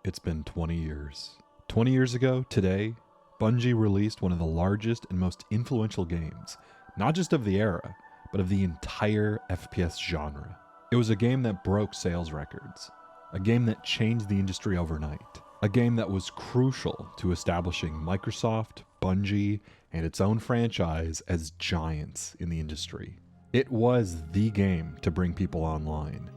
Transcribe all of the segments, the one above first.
It's been 20 years. 20 years ago, today, Bungie released one of the largest and most influential games, not just of the era, but of the entire FPS genre. It was a game that broke sales records, a game that changed the industry overnight, a game that was crucial to establishing Microsoft, Bungie, and its own franchise as giants in the industry. It was the game to bring people online,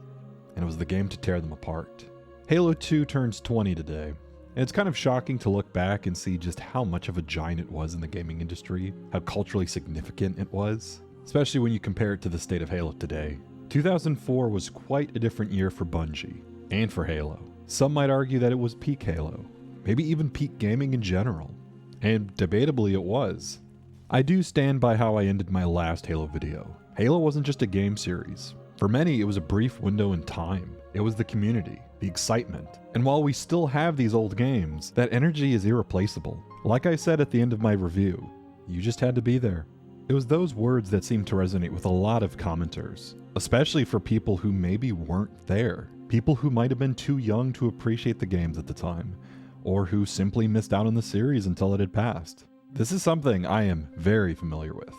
and it was the game to tear them apart. Halo 2 turns 20 today, and it's kind of shocking to look back and see just how much of a giant it was in the gaming industry, how culturally significant it was, especially when you compare it to the state of Halo today. 2004 was quite a different year for Bungie, and for Halo. Some might argue that it was peak Halo, maybe even peak gaming in general, and debatably it was. I do stand by how I ended my last Halo video. Halo wasn't just a game series. For many, it was a brief window in time. It was the community, the excitement. And while we still have these old games, that energy is irreplaceable. Like I said at the end of my review, you just had to be there. It was those words that seemed to resonate with a lot of commenters, especially for people who maybe weren't there. People who might have been too young to appreciate the games at the time, or who simply missed out on the series until it had passed. This is something I am very familiar with.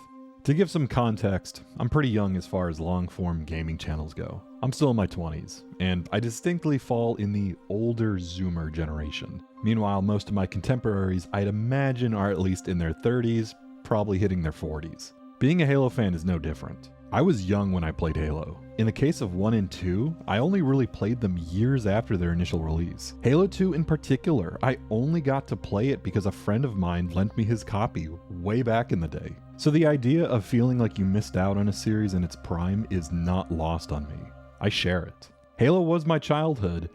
To give some context, I'm pretty young as far as long-form gaming channels go. I'm still in my 20s, and I distinctly fall in the older Zoomer generation. Meanwhile, most of my contemporaries, I'd imagine, are at least in their 30s, probably hitting their 40s. Being a Halo fan is no different. I was young when I played Halo. In the case of 1 and 2, I only really played them years after their initial release. Halo 2 in particular, I only got to play it because a friend of mine lent me his copy way back in the day. So the idea of feeling like you missed out on a series in its prime is not lost on me. I share it. Halo was my childhood,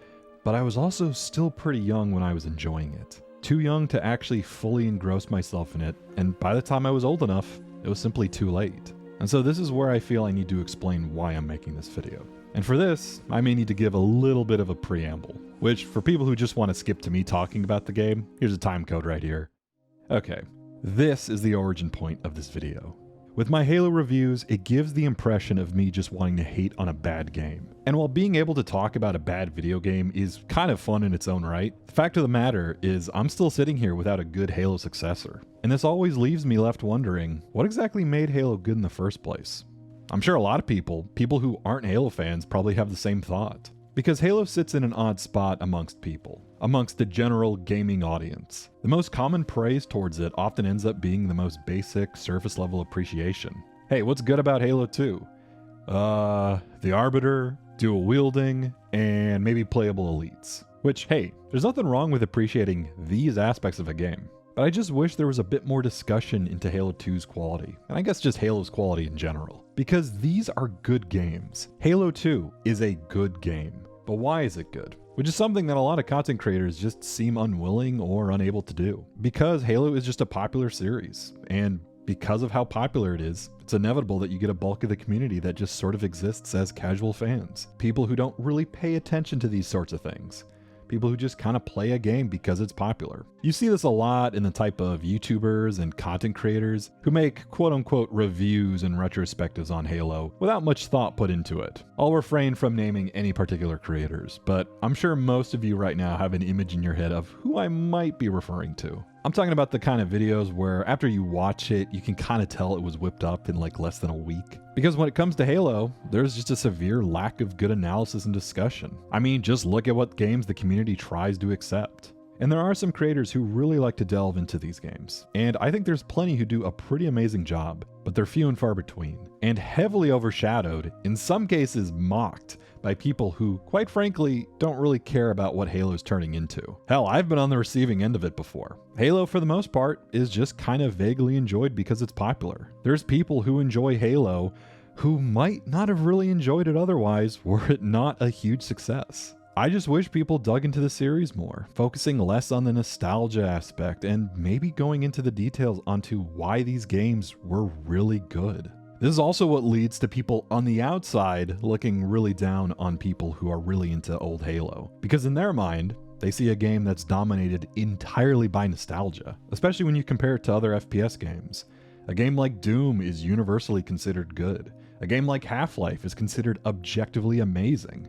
but I was also still pretty young when I was enjoying it. Too young to actually fully engross myself in it, and by the time I was old enough, it was simply too late. And so this is where I feel I need to explain why I'm making this video. And for this, I may need to give a little bit of a preamble, which for people who just want to skip to me talking about the game, here's a time code right here. Okay, this is the origin point of this video. With my Halo reviews, it gives the impression of me just wanting to hate on a bad game. And while being able to talk about a bad video game is kind of fun in its own right, the fact of the matter is I'm still sitting here without a good Halo successor. And this always leaves me left wondering, what exactly made Halo good in the first place? I'm sure a lot of people who aren't Halo fans probably have the same thought. Because Halo sits in an odd spot amongst people, amongst the general gaming audience. The most common praise towards it often ends up being the most basic, surface level appreciation. Hey, what's good about Halo 2? The Arbiter, dual wielding, and maybe playable elites. Which, hey, there's nothing wrong with appreciating these aspects of a game. But I just wish there was a bit more discussion into Halo 2's quality, and I guess just Halo's quality in general. Because these are good games. Halo 2 is a good game. But why is it good? Which is something that a lot of content creators just seem unwilling or unable to do. Because Halo is just a popular series, and because of how popular it is, it's inevitable that you get a bulk of the community that just sort of exists as casual fans. People who don't really pay attention to these sorts of things. People who just kind of play a game because it's popular. You see this a lot in the type of YouTubers and content creators who make quote-unquote reviews and retrospectives on Halo without much thought put into it. I'll refrain from naming any particular creators, but I'm sure most of you right now have an image in your head of who I might be referring to. I'm talking about the kind of videos where after you watch it, you can kind of tell it was whipped up in like less than a week. Because when it comes to Halo, there's just a severe lack of good analysis and discussion. I mean, just look at what games the community tries to accept. And there are some creators who really like to delve into these games. And I think there's plenty who do a pretty amazing job, but they're few and far between. And heavily overshadowed, in some cases mocked, by people who, quite frankly, don't really care about what Halo's turning into. Hell, I've been on the receiving end of it before. Halo, for the most part, is just kind of vaguely enjoyed because it's popular. There's people who enjoy Halo who might not have really enjoyed it otherwise were it not a huge success. I just wish people dug into the series more, focusing less on the nostalgia aspect and maybe going into the details onto why these games were really good. This is also what leads to people on the outside looking really down on people who are really into old Halo. Because in their mind, they see a game that's dominated entirely by nostalgia, especially when you compare it to other FPS games. A game like Doom is universally considered good. A game like Half-Life is considered objectively amazing.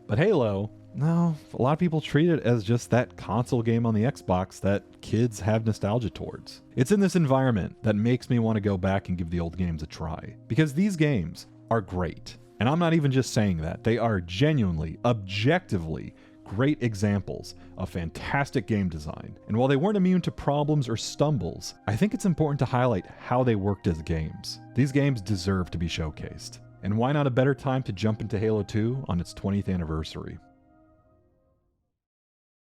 But Halo, No, a lot of people treat it as just that console game on the Xbox that kids have nostalgia towards. It's in this environment that makes me want to go back and give the old games a try. Because these games are great. And I'm not even just saying that. They are genuinely, objectively great examples of fantastic game design. And while they weren't immune to problems or stumbles, I think it's important to highlight how they worked as games. These games deserve to be showcased. And why not a better time to jump into Halo 2 on its 20th anniversary?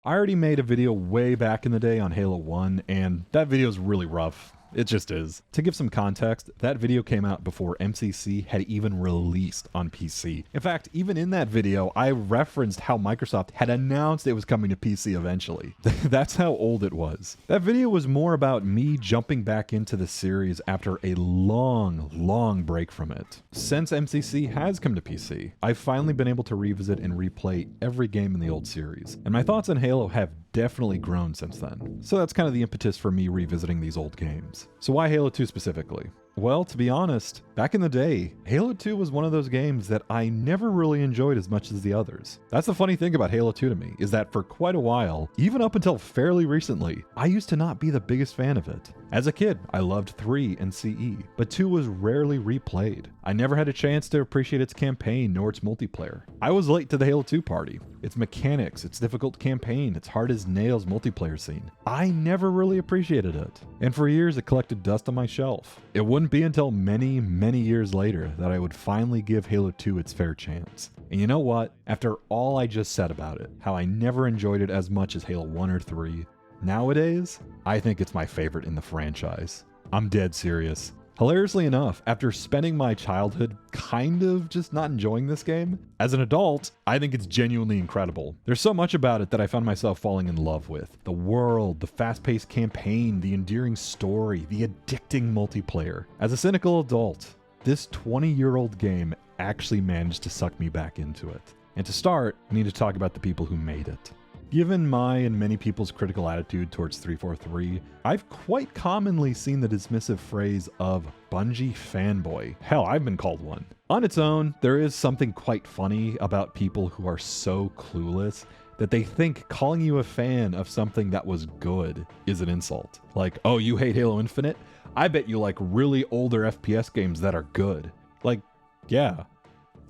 I already made a video way back in the day on Halo 1, and that video is really rough. It just is. To give some context, that video came out before MCC had even released on PC. In fact, even in that video, I referenced how Microsoft had announced it was coming to PC eventually. That's how old it was. That video was more about me jumping back into the series after a long break from it. Since MCC has come to PC, I've finally been able to revisit and replay every game in the old series, and my thoughts on Halo have definitely grown since then. So that's kind of the impetus for me revisiting these old games. So why Halo 2 specifically? Well, to be honest, back in the day, Halo 2 was one of those games that I never really enjoyed as much as the others. That's the funny thing about Halo 2 to me, is that for quite a while, even up until fairly recently, I used to not be the biggest fan of it. As a kid, I loved 3 and CE, but 2 was rarely replayed. I never had a chance to appreciate its campaign nor its multiplayer. I was late to the Halo 2 party. Its mechanics, its difficult campaign, its hard as nails multiplayer scene. I never really appreciated it. And for years, it collected dust on my shelf. It wouldn't be until many years later that I would finally give Halo 2 its fair chance. And you know what? After all I just said about it, how I never enjoyed it as much as Halo 1 or 3, nowadays, I think it's my favorite in the franchise. I'm dead serious. Hilariously enough, after spending my childhood kind of just not enjoying this game, as an adult, I think it's genuinely incredible. There's so much about it that I found myself falling in love with. The world, the fast-paced campaign, the endearing story, the addicting multiplayer. As a cynical adult, this 20-year-old game actually managed to suck me back into it. And to start, I need to talk about the people who made it. Given my and many people's critical attitude towards 343, I've quite commonly seen the dismissive phrase of Bungie fanboy. Hell, I've been called one. On its own, there is something quite funny about people who are so clueless that they think calling you a fan of something that was good is an insult. Like, oh, you hate Halo Infinite? I bet you like really older FPS games that are good. Like, yeah,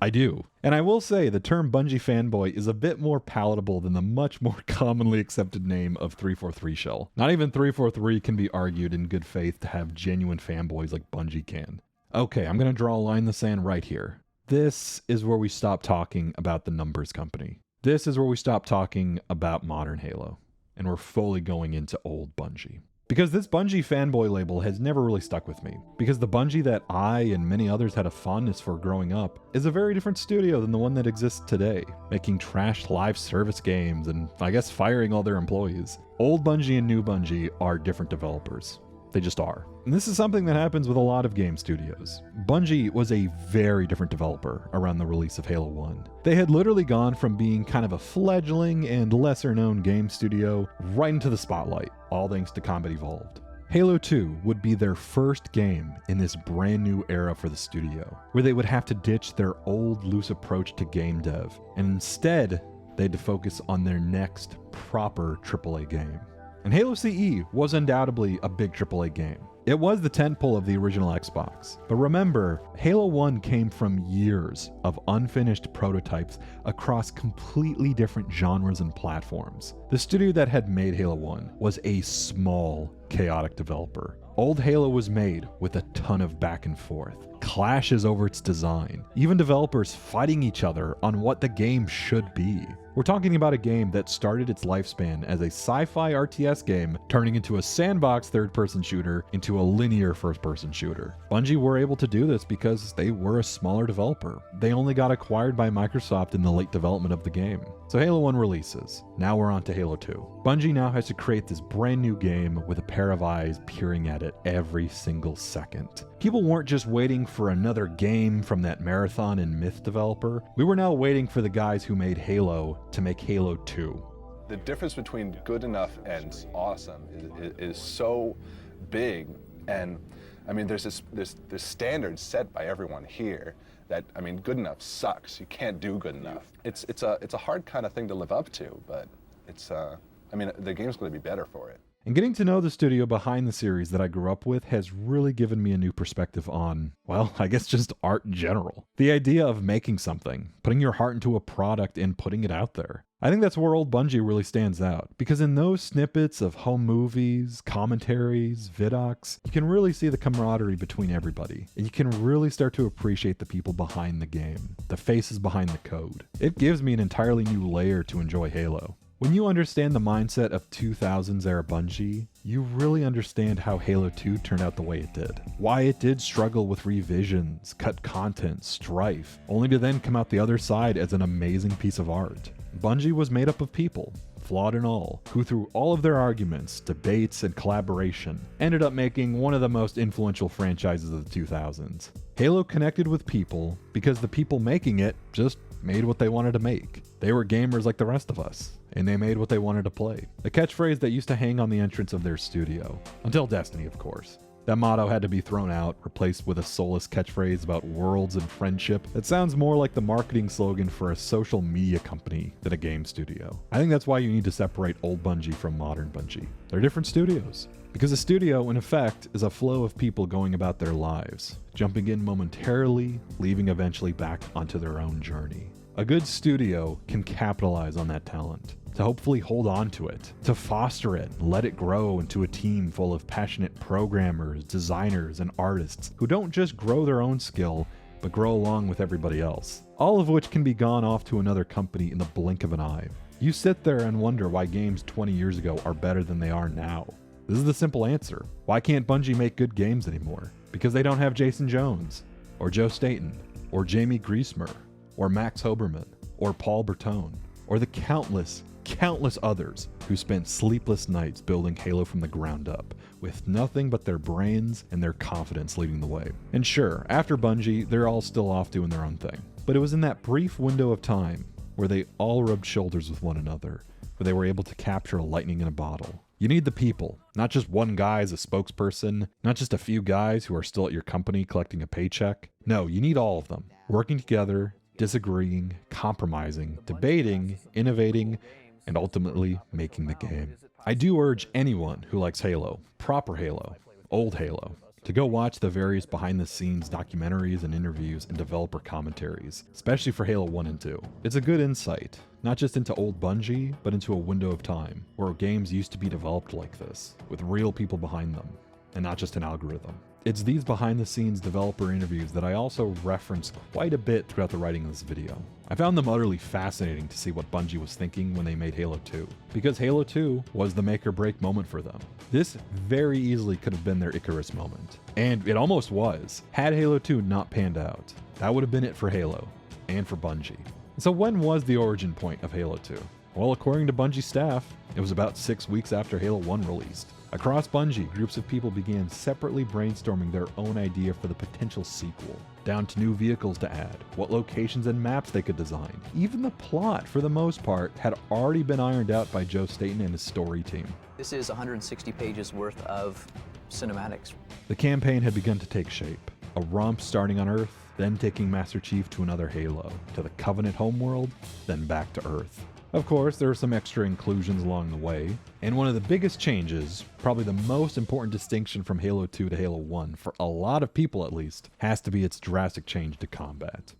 I do. And I will say the term Bungie fanboy is a bit more palatable than the much more commonly accepted name of 343 shell. Not even 343 can be argued in good faith to have genuine fanboys like Bungie can. Okay, I'm going to draw a line in the sand right here. This is where we stop talking about the numbers company. This is where we stop talking about modern Halo. And we're fully going into old Bungie. Because this Bungie fanboy label has never really stuck with me. Because the Bungie that I and many others had a fondness for growing up is a very different studio than the one that exists today, making trash live service games and I guess firing all their employees. Old Bungie and new Bungie are different developers. They just are. And this is something that happens with a lot of game studios. Bungie was a very different developer around the release of Halo 1. They had literally gone from being kind of a fledgling and lesser known game studio right into the spotlight, all thanks to Combat Evolved. Halo 2 would be their first game in this brand new era for the studio, where they would have to ditch their old loose approach to game dev, and instead, they had to focus on their next proper AAA game. And Halo CE was undoubtedly a big AAA game. It was the tentpole of the original Xbox. But remember, Halo 1 came from years of unfinished prototypes across completely different genres and platforms. The studio that had made Halo 1 was a small, chaotic developer. Old Halo was made with a ton of back and forth, clashes over its design, even developers fighting each other on what the game should be. We're talking about a game that started its lifespan as a sci-fi RTS game, turning into a sandbox third-person shooter into a linear first-person shooter. Bungie were able to do this because they were a smaller developer. They only got acquired by Microsoft in the late development of the game. So Halo 1 releases. Now we're on to Halo 2. Bungie now has to create this brand new game with a pair of eyes peering at it every single second. People weren't just waiting for another game from that Marathon and Myth developer. We were now waiting for the guys who made Halo to make Halo 2. The difference between good enough and awesome is so big, and I mean, there's this standard set by everyone here that, I mean, good enough sucks. You can't do good enough. It's a hard kind of thing to live up to, but it's, I mean, the game's going to be better for it. And getting to know the studio behind the series that I grew up with has really given me a new perspective on, well, I guess just art in general. The idea of making something, putting your heart into a product and putting it out there. I think that's where old Bungie really stands out, because in those snippets of home movies, commentaries, vidocs, you can really see the camaraderie between everybody, and you can really start to appreciate the people behind the game, the faces behind the code. It gives me an entirely new layer to enjoy Halo. When you understand the mindset of 2000s era Bungie, you really understand how Halo 2 turned out the way it did. Why it did struggle with revisions, cut content, strife, only to then come out the other side as an amazing piece of art. Bungie was made up of people, flawed and all, who through all of their arguments, debates, and collaboration, ended up making one of the most influential franchises of the 2000s. Halo connected with people because the people making it just made what they wanted to make. They were gamers like the rest of us, and they made what they wanted to play. A catchphrase that used to hang on the entrance of their studio. Until Destiny, of course. That motto had to be thrown out, replaced with a soulless catchphrase about worlds and friendship that sounds more like the marketing slogan for a social media company than a game studio. I think that's why you need to separate old Bungie from modern Bungie. They're different studios. Because a studio, in effect, is a flow of people going about their lives, jumping in momentarily, leaving eventually back onto their own journey. A good studio can capitalize on that talent, to hopefully hold on to it, to foster it, and let it grow into a team full of passionate programmers, designers, and artists who don't just grow their own skill, but grow along with everybody else. All of which can be gone off to another company in the blink of an eye. You sit there and wonder why games 20 years ago are better than they are now. This is the simple answer. Why can't Bungie make good games anymore? Because they don't have Jason Jones, or Joe Staten, or Jamie Griesmer, or Max Hoberman, or Paul Bertone, or the countless others who spent sleepless nights building Halo from the ground up, with nothing but their brains and their confidence leading the way. And sure, after Bungie, they're all still off doing their own thing. But it was in that brief window of time where they all rubbed shoulders with one another, where they were able to capture a lightning in a bottle. You need the people, not just one guy as a spokesperson, not just a few guys who are still at your company collecting a paycheck. No, you need all of them, working together, disagreeing, compromising, debating, innovating, and ultimately making the game. I do urge anyone who likes Halo, proper Halo, old Halo, to go watch the various behind-the-scenes documentaries and interviews and developer commentaries, especially for Halo 1 and 2. It's a good insight, not just into old Bungie, but into a window of time, where games used to be developed like this, with real people behind them, and not just an algorithm. It's these behind-the-scenes developer interviews that I also reference quite a bit throughout the writing of this video. I found them utterly fascinating to see what Bungie was thinking when they made Halo 2, because Halo 2 was the make-or-break moment for them. This very easily could have been their Icarus moment, and it almost was. Had Halo 2 not panned out, that would have been it for Halo, and for Bungie. So when was the origin point of Halo 2? Well, according to Bungie staff, it was about 6 weeks after Halo 1 released. Across Bungie, groups of people began separately brainstorming their own idea for the potential sequel, down to new vehicles to add, what locations and maps they could design. Even the plot, for the most part, had already been ironed out by Joe Staten and his story team. This is 160 pages worth of cinematics. The campaign had begun to take shape, a romp starting on Earth, then taking Master Chief to another Halo, to the Covenant homeworld, then back to Earth. Of course, there were some extra inclusions along the way, and one of the biggest changes, probably the most important distinction from Halo 2 to Halo 1, for a lot of people at least, has to be its drastic change to combat.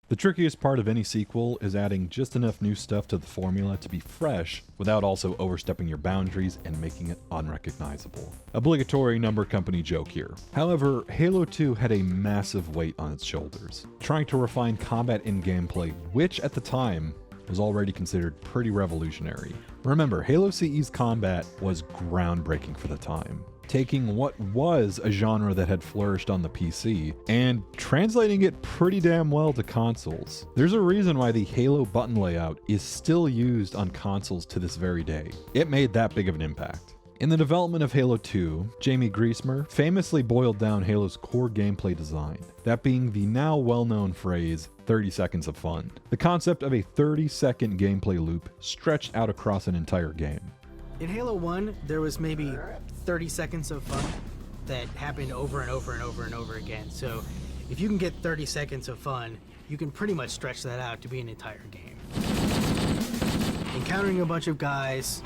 The trickiest part of any sequel is adding just enough new stuff to the formula to be fresh without also overstepping your boundaries and making it unrecognizable. Obligatory number company joke here. However, Halo 2 had a massive weight on its shoulders, trying to refine combat in gameplay, which at the time was already considered pretty revolutionary. Remember, Halo CE's combat was groundbreaking for the time, taking what was a genre that had flourished on the PC and translating it pretty damn well to consoles. There's a reason why the Halo button layout is still used on consoles to this very day. It made that big of an impact. In the development of Halo 2, Jamie Griesmer famously boiled down Halo's core gameplay design, that being the now well-known phrase, 30 seconds of fun. The concept of a 30-second gameplay loop stretched out across an entire game. In Halo 1, there was maybe 30 seconds of fun. that happened over and over and over and over again. So if you can get 30 seconds of fun, you can pretty much stretch that out to be an entire game. Encountering a bunch of guys,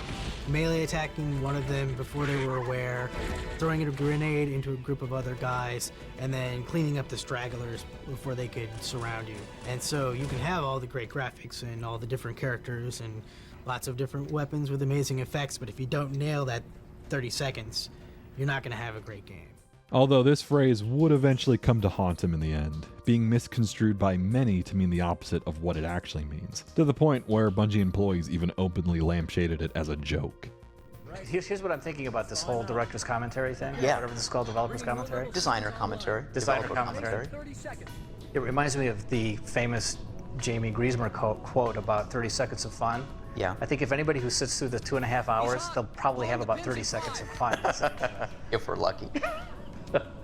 melee attacking one of them before they were aware, throwing a grenade into a group of other guys, and then cleaning up the stragglers before they could surround you. And so you can have all the great graphics and all the different characters and lots of different weapons with amazing effects, but if you don't nail that 30 seconds, you're not going to have a great game. Although this phrase would eventually come to haunt him in the end, being misconstrued by many to mean the opposite of what it actually means, to the point where Bungie employees even openly lampshaded it as a joke. Here's what I'm thinking about this whole director's commentary thing. Yeah. Whatever this is called, developer's commentary. Designer commentary. Designer developer commentary. It reminds me of the famous Jamie Griesmer quote about 30 seconds of fun. Yeah. I think if anybody who sits through the 2.5 hours, they'll probably have about 30 seconds of fun. If we're lucky.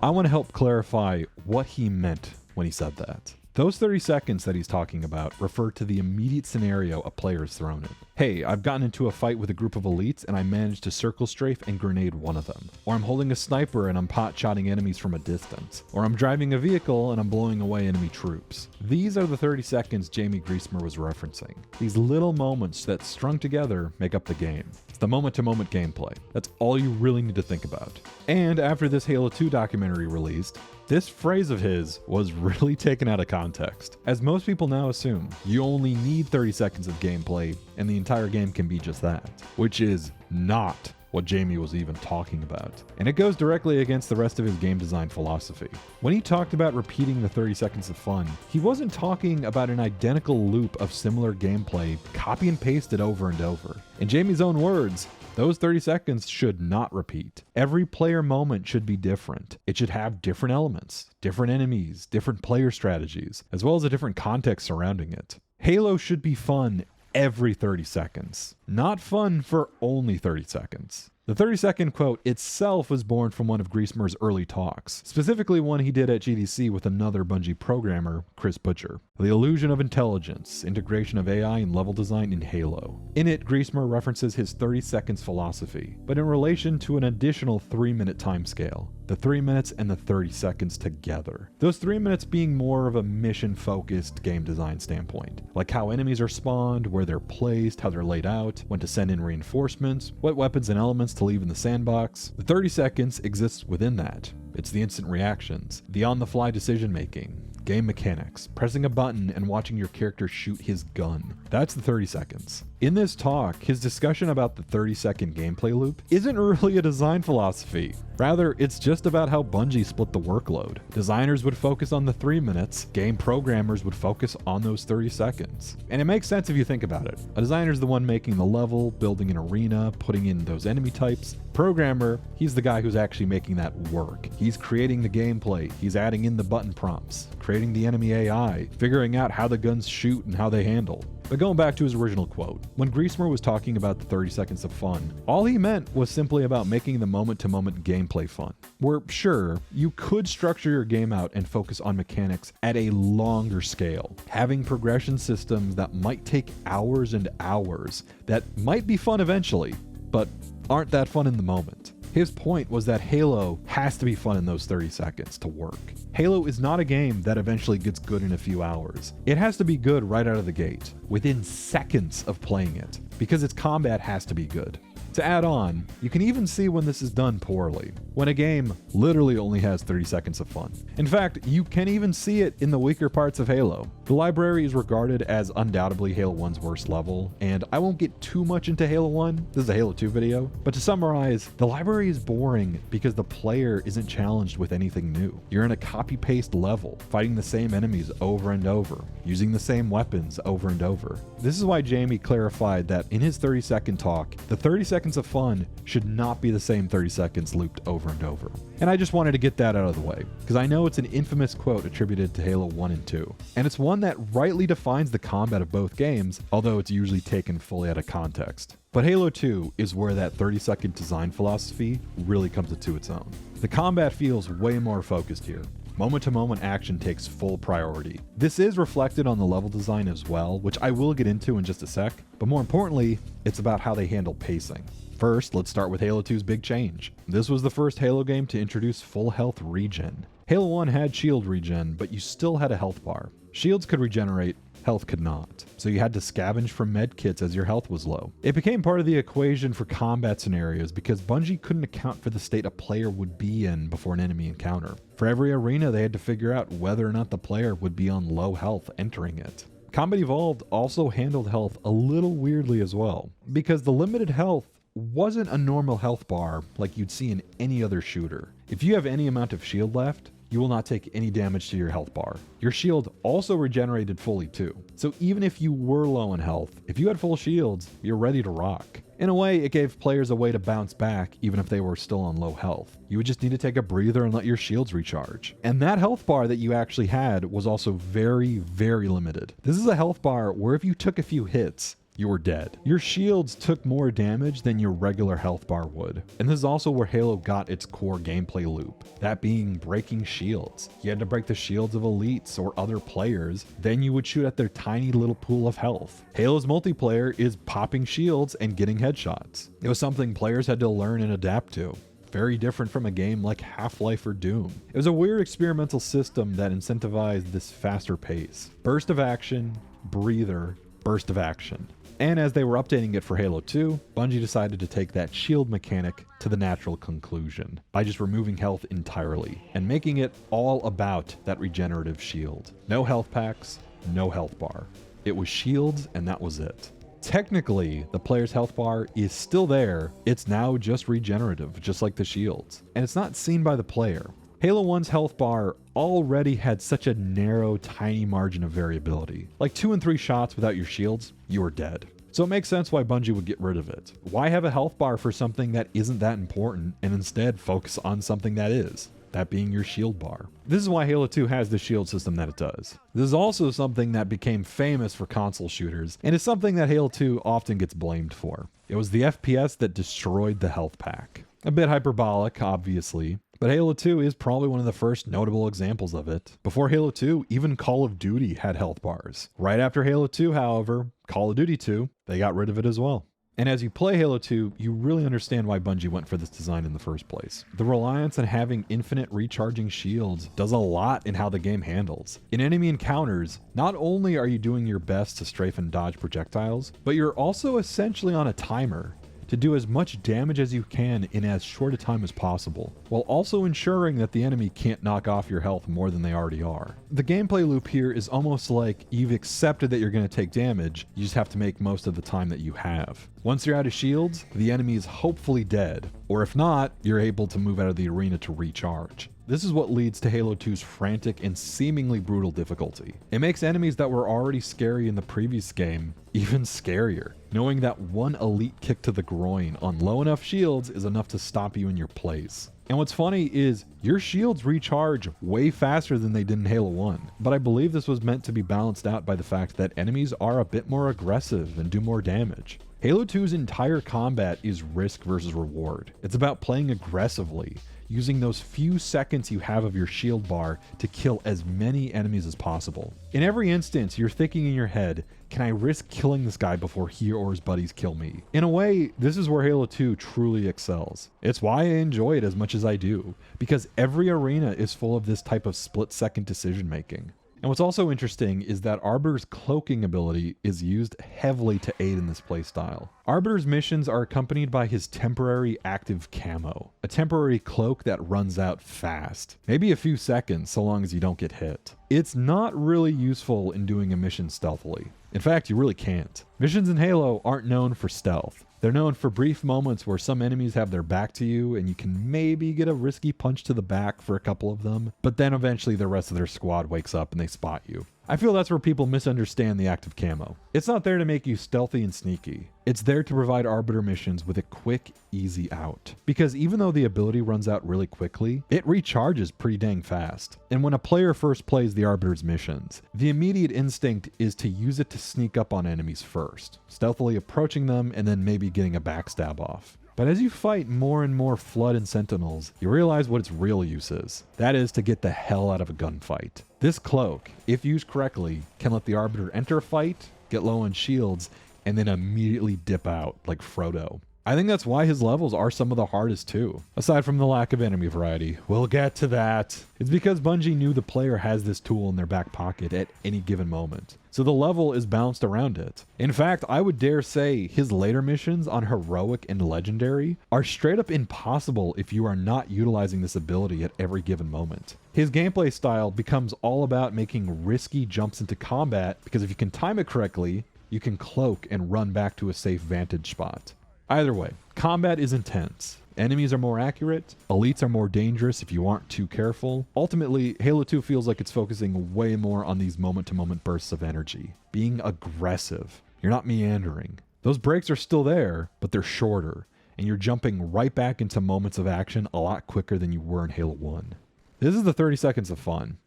I want to help clarify what he meant when he said that. Those 30 seconds that he's talking about refer to the immediate scenario a player is thrown in. Hey, I've gotten into a fight with a group of elites and I managed to circle strafe and grenade one of them. Or I'm holding a sniper and I'm pot-shotting enemies from a distance. Or I'm driving a vehicle and I'm blowing away enemy troops. These are the 30 seconds Jamie Griesmer was referencing. These little moments that strung together make up the game. It's the moment-to-moment gameplay. That's all you really need to think about. And after this Halo 2 documentary released, this phrase of his was really taken out of context. As most people now assume, you only need 30 seconds of gameplay and the entire game can be just that, which is not what Jamie was even talking about. And it goes directly against the rest of his game design philosophy. When he talked about repeating the 30 seconds of fun, he wasn't talking about an identical loop of similar gameplay copy and pasted over and over. In Jamie's own words, those 30 seconds should not repeat. Every player moment should be different. It should have different elements, different enemies, different player strategies, as well as a different context surrounding it. Halo should be fun every 30 seconds, not fun for only 30 seconds. The 30-second quote itself was born from one of Griesmer's early talks, specifically one he did at GDC with another Bungie programmer, Chris Butcher. The illusion of intelligence, integration of AI and level design in Halo. In it, Griesmer references his 30 seconds philosophy, but in relation to an additional 3-minute timescale. The 3 minutes and the 30 seconds together. Those 3 minutes being more of a mission-focused game design standpoint, like how enemies are spawned, where they're placed, how they're laid out, when to send in reinforcements, what weapons and elements to leave in the sandbox. The 30 seconds exists within that. It's the instant reactions, the on-the-fly decision-making, game mechanics, pressing a button and watching your character shoot his gun. That's the 30 seconds. In this talk, his discussion about the 30-second gameplay loop isn't really a design philosophy. Rather, it's just about how Bungie split the workload. Designers would focus on the 3 minutes, game programmers would focus on those 30 seconds. And it makes sense if you think about it. A designer's the one making the level, building an arena, putting in those enemy types. Programmer, he's the guy who's actually making that work. He's creating the gameplay, he's adding in the button prompts, creating the enemy AI, figuring out how the guns shoot and how they handle. But going back to his original quote, when Griesmer was talking about the 30 seconds of fun, all he meant was simply about making the moment-to-moment gameplay fun. Where, sure, you could structure your game out and focus on mechanics at a longer scale, having progression systems that might take hours and hours, that might be fun eventually, but aren't that fun in the moment. His point was that Halo has to be fun in those 30 seconds to work. Halo is not a game that eventually gets good in a few hours. It has to be good right out of the gate, within seconds of playing it, because its combat has to be good. To add on, you can even see when this is done poorly, when a game literally only has 30 seconds of fun. In fact, you can even see it in the weaker parts of Halo. The library is regarded as undoubtedly Halo 1's worst level, and I won't get too much into Halo 1, this is a Halo 2 video, but to summarize, the library is boring because the player isn't challenged with anything new. You're in a copy-paste level, fighting the same enemies over and over, using the same weapons over and over. This is why Jamie clarified that in his 30-second talk, the 30 seconds of fun should not be the same 30 seconds looped over and over. And I just wanted to get that out of the way, because I know it's an infamous quote attributed to Halo 1 and 2, and it's one that rightly defines the combat of both games, although it's usually taken fully out of context. But Halo 2 is where that 30-second design philosophy really comes into its own. The combat feels way more focused here. Moment-to-moment action takes full priority. This is reflected on the level design as well, which I will get into in just a sec, but more importantly, it's about how they handle pacing. First, let's start with Halo 2's big change. This was the first Halo game to introduce full health regen. Halo 1 had shield regen, but you still had a health bar. Shields could regenerate, health could not, so you had to scavenge for med kits as your health was low. It became part of the equation for combat scenarios because Bungie couldn't account for the state a player would be in before an enemy encounter. For every arena, they had to figure out whether or not the player would be on low health entering it. Combat Evolved also handled health a little weirdly as well, because the limited health wasn't a normal health bar like you'd see in any other shooter. If you have any amount of shield left, you will not take any damage to your health bar. Your shield also regenerated fully too. So even if you were low in health, if you had full shields, you're ready to rock. In a way, it gave players a way to bounce back even if they were still on low health. You would just need to take a breather and let your shields recharge. And that health bar that you actually had was also very, very limited. This is a health bar where if you took a few hits, you were dead. Your shields took more damage than your regular health bar would. And this is also where Halo got its core gameplay loop, that being breaking shields. You had to break the shields of elites or other players, then you would shoot at their tiny little pool of health. Halo's multiplayer is popping shields and getting headshots. It was something players had to learn and adapt to. Very different from a game like Half-Life or Doom. It was a weird experimental system that incentivized this faster pace. Burst of action, breather, burst of action. And as they were updating it for Halo 2, Bungie decided to take that shield mechanic to the natural conclusion by just removing health entirely and making it all about that regenerative shield. No health packs, no health bar. It was shields and that was it. Technically, the player's health bar is still there. It's now just regenerative, just like the shields. And it's not seen by the player. Halo 1's health bar already had such a narrow, tiny margin of variability. Like 2 and 3 shots without your shields, you were dead. So it makes sense why Bungie would get rid of it. Why have a health bar for something that isn't that important and instead focus on something that is? That being your shield bar. This is why Halo 2 has the shield system that it does. This is also something that became famous for console shooters, and is something that Halo 2 often gets blamed for. It was the FPS that destroyed the health pack. A bit hyperbolic, obviously, but Halo 2 is probably one of the first notable examples of it. Before Halo 2, even Call of Duty had health bars. Right after Halo 2, however, Call of Duty 2, they got rid of it as well. And as you play Halo 2, you really understand why Bungie went for this design in the first place. The reliance on having infinite recharging shields does a lot in how the game handles. In enemy encounters, not only are you doing your best to strafe and dodge projectiles, but you're also essentially on a timer to do as much damage as you can in as short a time as possible, while also ensuring that the enemy can't knock off your health more than they already are. The gameplay loop here is almost like you've accepted that you're going to take damage, you just have to make most of the time that you have. Once you're out of shields, the enemy is hopefully dead, or if not, you're able to move out of the arena to recharge. This is what leads to Halo 2's frantic and seemingly brutal difficulty. It makes enemies that were already scary in the previous game even scarier, knowing that one elite kick to the groin on low enough shields is enough to stop you in your place. And what's funny is your shields recharge way faster than they did in Halo 1, but I believe this was meant to be balanced out by the fact that enemies are a bit more aggressive and do more damage. Halo 2's entire combat is risk versus reward. It's about playing aggressively, using those few seconds you have of your shield bar to kill as many enemies as possible. In every instance, you're thinking in your head, can I risk killing this guy before he or his buddies kill me? In a way, this is where Halo 2 truly excels. It's why I enjoy it as much as I do, because every arena is full of this type of split-second decision making. And what's also interesting is that Arbiter's cloaking ability is used heavily to aid in this playstyle. Arbiter's missions are accompanied by his temporary active camo, a temporary cloak that runs out fast, maybe a few seconds so long as you don't get hit. It's not really useful in doing a mission stealthily. In fact, you really can't. Missions in Halo aren't known for stealth. They're known for brief moments where some enemies have their back to you and you can maybe get a risky punch to the back for a couple of them, but then eventually the rest of their squad wakes up and they spot you. I feel that's where people misunderstand the active camo. It's not there to make you stealthy and sneaky. It's there to provide Arbiter missions with a quick, easy out. Because even though the ability runs out really quickly, it recharges pretty dang fast. And when a player first plays the Arbiter's missions, the immediate instinct is to use it to sneak up on enemies first, stealthily approaching them and then maybe getting a backstab off. But as you fight more and more Flood and Sentinels, you realize what its real use is. That is to get the hell out of a gunfight. This cloak, if used correctly, can let the Arbiter enter a fight, get low on shields, and then immediately dip out like Frodo. I think that's why his levels are some of the hardest too, aside from the lack of enemy variety. We'll get to that. It's because Bungie knew the player has this tool in their back pocket at any given moment, so the level is balanced around it. In fact, I would dare say his later missions on Heroic and Legendary are straight up impossible if you are not utilizing this ability at every given moment. His gameplay style becomes all about making risky jumps into combat, because if you can time it correctly, you can cloak and run back to a safe vantage spot. Either way, combat is intense. Enemies are more accurate, elites are more dangerous if you aren't too careful. Ultimately, Halo 2 feels like it's focusing way more on these moment-to-moment bursts of energy. Being aggressive. You're not meandering. Those breaks are still there, but they're shorter, and you're jumping right back into moments of action a lot quicker than you were in Halo 1. This is the 30 seconds of fun.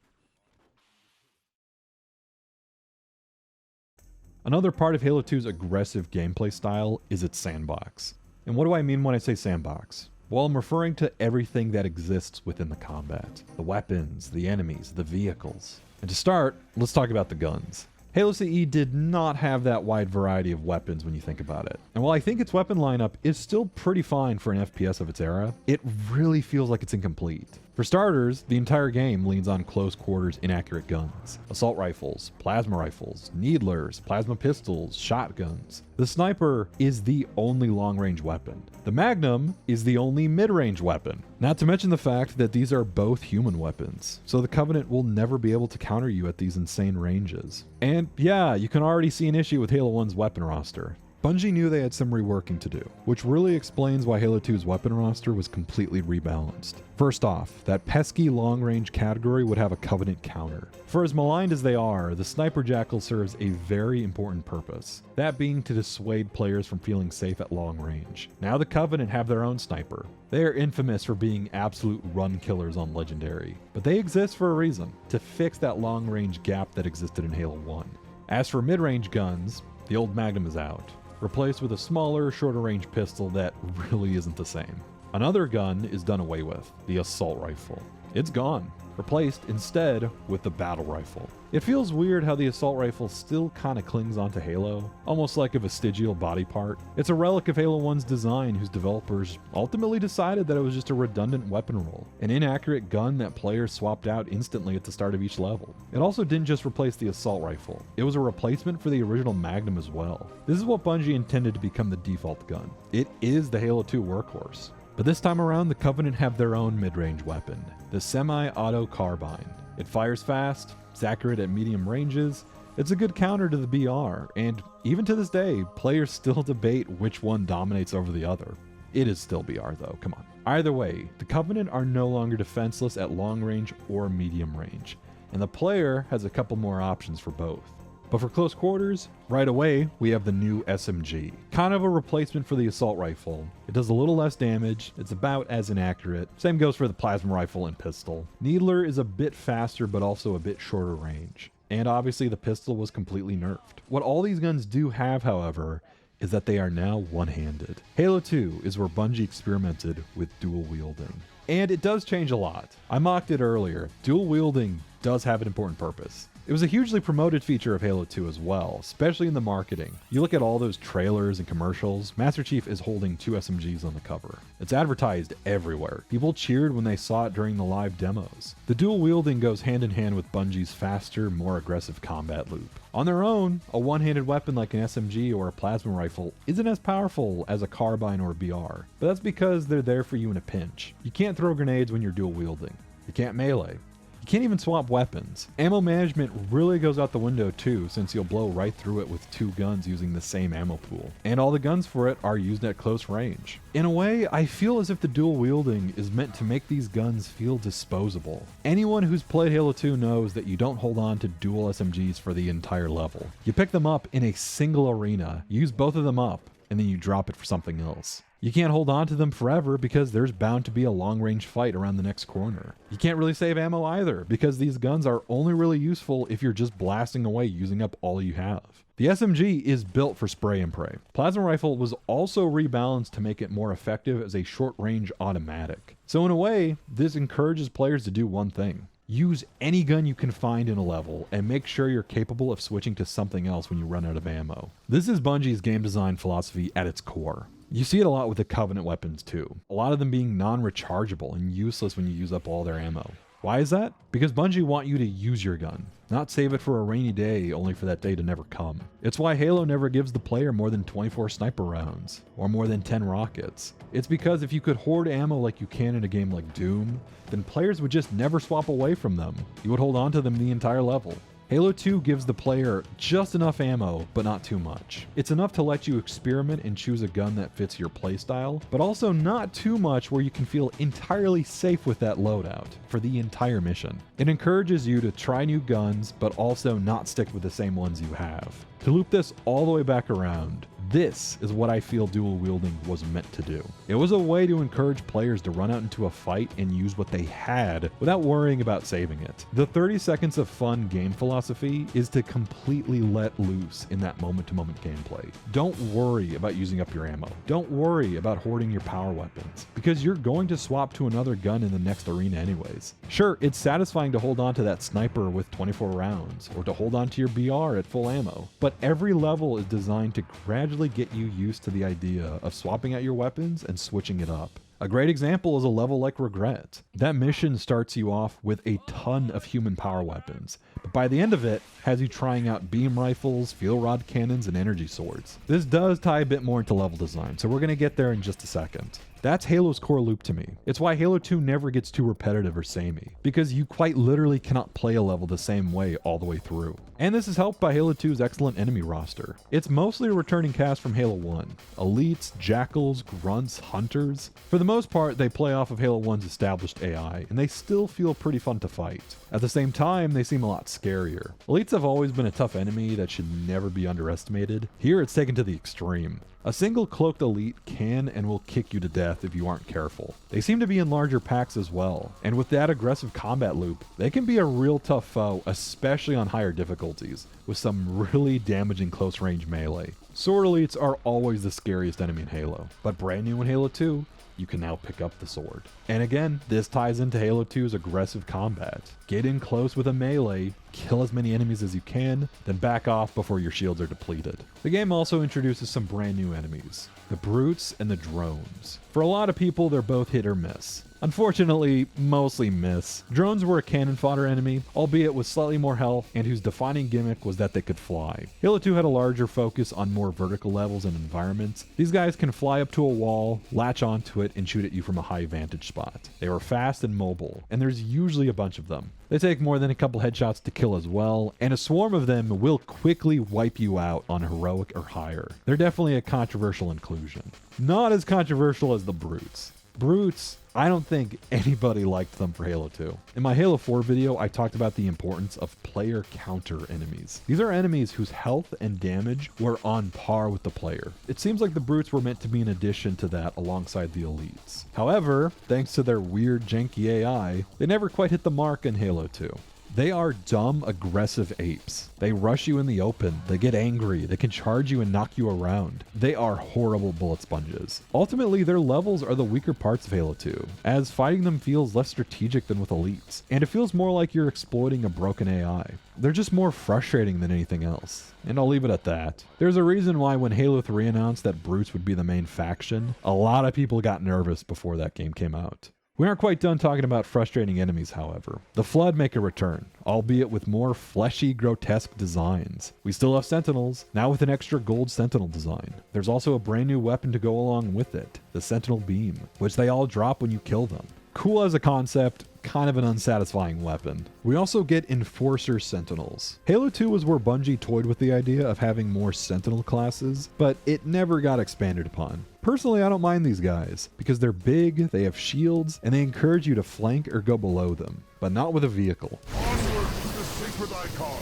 Another part of Halo 2's aggressive gameplay style is its sandbox. And what do I mean when I say sandbox? Well, I'm referring to everything that exists within the combat. The weapons, the enemies, the vehicles. And to start, let's talk about the guns. Halo CE did not have that wide variety of weapons when you think about it. And while I think its weapon lineup is still pretty fine for an FPS of its era, it really feels like it's incomplete. For starters, the entire game leans on close quarters inaccurate guns. Assault rifles, plasma rifles, needlers, plasma pistols, shotguns. The sniper is the only long-range weapon. The Magnum is the only mid-range weapon. Not to mention the fact that these are both human weapons, so the Covenant will never be able to counter you at these insane ranges. And yeah, you can already see an issue with Halo 1's weapon roster. Bungie knew they had some reworking to do, which really explains why Halo 2's weapon roster was completely rebalanced. First off, that pesky long-range category would have a Covenant counter. For as maligned as they are, the Sniper Jackal serves a very important purpose, that being to dissuade players from feeling safe at long range. Now the Covenant have their own sniper. They are infamous for being absolute run killers on Legendary, but they exist for a reason, to fix that long-range gap that existed in Halo 1. As for mid-range guns, the old Magnum is out, replaced with a smaller, shorter range pistol that really isn't the same. Another gun is done away with, the assault rifle. It's gone, replaced instead with the battle rifle. It feels weird how the assault rifle still kinda clings onto Halo, almost like a vestigial body part. It's a relic of Halo 1's design, whose developers ultimately decided that it was just a redundant weapon roll, an inaccurate gun that players swapped out instantly at the start of each level. It also didn't just replace the assault rifle, it was a replacement for the original Magnum as well. This is what Bungie intended to become the default gun. It is the Halo 2 workhorse. But this time around, the Covenant have their own mid-range weapon, the semi-auto carbine. It fires fast, it's accurate at medium ranges, it's a good counter to the BR, and even to this day, players still debate which one dominates over the other. It is still BR though, come on. Either way, the Covenant are no longer defenseless at long range or medium range, and the player has a couple more options for both. But for close quarters, right away, we have the new SMG. Kind of a replacement for the assault rifle. It does a little less damage, it's about as inaccurate. Same goes for the plasma rifle and pistol. Needler is a bit faster, but also a bit shorter range. And obviously the pistol was completely nerfed. What all these guns do have, however, is that they are now one-handed. Halo 2 is where Bungie experimented with dual wielding. And it does change a lot. I mocked it earlier. Dual wielding does have an important purpose. It was a hugely promoted feature of Halo 2 as well, especially in the marketing. You look at all those trailers and commercials, Master Chief is holding 2 SMGs on the cover. It's advertised everywhere. People cheered when they saw it during the live demos. The dual wielding goes hand in hand with Bungie's faster, more aggressive combat loop. On their own, a one-handed weapon like an SMG or a plasma rifle isn't as powerful as a carbine or a BR, but that's because they're there for you in a pinch. You can't throw grenades when you're dual wielding. You can't melee. You can't even swap weapons. Ammo management really goes out the window too, since you'll blow right through it with 2 guns using the same ammo pool. And all the guns for it are used at close range. In a way, I feel as if the dual wielding is meant to make these guns feel disposable. Anyone who's played Halo 2 knows that you don't hold on to dual SMGs for the entire level. You pick them up in a single arena, use both of them up, and then you drop it for something else. You can't hold on to them forever because there's bound to be a long-range fight around the next corner. You can't really save ammo either because these guns are only really useful if you're just blasting away using up all you have. The SMG is built for spray and pray. Plasma Rifle was also rebalanced to make it more effective as a short-range automatic. So in a way, this encourages players to do one thing. Use any gun you can find in a level and make sure you're capable of switching to something else when you run out of ammo. This is Bungie's game design philosophy at its core. You see it a lot with the Covenant weapons too, a lot of them being non-rechargeable and useless when you use up all their ammo. Why is that? Because Bungie want you to use your gun, not save it for a rainy day only for that day to never come. It's why Halo never gives the player more than 24 sniper rounds, or more than 10 rockets. It's because if you could hoard ammo like you can in a game like Doom, then players would just never swap away from them. You would hold on to them the entire level. Halo 2 gives the player just enough ammo, but not too much. It's enough to let you experiment and choose a gun that fits your playstyle, but also not too much where you can feel entirely safe with that loadout for the entire mission. It encourages you to try new guns, but also not stick with the same ones you have. To loop this all the way back around, this is what I feel dual wielding was meant to do. It was a way to encourage players to run out into a fight and use what they had without worrying about saving it. The 30 seconds of fun game philosophy is to completely let loose in that moment-to-moment gameplay. Don't worry about using up your ammo. Don't worry about hoarding your power weapons, because you're going to swap to another gun in the next arena anyways. Sure, it's satisfying to hold on to that sniper with 24 rounds, or to hold on to your BR at full ammo, but every level is designed to gradually get you used to the idea of swapping out your weapons and switching it up. A great example is a level like Regret. That mission starts you off with a ton of human power weapons, but by the end of it, has you trying out beam rifles, fuel rod cannons, and energy swords. This does tie a bit more into level design, so we're going to get there in just a second. That's Halo's core loop to me. It's why Halo 2 never gets too repetitive or samey, because you quite literally cannot play a level the same way all the way through. And this is helped by Halo 2's excellent enemy roster. It's mostly a returning cast from Halo 1. Elites, Jackals, Grunts, Hunters. For the most part, they play off of Halo 1's established AI, and they still feel pretty fun to fight. At the same time, they seem a lot scarier. Elites have always been a tough enemy that should never be underestimated. Here it's taken to the extreme. A single cloaked elite can and will kick you to death if you aren't careful. They seem to be in larger packs as well, and with that aggressive combat loop, they can be a real tough foe, especially on higher difficulties, with some really damaging close range melee. Sword elites are always the scariest enemy in Halo, but brand new in Halo 2, you can now pick up the sword. And again, this ties into Halo 2's aggressive combat. Get in close with a melee, kill as many enemies as you can, then back off before your shields are depleted. The game also introduces some brand new enemies, the brutes and the drones. For a lot of people, they're both hit or miss. Unfortunately, mostly miss. Drones were a cannon fodder enemy, albeit with slightly more health, and whose defining gimmick was that they could fly. Halo 2 had a larger focus on more vertical levels and environments. These guys can fly up to a wall, latch onto it, and shoot at you from a high vantage spot. They were fast and mobile, and there's usually a bunch of them. They take more than a couple headshots to kill as well, and a swarm of them will quickly wipe you out on heroic or higher. They're definitely a controversial inclusion. Not as controversial as the brutes. Brutes, I don't think anybody liked them for Halo 2. In my Halo 4 video, I talked about the importance of player counter enemies. These are enemies whose health and damage were on par with the player. It seems like the brutes were meant to be an addition to that alongside the elites. However, thanks to their weird janky AI, they never quite hit the mark in Halo 2. They are dumb, aggressive apes. They rush you in the open, they get angry, they can charge you and knock you around. They are horrible bullet sponges. Ultimately, their levels are the weaker parts of Halo 2, as fighting them feels less strategic than with elites, and it feels more like you're exploiting a broken AI. They're just more frustrating than anything else, and I'll leave it at that. There's a reason why when Halo 3 announced that brutes would be the main faction, a lot of people got nervous before that game came out. We aren't quite done talking about frustrating enemies, however. The Flood make a return, albeit with more fleshy, grotesque designs. We still have Sentinels, now with an extra gold Sentinel design. There's also a brand new weapon to go along with it, the Sentinel Beam, which they all drop when you kill them. Cool as a concept, kind of an unsatisfying weapon. We also get Enforcer Sentinels. Halo 2 was where Bungie toyed with the idea of having more Sentinel classes, but it never got expanded upon. Personally, I don't mind these guys, because they're big, they have shields, and they encourage you to flank or go below them, but not with a vehicle. Onward to the sacred icon.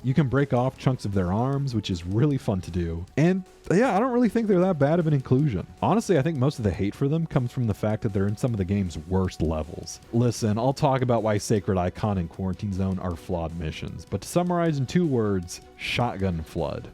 You can break off chunks of their arms, which is really fun to do. And yeah, I don't really think they're that bad of an inclusion. Honestly, I think most of the hate for them comes from the fact that they're in some of the game's worst levels. Listen, I'll talk about why Sacred Icon and Quarantine Zone are flawed missions, but to summarize in 2 words, shotgun flood.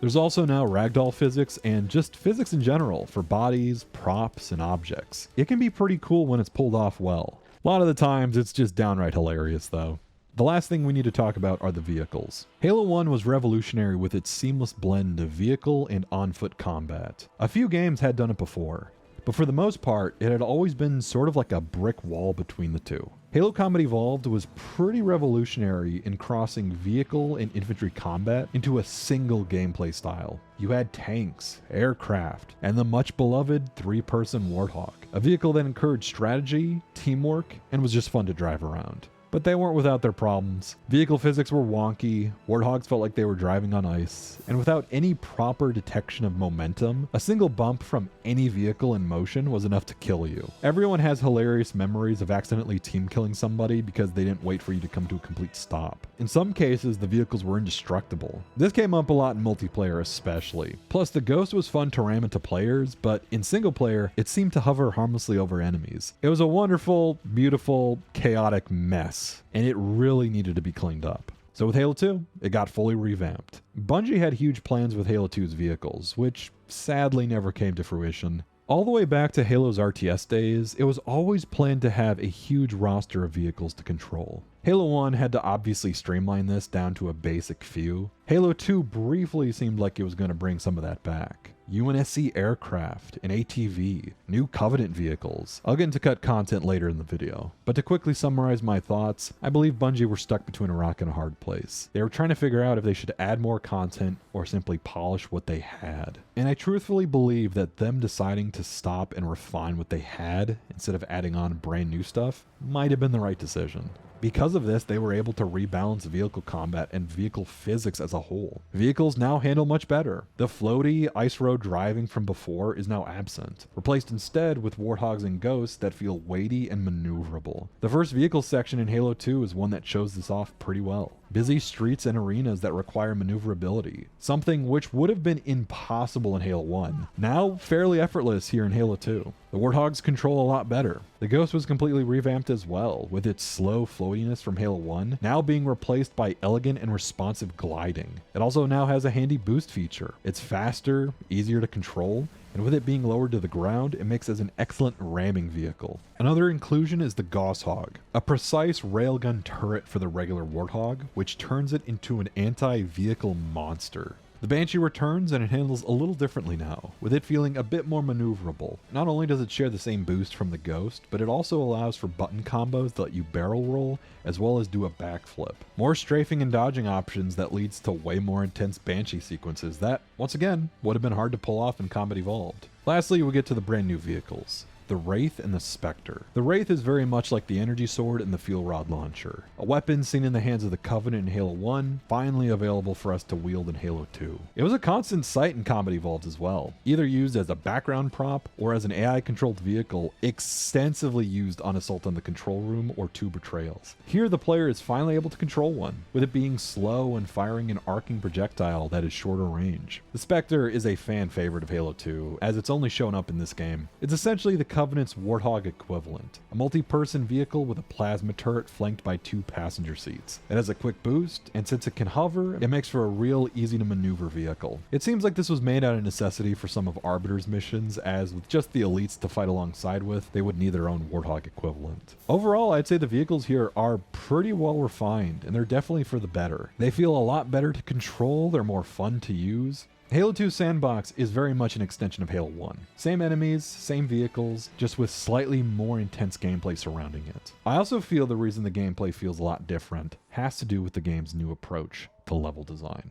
There's also now ragdoll physics and just physics in general for bodies, props, and objects. It can be pretty cool when it's pulled off well. A lot of the times it's just downright hilarious though. The last thing we need to talk about are the vehicles. Halo 1 was revolutionary with its seamless blend of vehicle and on-foot combat. A few games had done it before, but for the most part, it had always been sort of like a brick wall between the two. Halo Combat Evolved was pretty revolutionary in crossing vehicle and infantry combat into a single gameplay style. You had tanks, aircraft, and the much beloved 3-person Warthog, a vehicle that encouraged strategy, teamwork, and was just fun to drive around. But they weren't without their problems. Vehicle physics were wonky, Warthogs felt like they were driving on ice, and without any proper detection of momentum, a single bump from any vehicle in motion was enough to kill you. Everyone has hilarious memories of accidentally team killing somebody because they didn't wait for you to come to a complete stop. In some cases, the vehicles were indestructible. This came up a lot in multiplayer especially. Plus, the Ghost was fun to ram into players, but in single player, it seemed to hover harmlessly over enemies. It was a wonderful, beautiful, chaotic mess, and it really needed to be cleaned up. So with Halo 2, it got fully revamped. Bungie had huge plans with Halo 2's vehicles, which sadly never came to fruition. All the way back to Halo's RTS days, it was always planned to have a huge roster of vehicles to control. Halo 1 had to obviously streamline this down to a basic few. Halo 2 briefly seemed like it was going to bring some of that back. UNSC aircraft, an ATV, new Covenant vehicles. I'll get into cut content later in the video. But to quickly summarize my thoughts, I believe Bungie were stuck between a rock and a hard place. They were trying to figure out if they should add more content or simply polish what they had. And I truthfully believe that them deciding to stop and refine what they had instead of adding on brand new stuff might have been the right decision. Because of this, they were able to rebalance vehicle combat and vehicle physics as a whole. Vehicles now handle much better. The floaty, ice road driving from before is now absent, replaced instead with Warthogs and Ghosts that feel weighty and maneuverable. The first vehicle section in Halo 2 is one that shows this off pretty well. Busy streets and arenas that require maneuverability, something which would have been impossible in Halo 1, now fairly effortless here in Halo 2. The Warthogs control a lot better. The Ghost was completely revamped as well, with its slow floatiness from Halo 1 now being replaced by elegant and responsive gliding. It also now has a handy boost feature. It's faster, easier to control, and with it being lowered to the ground, it makes as an excellent ramming vehicle. Another inclusion is the Gosshog, a precise railgun turret for the regular Warthog, which turns it into an anti-vehicle monster. The Banshee returns and it handles a little differently now, with it feeling a bit more maneuverable. Not only does it share the same boost from the Ghost, but it also allows for button combos that let you barrel roll, as well as do a backflip. More strafing and dodging options that leads to way more intense Banshee sequences that, once again, would have been hard to pull off in Combat Evolved. Lastly, we get to the brand new vehicles. The Wraith and the Spectre. The Wraith is very much like the Energy Sword and the Fuel Rod Launcher. A weapon seen in the hands of the Covenant in Halo 1, finally available for us to wield in Halo 2. It was a constant sight in Combat Evolved as well, either used as a background prop or as an AI-controlled vehicle extensively used on Assault on the Control Room or 2 Betrayals. Here the player is finally able to control one, with it being slow and firing an arcing projectile that is shorter range. The Spectre is a fan favorite of Halo 2, as it's only shown up in this game. It's essentially the Covenant's Warthog equivalent, a multi-person vehicle with a plasma turret flanked by 2 passenger seats. It has a quick boost, and since it can hover, it makes for a real easy to maneuver vehicle. It seems like this was made out of necessity for some of Arbiter's missions, as with just the elites to fight alongside with, they would need their own Warthog equivalent. Overall, I'd say the vehicles here are pretty well refined, and they're definitely for the better. They feel a lot better to control, they're more fun to use. Halo 2 Sandbox is very much an extension of Halo 1. Same enemies, same vehicles, just with slightly more intense gameplay surrounding it. I also feel the reason the gameplay feels a lot different has to do with the game's new approach to level design.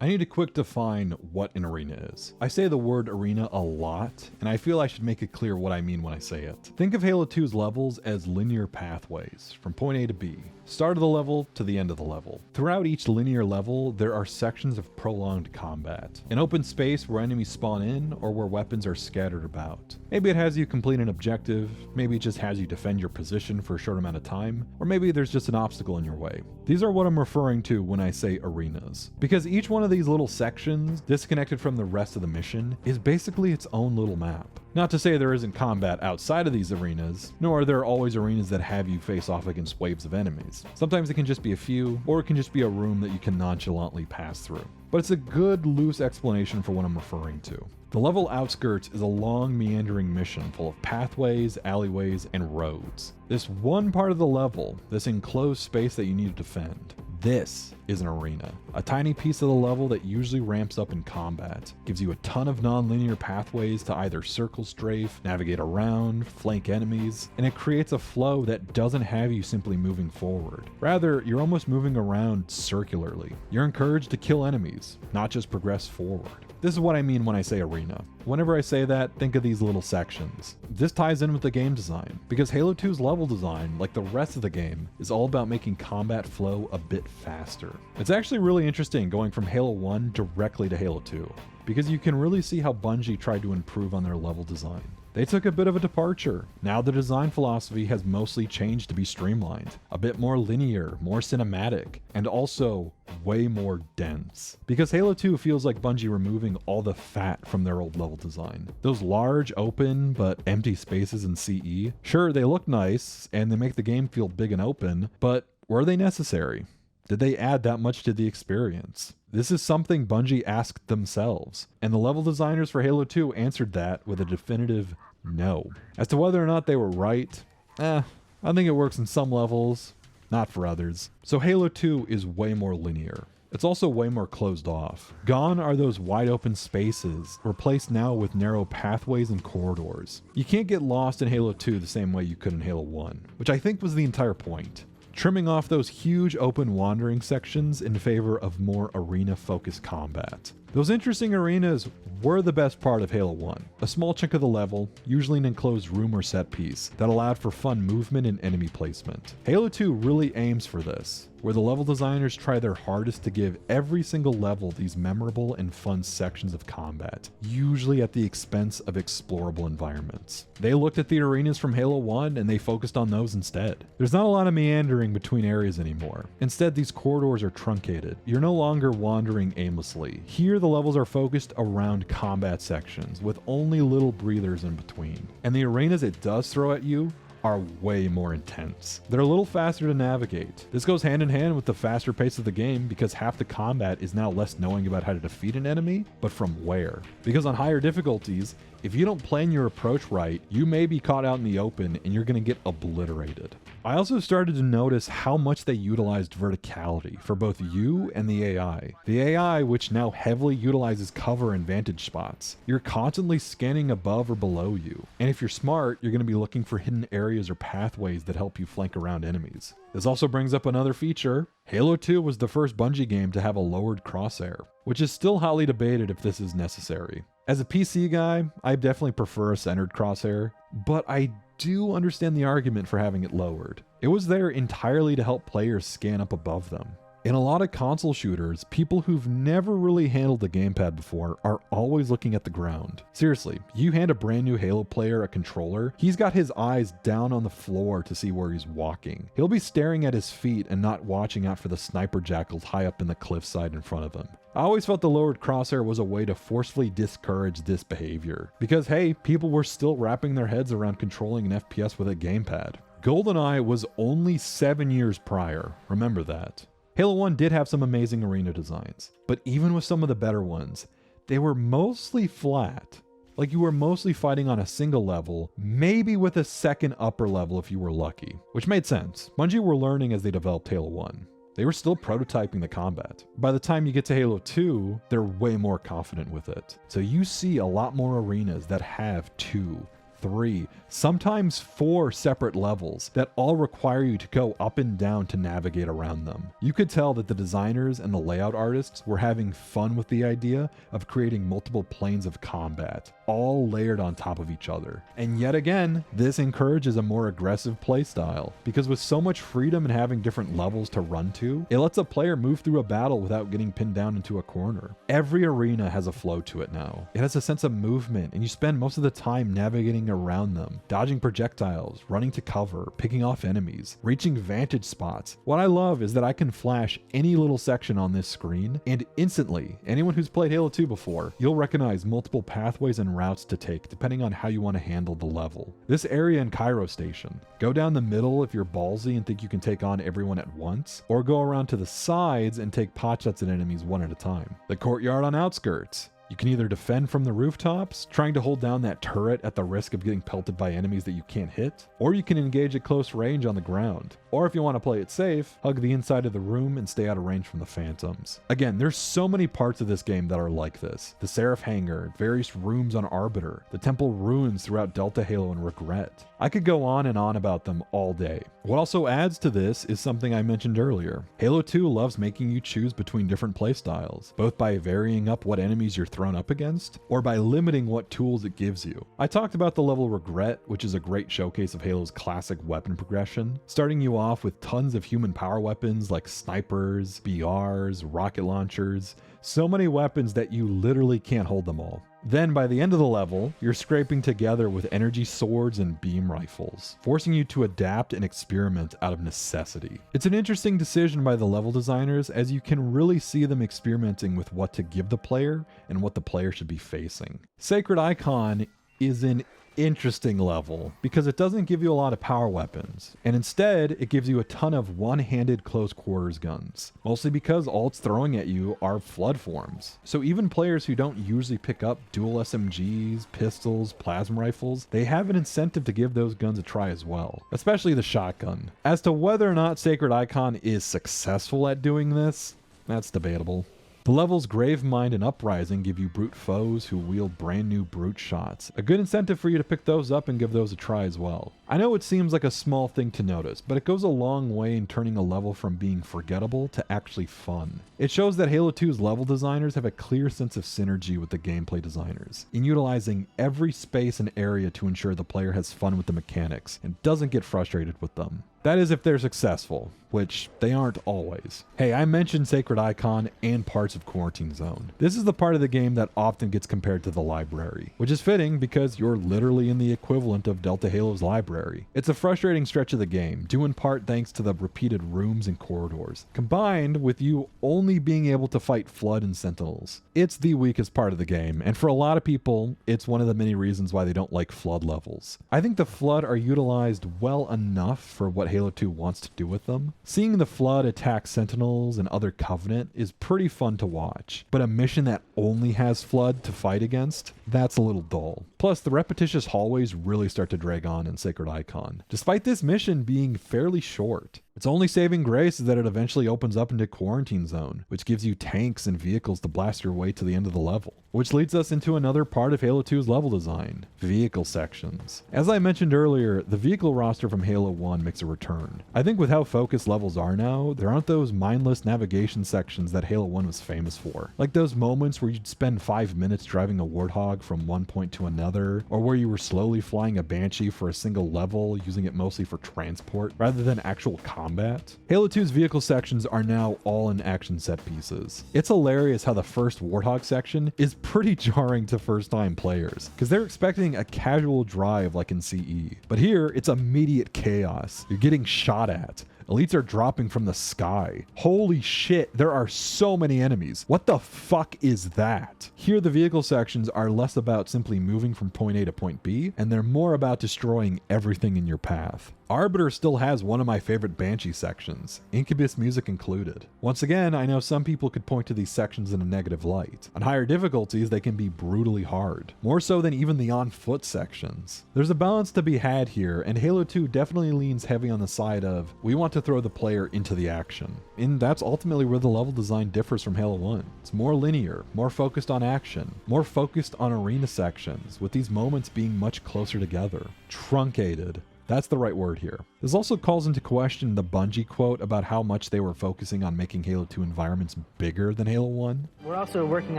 I need to quick define what an arena is. I say the word arena a lot, and I feel I should make it clear what I mean when I say it. Think of Halo 2's levels as linear pathways, from point A to B. Start of the level to the end of the level. Throughout each linear level, there are sections of prolonged combat. An open space where enemies spawn in, or where weapons are scattered about. Maybe it has you complete an objective, maybe it just has you defend your position for a short amount of time, or maybe there's just an obstacle in your way. These are what I'm referring to when I say arenas. Because each one of these little sections, disconnected from the rest of the mission, is basically its own little map. Not to say there isn't combat outside of these arenas, nor are there always arenas that have you face off against waves of enemies. Sometimes it can just be a few, or it can just be a room that you can nonchalantly pass through. But it's a good, loose explanation for what I'm referring to. The level Outskirts is a long, meandering mission full of pathways, alleyways, and roads. This one part of the level, this enclosed space that you need to defend, this is an arena. A tiny piece of the level that usually ramps up in combat, gives you a ton of non-linear pathways to either circle strafe, navigate around, flank enemies, and it creates a flow that doesn't have you simply moving forward. Rather, you're almost moving around circularly. You're encouraged to kill enemies, not just progress forward. This is what I mean when I say arena. Whenever I say that, think of these little sections. This ties in with the game design, because Halo 2's level design, like the rest of the game, is all about making combat flow a bit faster. It's actually really interesting going from Halo 1 directly to Halo 2, because you can really see how Bungie tried to improve on their level design. They took a bit of a departure. Now the design philosophy has mostly changed to be streamlined, a bit more linear, more cinematic, and also way more dense. Because Halo 2 feels like Bungie removing all the fat from their old level design. Those large, open, but empty spaces in CE, sure, they look nice, and they make the game feel big and open, but were they necessary? Did they add that much to the experience? This is something Bungie asked themselves, and the level designers for Halo 2 answered that with a definitive no. As to whether or not they were right, I think it works in some levels, not for others. So Halo 2 is way more linear. It's also way more closed off. Gone are those wide open spaces, replaced now with narrow pathways and corridors. You can't get lost in Halo 2 the same way you could in Halo 1, which I think was the entire point. Trimming off those huge open wandering sections in favor of more arena-focused combat. Those interesting arenas were the best part of Halo 1. A small chunk of the level, usually an enclosed room or set piece, that allowed for fun movement and enemy placement. Halo 2 really aims for this, where the level designers try their hardest to give every single level these memorable and fun sections of combat, usually at the expense of explorable environments. They looked at the arenas from Halo 1 and they focused on those instead. There's not a lot of meandering between areas anymore. Instead, these corridors are truncated. You're no longer wandering aimlessly. Here, the levels are focused around combat sections, with only little breathers in between. And the arenas it does throw at you are way more intense. They're a little faster to navigate. This goes hand in hand with the faster pace of the game because half the combat is now less knowing about how to defeat an enemy, but from where. Because on higher difficulties, if you don't plan your approach right, you may be caught out in the open and you're going to get obliterated. I also started to notice how much they utilized verticality for both you and the AI. The AI, which now heavily utilizes cover and vantage spots. You're constantly scanning above or below you. And if you're smart, you're going to be looking for hidden areas or pathways that help you flank around enemies. This also brings up another feature. Halo 2 was the first Bungie game to have a lowered crosshair, which is still hotly debated if this is necessary. As a PC guy, I definitely prefer a centered crosshair, but I do understand the argument for having it lowered. It was there entirely to help players scan up above them. In a lot of console shooters, people who've never really handled the gamepad before are always looking at the ground. Seriously, you hand a brand new Halo player a controller, he's got his eyes down on the floor to see where he's walking. He'll be staring at his feet and not watching out for the sniper jackals high up in the cliffside in front of him. I always felt the lowered crosshair was a way to forcefully discourage this behavior. Because hey, people were still wrapping their heads around controlling an FPS with a gamepad. GoldenEye was only 7 years prior, remember that. Halo 1 did have some amazing arena designs, but even with some of the better ones, they were mostly flat. Like you were mostly fighting on a single level, maybe with a second upper level if you were lucky, which made sense. Bungie were learning as they developed Halo 1. They were still prototyping the combat. By the time you get to Halo 2, they're way more confident with it. So you see a lot more arenas that have 2, 3, sometimes 4 separate levels that all require you to go up and down to navigate around them. You could tell that the designers and the layout artists were having fun with the idea of creating multiple planes of combat, all layered on top of each other. And yet again, this encourages a more aggressive playstyle, because with so much freedom and having different levels to run to, it lets a player move through a battle without getting pinned down into a corner. Every arena has a flow to it now. It has a sense of movement, and you spend most of the time navigating around them, dodging projectiles, running to cover, picking off enemies, reaching vantage spots. What I love is that I can flash any little section on this screen, and instantly, anyone who's played Halo 2 before, you'll recognize multiple pathways and routes to take depending on how you want to handle the level. This area in Cairo Station, go down the middle if you're ballsy and think you can take on everyone at once, or go around to the sides and take potshots at enemies one at a time. The courtyard on Outskirts. You can either defend from the rooftops, trying to hold down that turret at the risk of getting pelted by enemies that you can't hit, or you can engage at close range on the ground. Or if you want to play it safe, hug the inside of the room and stay out of range from the phantoms. Again, there's so many parts of this game that are like this. The Seraph Hangar, various rooms on Arbiter, the temple ruins throughout Delta Halo and Regret. I could go on and on about them all day. What also adds to this is something I mentioned earlier. Halo 2 loves making you choose between different playstyles, both by varying up what enemies you're thrown up against, or by limiting what tools it gives you. I talked about the level Regret, which is a great showcase of Halo's classic weapon progression, starting you off with tons of human power weapons like snipers, BRs, rocket launchers, so many weapons that you literally can't hold them all. Then by the end of the level, you're scraping together with energy swords and beam rifles, forcing you to adapt and experiment out of necessity. It's an interesting decision by the level designers, as you can really see them experimenting with what to give the player and what the player should be facing. Sacred Icon is an interesting level because it doesn't give you a lot of power weapons, and instead it gives you a ton of one-handed close quarters guns, mostly because all it's throwing at you are flood forms. So even players who don't usually pick up dual SMGs, pistols, plasma rifles, they have an incentive to give those guns a try as well, especially the shotgun. As to whether or not Sacred Icon is successful at doing this, that's debatable. The levels Gravemind and Uprising give you brute foes who wield brand new brute shots. A good incentive for you to pick those up and give those a try as well. I know it seems like a small thing to notice, but it goes a long way in turning a level from being forgettable to actually fun. It shows that Halo 2's level designers have a clear sense of synergy with the gameplay designers, in utilizing every space and area to ensure the player has fun with the mechanics and doesn't get frustrated with them. That is if they're successful, which they aren't always. Hey, I mentioned Sacred Icon and parts of Quarantine Zone. This is the part of the game that often gets compared to the library, which is fitting because you're literally in the equivalent of Delta Halo's library. It's a frustrating stretch of the game, due in part thanks to the repeated rooms and corridors, combined with you only being able to fight Flood and Sentinels. It's the weakest part of the game, and for a lot of people, it's one of the many reasons why they don't like Flood levels. I think the Flood are utilized well enough for what Halo 2 wants to do with them. Seeing the Flood attack Sentinels and other Covenant is pretty fun to watch, but a mission that only has Flood to fight against, that's a little dull. Plus, the repetitious hallways really start to drag on in Sacred Icon, despite this mission being fairly short. Its only saving grace is that it eventually opens up into Quarantine Zone, which gives you tanks and vehicles to blast your way to the end of the level. Which leads us into another part of Halo 2's level design, vehicle sections. As I mentioned earlier, the vehicle roster from Halo 1 makes a return. I think with how focused levels are now, there aren't those mindless navigation sections that Halo 1 was famous for. Like those moments where you'd spend 5 minutes driving a Warthog from one point to another, or where you were slowly flying a Banshee for a single level, using it mostly for transport, rather than actual combat. Halo 2's vehicle sections are now all in action set pieces. It's hilarious how the first Warthog section is pretty jarring to first-time players, because they're expecting a casual drive like in CE. But here, it's immediate chaos. You're getting shot at. Elites are dropping from the sky. Holy shit, there are so many enemies. What the fuck is that? Here, the vehicle sections are less about simply moving from point A to point B, and they're more about destroying everything in your path. Arbiter still has one of my favorite Banshee sections, Incubus music included. Once again, I know some people could point to these sections in a negative light. On higher difficulties, they can be brutally hard, more so than even the on-foot sections. There's a balance to be had here, and Halo 2 definitely leans heavy on the side of, we want to throw the player into the action. And that's ultimately where the level design differs from Halo 1. It's more linear, more focused on action, more focused on arena sections, with these moments being much closer together. Truncated. That's the right word here. This also calls into question the Bungie quote about how much they were focusing on making Halo 2 environments bigger than Halo 1. We're also working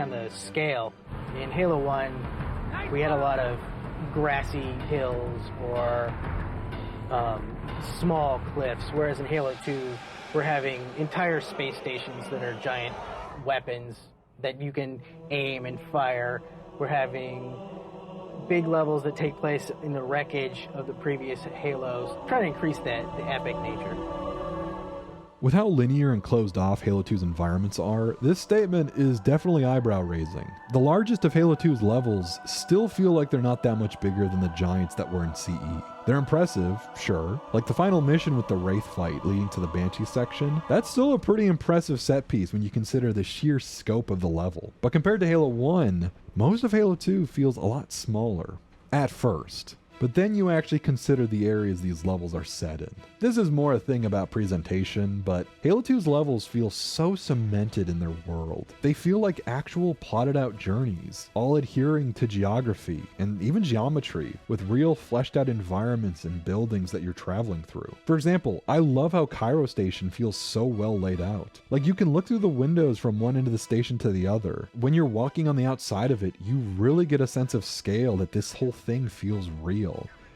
on the scale. In Halo 1, we had a lot of grassy hills or small cliffs, whereas in Halo 2, we're having entire space stations that are giant weapons that you can aim and fire. We're having big levels that take place in the wreckage of the previous Halos, trying to increase the epic nature. With how linear and closed off Halo 2's environments are, this statement is definitely eyebrow raising. The largest of Halo 2's levels still feel like they're not that much bigger than the giants that were in CE. They're impressive, sure, like the final mission with the Wraith fight leading to the Banshee section. That's still a pretty impressive set piece when you consider the sheer scope of the level. But compared to Halo 1, most of Halo 2 feels a lot smaller, at first. But then you actually consider the areas these levels are set in. This is more a thing about presentation, but Halo 2's levels feel so cemented in their world. They feel like actual plotted out journeys, all adhering to geography and even geometry, with real fleshed out environments and buildings that you're traveling through. For example, I love how Cairo Station feels so well laid out. Like you can look through the windows from one end of the station to the other. When you're walking on the outside of it, you really get a sense of scale that this whole thing feels real.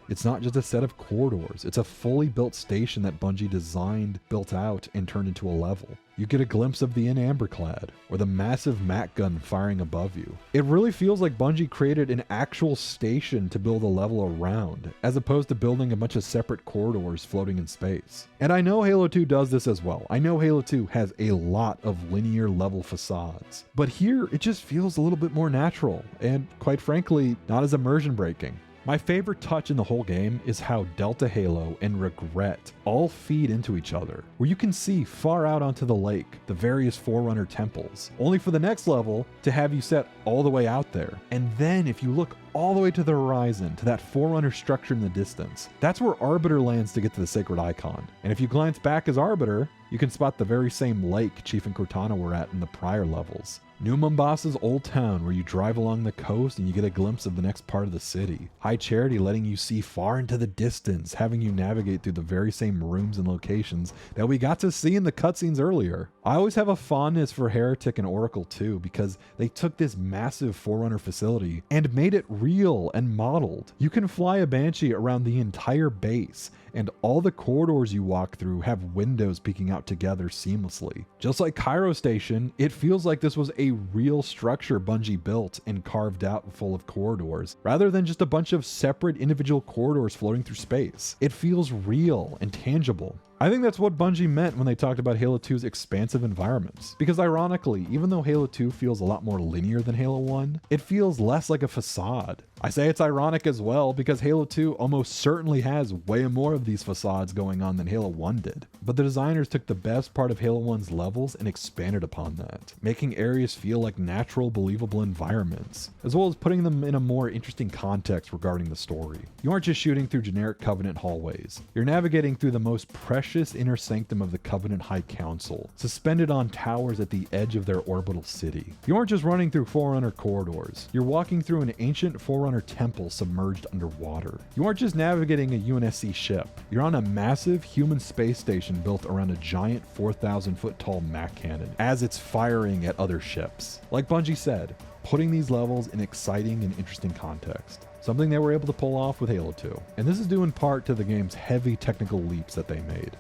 It's not just a set of corridors, it's a fully built station that Bungie designed, built out, and turned into a level. You get a glimpse of the Inn Amberclad, or the massive MAC gun firing above you. It really feels like Bungie created an actual station to build a level around, as opposed to building a bunch of separate corridors floating in space. And I know Halo 2 does this as well. I know Halo 2 has a lot of linear level facades. But here, it just feels a little bit more natural, and quite frankly, not as immersion breaking. My favorite touch in the whole game is how Delta Halo and Regret all feed into each other, where you can see far out onto the lake the various Forerunner temples, only for the next level to have you set all the way out there. And then if you look all the way to the horizon, to that Forerunner structure in the distance, that's where Arbiter lands to get to the Sacred Icon. And if you glance back as Arbiter, you can spot the very same lake Chief and Cortana were at in the prior levels. New Mombasa's Old Town, where you drive along the coast and you get a glimpse of the next part of the city. High Charity letting you see far into the distance, having you navigate through the very same rooms and locations that we got to see in the cutscenes earlier. I always have a fondness for Heretic and Oracle too, because they took this massive Forerunner facility and made it real and modeled. You can fly a Banshee around the entire base, and all the corridors you walk through have windows peeking out together seamlessly. Just like Cairo Station, it feels like this was a real structure Bungie built and carved out full of corridors, rather than just a bunch of separate individual corridors floating through space. It feels real and tangible. I think that's what Bungie meant when they talked about Halo 2's expansive environments. Because ironically, even though Halo 2 feels a lot more linear than Halo 1, it feels less like a facade. I say it's ironic as well because Halo 2 almost certainly has way more of these facades going on than Halo 1 did. But the designers took the best part of Halo 1's levels and expanded upon that, making areas feel like natural, believable environments, as well as putting them in a more interesting context regarding the story. You aren't just shooting through generic Covenant hallways. You're navigating through the most precious inner sanctum of the Covenant High Council, suspended on towers at the edge of their orbital city. You aren't just running through Forerunner corridors. You're walking through an ancient Forerunner temple submerged underwater. You aren't just navigating a UNSC ship. You're on a massive human space station built around a giant 4,000 foot tall MAC cannon as it's firing at other ships. Like Bungie said, putting these levels in exciting and interesting context. Something they were able to pull off with Halo 2. And this is due in part to the game's heavy technical leaps that they made.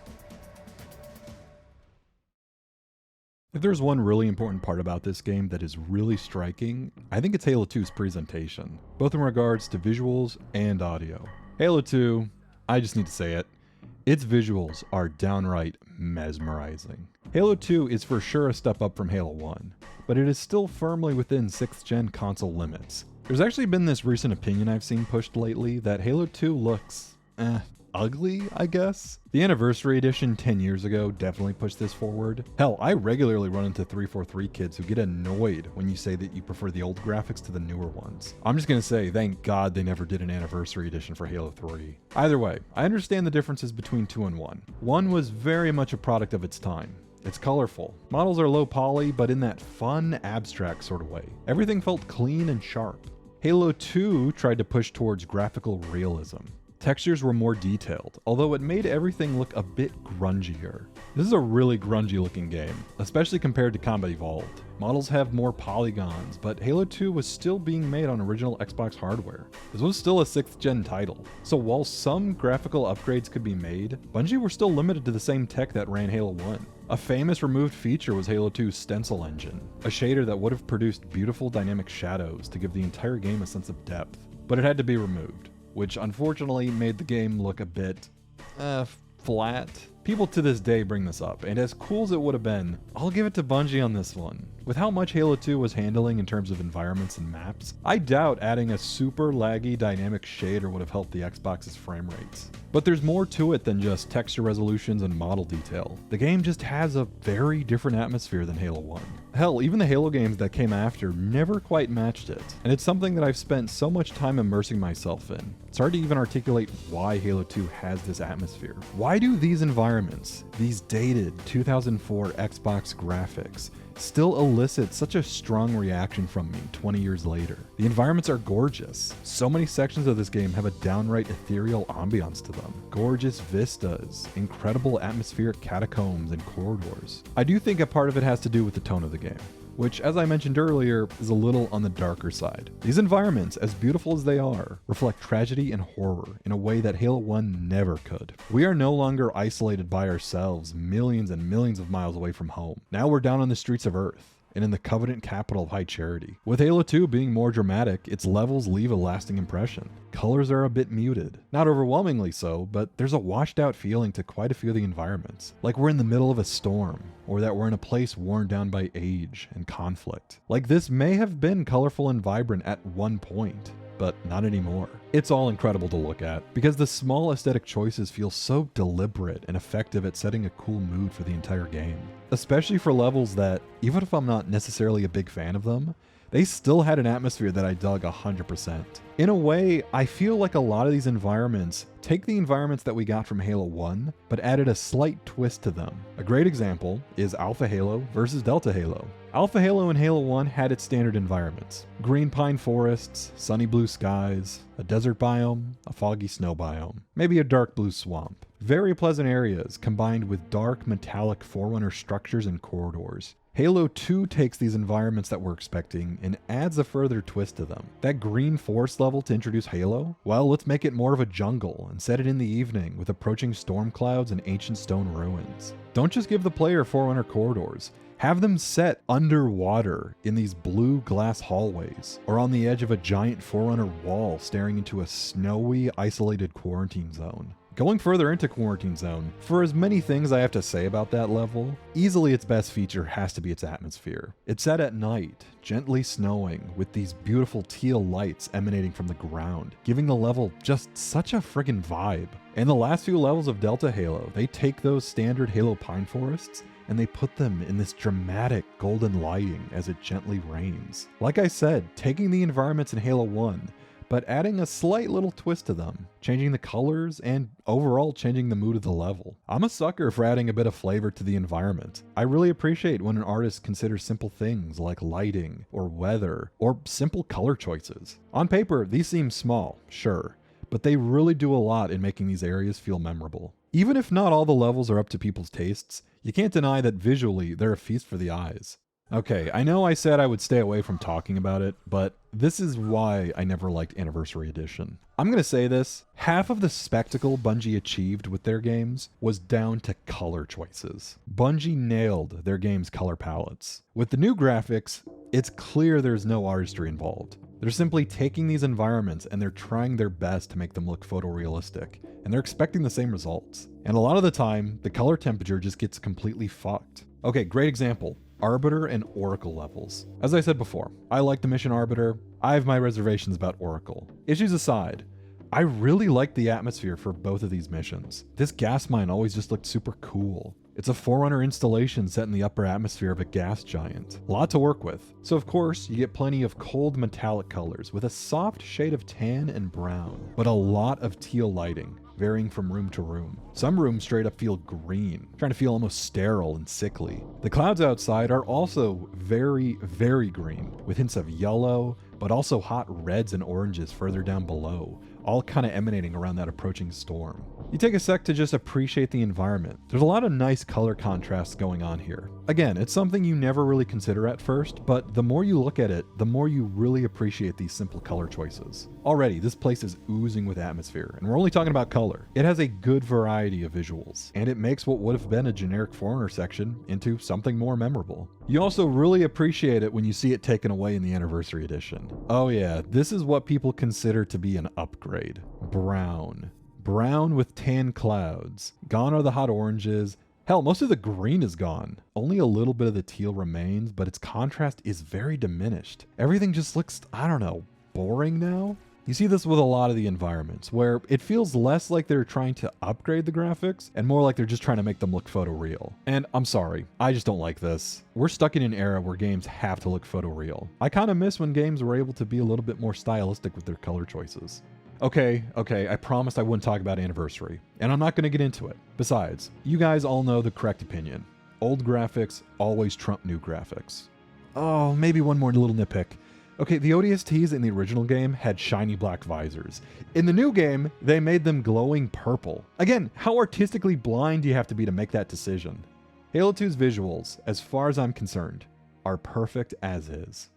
If there's one really important part about this game that is really striking, I think it's Halo 2's presentation, both in regards to visuals and audio. Halo 2, I just need to say it, its visuals are downright mesmerizing. Halo 2 is for sure a step up from Halo 1, but it is still firmly within 6th gen console limits. There's actually been this recent opinion I've seen pushed lately that Halo 2 looks, ugly, I guess. The Anniversary Edition 10 years ago definitely pushed this forward. Hell, I regularly run into 343 kids who get annoyed when you say that you prefer the old graphics to the newer ones. I'm just gonna say, thank God they never did an Anniversary Edition for Halo 3. Either way, I understand the differences between 2 and 1. 1 was very much a product of its time. It's colorful. Models are low poly, but in that fun, abstract sort of way. Everything felt clean and sharp. Halo 2 tried to push towards graphical realism. Textures were more detailed, although it made everything look a bit grungier. This is a really grungy looking game, especially compared to Combat Evolved. Models have more polygons, but Halo 2 was still being made on original Xbox hardware. This was still a 6th gen title, so while some graphical upgrades could be made, Bungie were still limited to the same tech that ran Halo 1. A famous removed feature was Halo 2's stencil engine, a shader that would have produced beautiful dynamic shadows to give the entire game a sense of depth. but it had to be removed, which unfortunately made the game look a bit, flat. People to this day bring this up, and as cool as it would have been, I'll give it to Bungie on this one. With how much Halo 2 was handling in terms of environments and maps, I doubt adding a super laggy dynamic shader would have helped the Xbox's frame rates. But there's more to it than just texture resolutions and model detail. The game just has a very different atmosphere than Halo 1. Hell, even the Halo games that came after never quite matched it, and it's something that I've spent so much time immersing myself in. It's hard to even articulate why Halo 2 has this atmosphere. Why do these environments, these dated 2004 Xbox graphics, still elicit such a strong reaction from me 20 years later? The environments are gorgeous. So many sections of this game have a downright ethereal ambiance to them. Gorgeous vistas, incredible atmospheric catacombs and corridors. I do think a part of it has to do with the tone of the game, which, as I mentioned earlier, is a little on the darker side. These environments, as beautiful as they are, reflect tragedy and horror in a way that Halo 1 never could. We are no longer isolated by ourselves millions and millions of miles away from home. Now we're down on the streets of Earth, and in the Covenant capital of High Charity. With Halo 2 being more dramatic, its levels leave a lasting impression. Colors are a bit muted. Not overwhelmingly so, but there's a washed out feeling to quite a few of the environments. Like we're in the middle of a storm, or that we're in a place worn down by age and conflict. Like this may have been colorful and vibrant at one point, but not anymore. It's all incredible to look at, because the small aesthetic choices feel so deliberate and effective at setting a cool mood for the entire game. Especially for levels that, even if I'm not necessarily a big fan of them, they still had an atmosphere that I dug 100%. In a way, I feel like a lot of these environments take the environments that we got from Halo 1, but added a slight twist to them. A great example is Alpha Halo versus Delta Halo. Alpha Halo and Halo 1 had its standard environments. Green pine forests, sunny blue skies, a desert biome, a foggy snow biome, maybe a dark blue swamp. Very pleasant areas combined with dark metallic Forerunner structures and corridors. Halo 2 takes these environments that we're expecting and adds a further twist to them. That green forest level to introduce Halo? Well, let's make it more of a jungle and set it in the evening with approaching storm clouds and ancient stone ruins. Don't just give the player Forerunner corridors. Have them set underwater in these blue glass hallways, or on the edge of a giant Forerunner wall staring into a snowy, isolated quarantine zone. Going further into Quarantine Zone, for as many things I have to say about that level, easily its best feature has to be its atmosphere. It's set at night, gently snowing, with these beautiful teal lights emanating from the ground, giving the level just such a friggin' vibe. And the last few levels of Delta Halo, they take those standard Halo pine forests and they put them in this dramatic golden lighting as it gently rains. Like I said, taking the environments in Halo 1, but adding a slight little twist to them, changing the colors and overall changing the mood of the level. I'm a sucker for adding a bit of flavor to the environment. I really appreciate when an artist considers simple things like lighting or weather or simple color choices. On paper, these seem small, sure, but they really do a lot in making these areas feel memorable. Even if not all the levels are up to people's tastes, you can't deny that visually they're a feast for the eyes. Okay, I know I said I would stay away from talking about it, but this is why I never liked Anniversary Edition. I'm gonna say this, half of the spectacle Bungie achieved with their games was down to color choices. Bungie nailed their game's color palettes. With the new graphics, it's clear there's no artistry involved. They're simply taking these environments and they're trying their best to make them look photorealistic, and they're expecting the same results. And a lot of the time, the color temperature just gets completely fucked. Okay, great example. Arbiter and Oracle levels. As I said before, I like the mission Arbiter. I have my reservations about Oracle. Issues aside, I really like the atmosphere for both of these missions. This gas mine always just looked super cool. It's a Forerunner installation set in the upper atmosphere of a gas giant. A lot to work with. So of course, you get plenty of cold metallic colors with a soft shade of tan and brown, but a lot of teal lighting, varying from room to room. Some rooms straight up feel green, trying to feel almost sterile and sickly. The clouds outside are also very, very green, with hints of yellow, but also hot reds and oranges further down below, all kind of emanating around that approaching storm. You take a sec to just appreciate the environment. There's a lot of nice color contrasts going on here. Again, it's something you never really consider at first, but the more you look at it, the more you really appreciate these simple color choices. Already, this place is oozing with atmosphere, and we're only talking about color. It has a good variety of visuals, and it makes what would have been a generic Foreigner section into something more memorable. You also really appreciate it when you see it taken away in the Anniversary Edition. Oh yeah, this is what people consider to be an upgrade. Brown. Brown with tan clouds. Gone are the hot oranges. Hell, most of the green is gone. Only a little bit of the teal remains, but its contrast is very diminished. Everything just looks, I don't know, boring now? You see this with a lot of the environments, where it feels less like they're trying to upgrade the graphics, and more like they're just trying to make them look photoreal. And I'm sorry, I just don't like this. We're stuck in an era where games have to look photoreal. I kind of miss when games were able to be a little bit more stylistic with their color choices. Okay, I promised I wouldn't talk about Anniversary, and I'm not going to get into it. Besides, you guys all know the correct opinion. Old graphics always trump new graphics. Oh, maybe one more little nitpick. Okay, the ODSTs in the original game had shiny black visors. In the new game, they made them glowing purple. Again, how artistically blind do you have to be to make that decision? Halo 2's visuals, as far as I'm concerned, are perfect as is.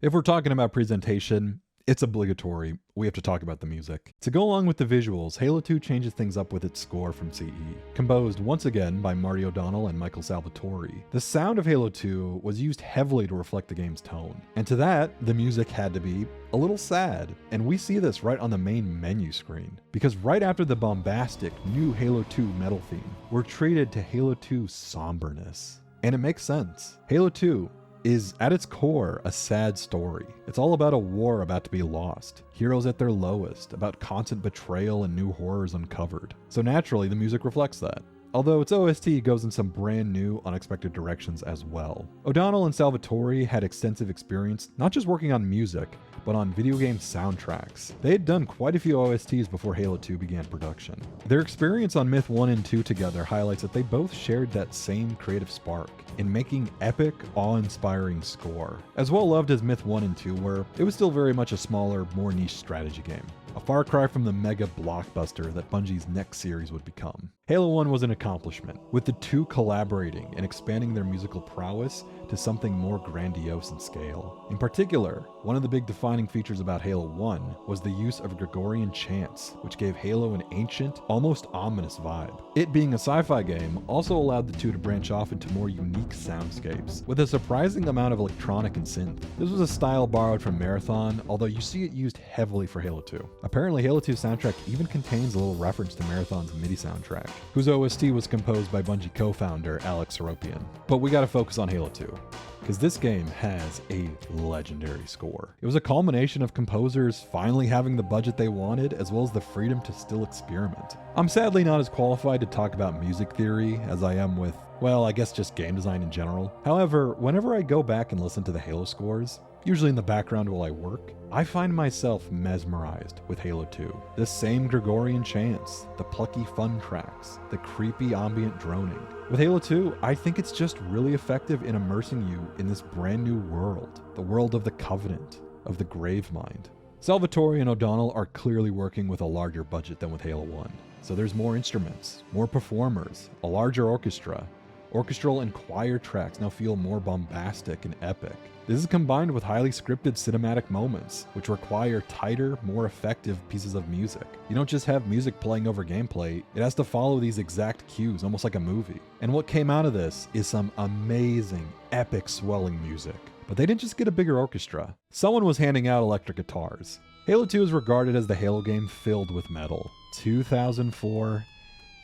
If we're talking about presentation, it's obligatory. We have to talk about the music. To go along with the visuals, Halo 2 changes things up with its score from CE. Composed once again by Marty O'Donnell and Michael Salvatore, the sound of Halo 2 was used heavily to reflect the game's tone. And to that, the music had to be a little sad. And we see this right on the main menu screen. Because right after the bombastic new Halo 2 metal theme, we're treated to Halo 2's somberness. And it makes sense. Halo 2 is at its core a sad story. It's all about a war about to be lost, heroes at their lowest, about constant betrayal and new horrors uncovered. So naturally, the music reflects that. Although its OST goes in some brand new, unexpected directions as well. O'Donnell and Salvatore had extensive experience not just working on music, but on video game soundtracks. They had done quite a few OSTs before Halo 2 began production. Their experience on Myth 1 and 2 together highlights that they both shared that same creative spark in making epic, awe-inspiring score. As well loved as Myth 1 and 2 were, it was still very much a smaller, more niche strategy game. A far cry from the mega blockbuster that Bungie's next series would become. Halo 1 was an accomplishment, with the two collaborating and expanding their musical prowess to something more grandiose in scale. In particular, one of the big defining features about Halo 1 was the use of Gregorian chants, which gave Halo an ancient, almost ominous vibe. It being a sci-fi game also allowed the two to branch off into more unique soundscapes, with a surprising amount of electronic and synth. This was a style borrowed from Marathon, although you see it used heavily for Halo 2. Apparently, Halo 2's soundtrack even contains a little reference to Marathon's MIDI soundtrack, whose OST was composed by Bungie co-founder Alex Seropian. But we gotta focus on Halo 2, because this game has a legendary score. It was a culmination of composers finally having the budget they wanted, as well as the freedom to still experiment. I'm sadly not as qualified to talk about music theory as I am with, well, I guess just game design in general. However, whenever I go back and listen to the Halo scores, usually in the background while I work, I find myself mesmerized with Halo 2. The same Gregorian chants, the plucky fun tracks, the creepy ambient droning. With Halo 2, I think it's just really effective in immersing you in this brand new world, the world of the Covenant, of the Gravemind. Salvatore and O'Donnell are clearly working with a larger budget than with Halo 1, so there's more instruments, more performers, a larger orchestra. Orchestral and choir tracks now feel more bombastic and epic. This is combined with highly scripted cinematic moments, which require tighter, more effective pieces of music. You don't just have music playing over gameplay, it has to follow these exact cues, almost like a movie. And what came out of this is some amazing, epic swelling music. But they didn't just get a bigger orchestra. Someone was handing out electric guitars. Halo 2 is regarded as the Halo game filled with metal. 2004?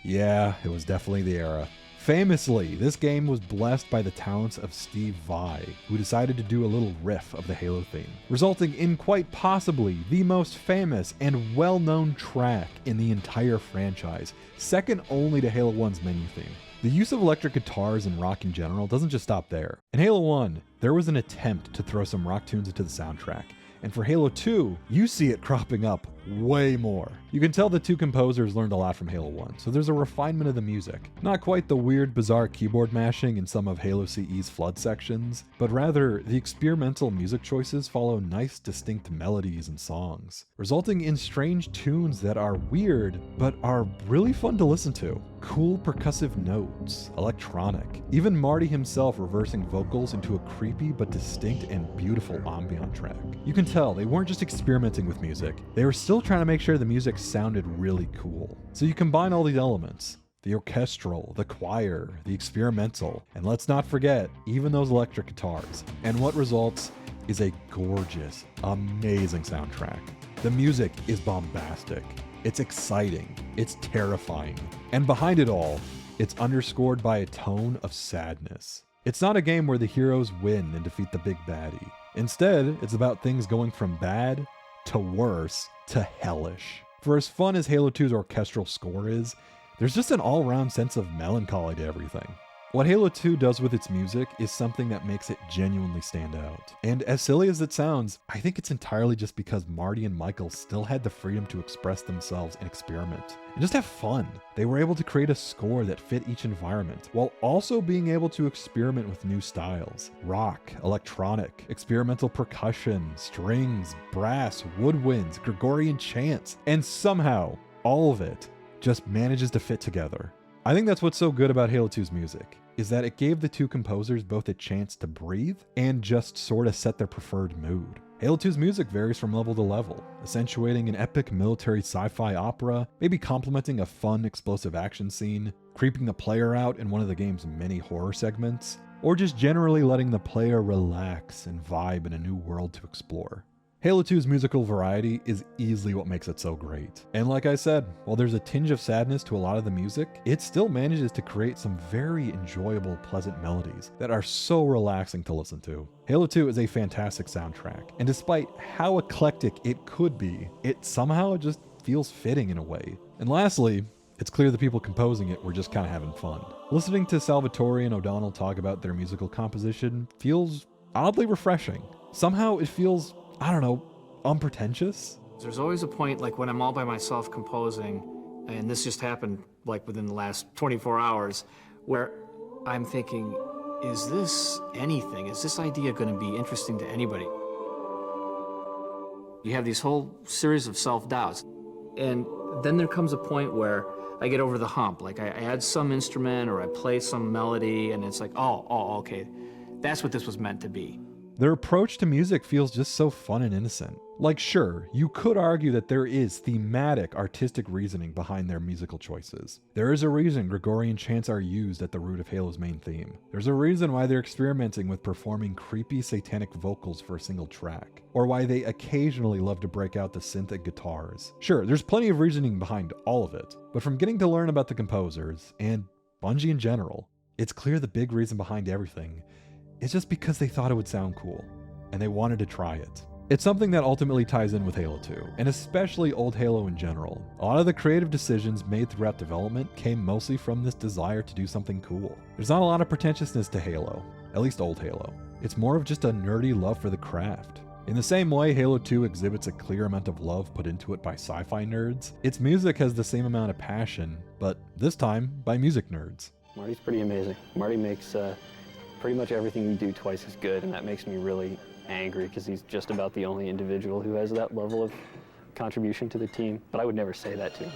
Yeah, it was definitely the era. Famously, this game was blessed by the talents of Steve Vai, who decided to do a little riff of the Halo theme, resulting in quite possibly the most famous and well-known track in the entire franchise, second only to Halo 1's menu theme. The use of electric guitars and rock in general doesn't just stop there. In Halo 1, there was an attempt to throw some rock tunes into the soundtrack, and for Halo 2, you see it cropping up way more. You can tell the two composers learned a lot from Halo 1, so there's a refinement of the music. Not quite the weird, bizarre keyboard mashing in some of Halo CE's flood sections, but rather the experimental music choices follow nice, distinct melodies and songs, resulting in strange tunes that are weird, but are really fun to listen to. Cool percussive notes, electronic, even Marty himself reversing vocals into a creepy but distinct and beautiful ambient track. You can tell they weren't just experimenting with music, they were still trying to make sure the music sounded really cool. So you combine all these elements, the orchestral, the choir, the experimental, and let's not forget, even those electric guitars, and what results is a gorgeous, amazing soundtrack. The music is bombastic. It's exciting, it's terrifying, and behind it all, it's underscored by a tone of sadness. It's not a game where the heroes win and defeat the big baddie. Instead, it's about things going from bad to worse to hellish. For as fun as Halo 2's orchestral score is, there's just an all-round sense of melancholy to everything. What Halo 2 does with its music is something that makes it genuinely stand out. And as silly as it sounds, I think it's entirely just because Marty and Michael still had the freedom to express themselves and experiment, and just have fun. They were able to create a score that fit each environment, while also being able to experiment with new styles. Rock, electronic, experimental percussion, strings, brass, woodwinds, Gregorian chants, and somehow, all of it just manages to fit together. I think that's what's so good about Halo 2's music, is that it gave the two composers both a chance to breathe and just sort of set their preferred mood. Halo 2's music varies from level to level, accentuating an epic military sci-fi opera, maybe complementing a fun, explosive action scene, creeping the player out in one of the game's many horror segments, or just generally letting the player relax and vibe in a new world to explore. Halo 2's musical variety is easily what makes it so great. And like I said, while there's a tinge of sadness to a lot of the music, it still manages to create some very enjoyable, pleasant melodies that are so relaxing to listen to. Halo 2 is a fantastic soundtrack, and despite how eclectic it could be, it somehow just feels fitting in a way. And lastly, it's clear the people composing it were just kind of having fun. Listening to Salvatore and O'Donnell talk about their musical composition feels oddly refreshing. Somehow it feels, I don't know, unpretentious? There's always a point, like when I'm all by myself composing, and this just happened like within the last 24 hours, where I'm thinking, is this anything? Is this idea going to be interesting to anybody? You have these whole series of self-doubts. And then there comes a point where I get over the hump. Like I add some instrument or I play some melody, and it's like, oh, okay. That's what this was meant to be. Their approach to music feels just so fun and innocent. Like, sure, you could argue that there is thematic, artistic reasoning behind their musical choices. There is a reason Gregorian chants are used at the root of Halo's main theme. There's a reason why they're experimenting with performing creepy satanic vocals for a single track, or why they occasionally love to break out the synth and guitars. Sure, there's plenty of reasoning behind all of it, but from getting to learn about the composers, and Bungie in general, it's clear the big reason behind everything is just because they thought it would sound cool, and they wanted to try it. It's something that ultimately ties in with Halo 2, and especially old Halo in general. A lot of the creative decisions made throughout development came mostly from this desire to do something cool. There's not a lot of pretentiousness to Halo, at least old Halo. It's more of just a nerdy love for the craft. In the same way Halo 2 exhibits a clear amount of love put into it by sci-fi nerds, its music has the same amount of passion, but this time by music nerds. Marty's pretty amazing. Marty makes pretty much everything we do twice as good, and that makes me really angry because he's just about the only individual who has that level of contribution to the team, but I would never say that to him.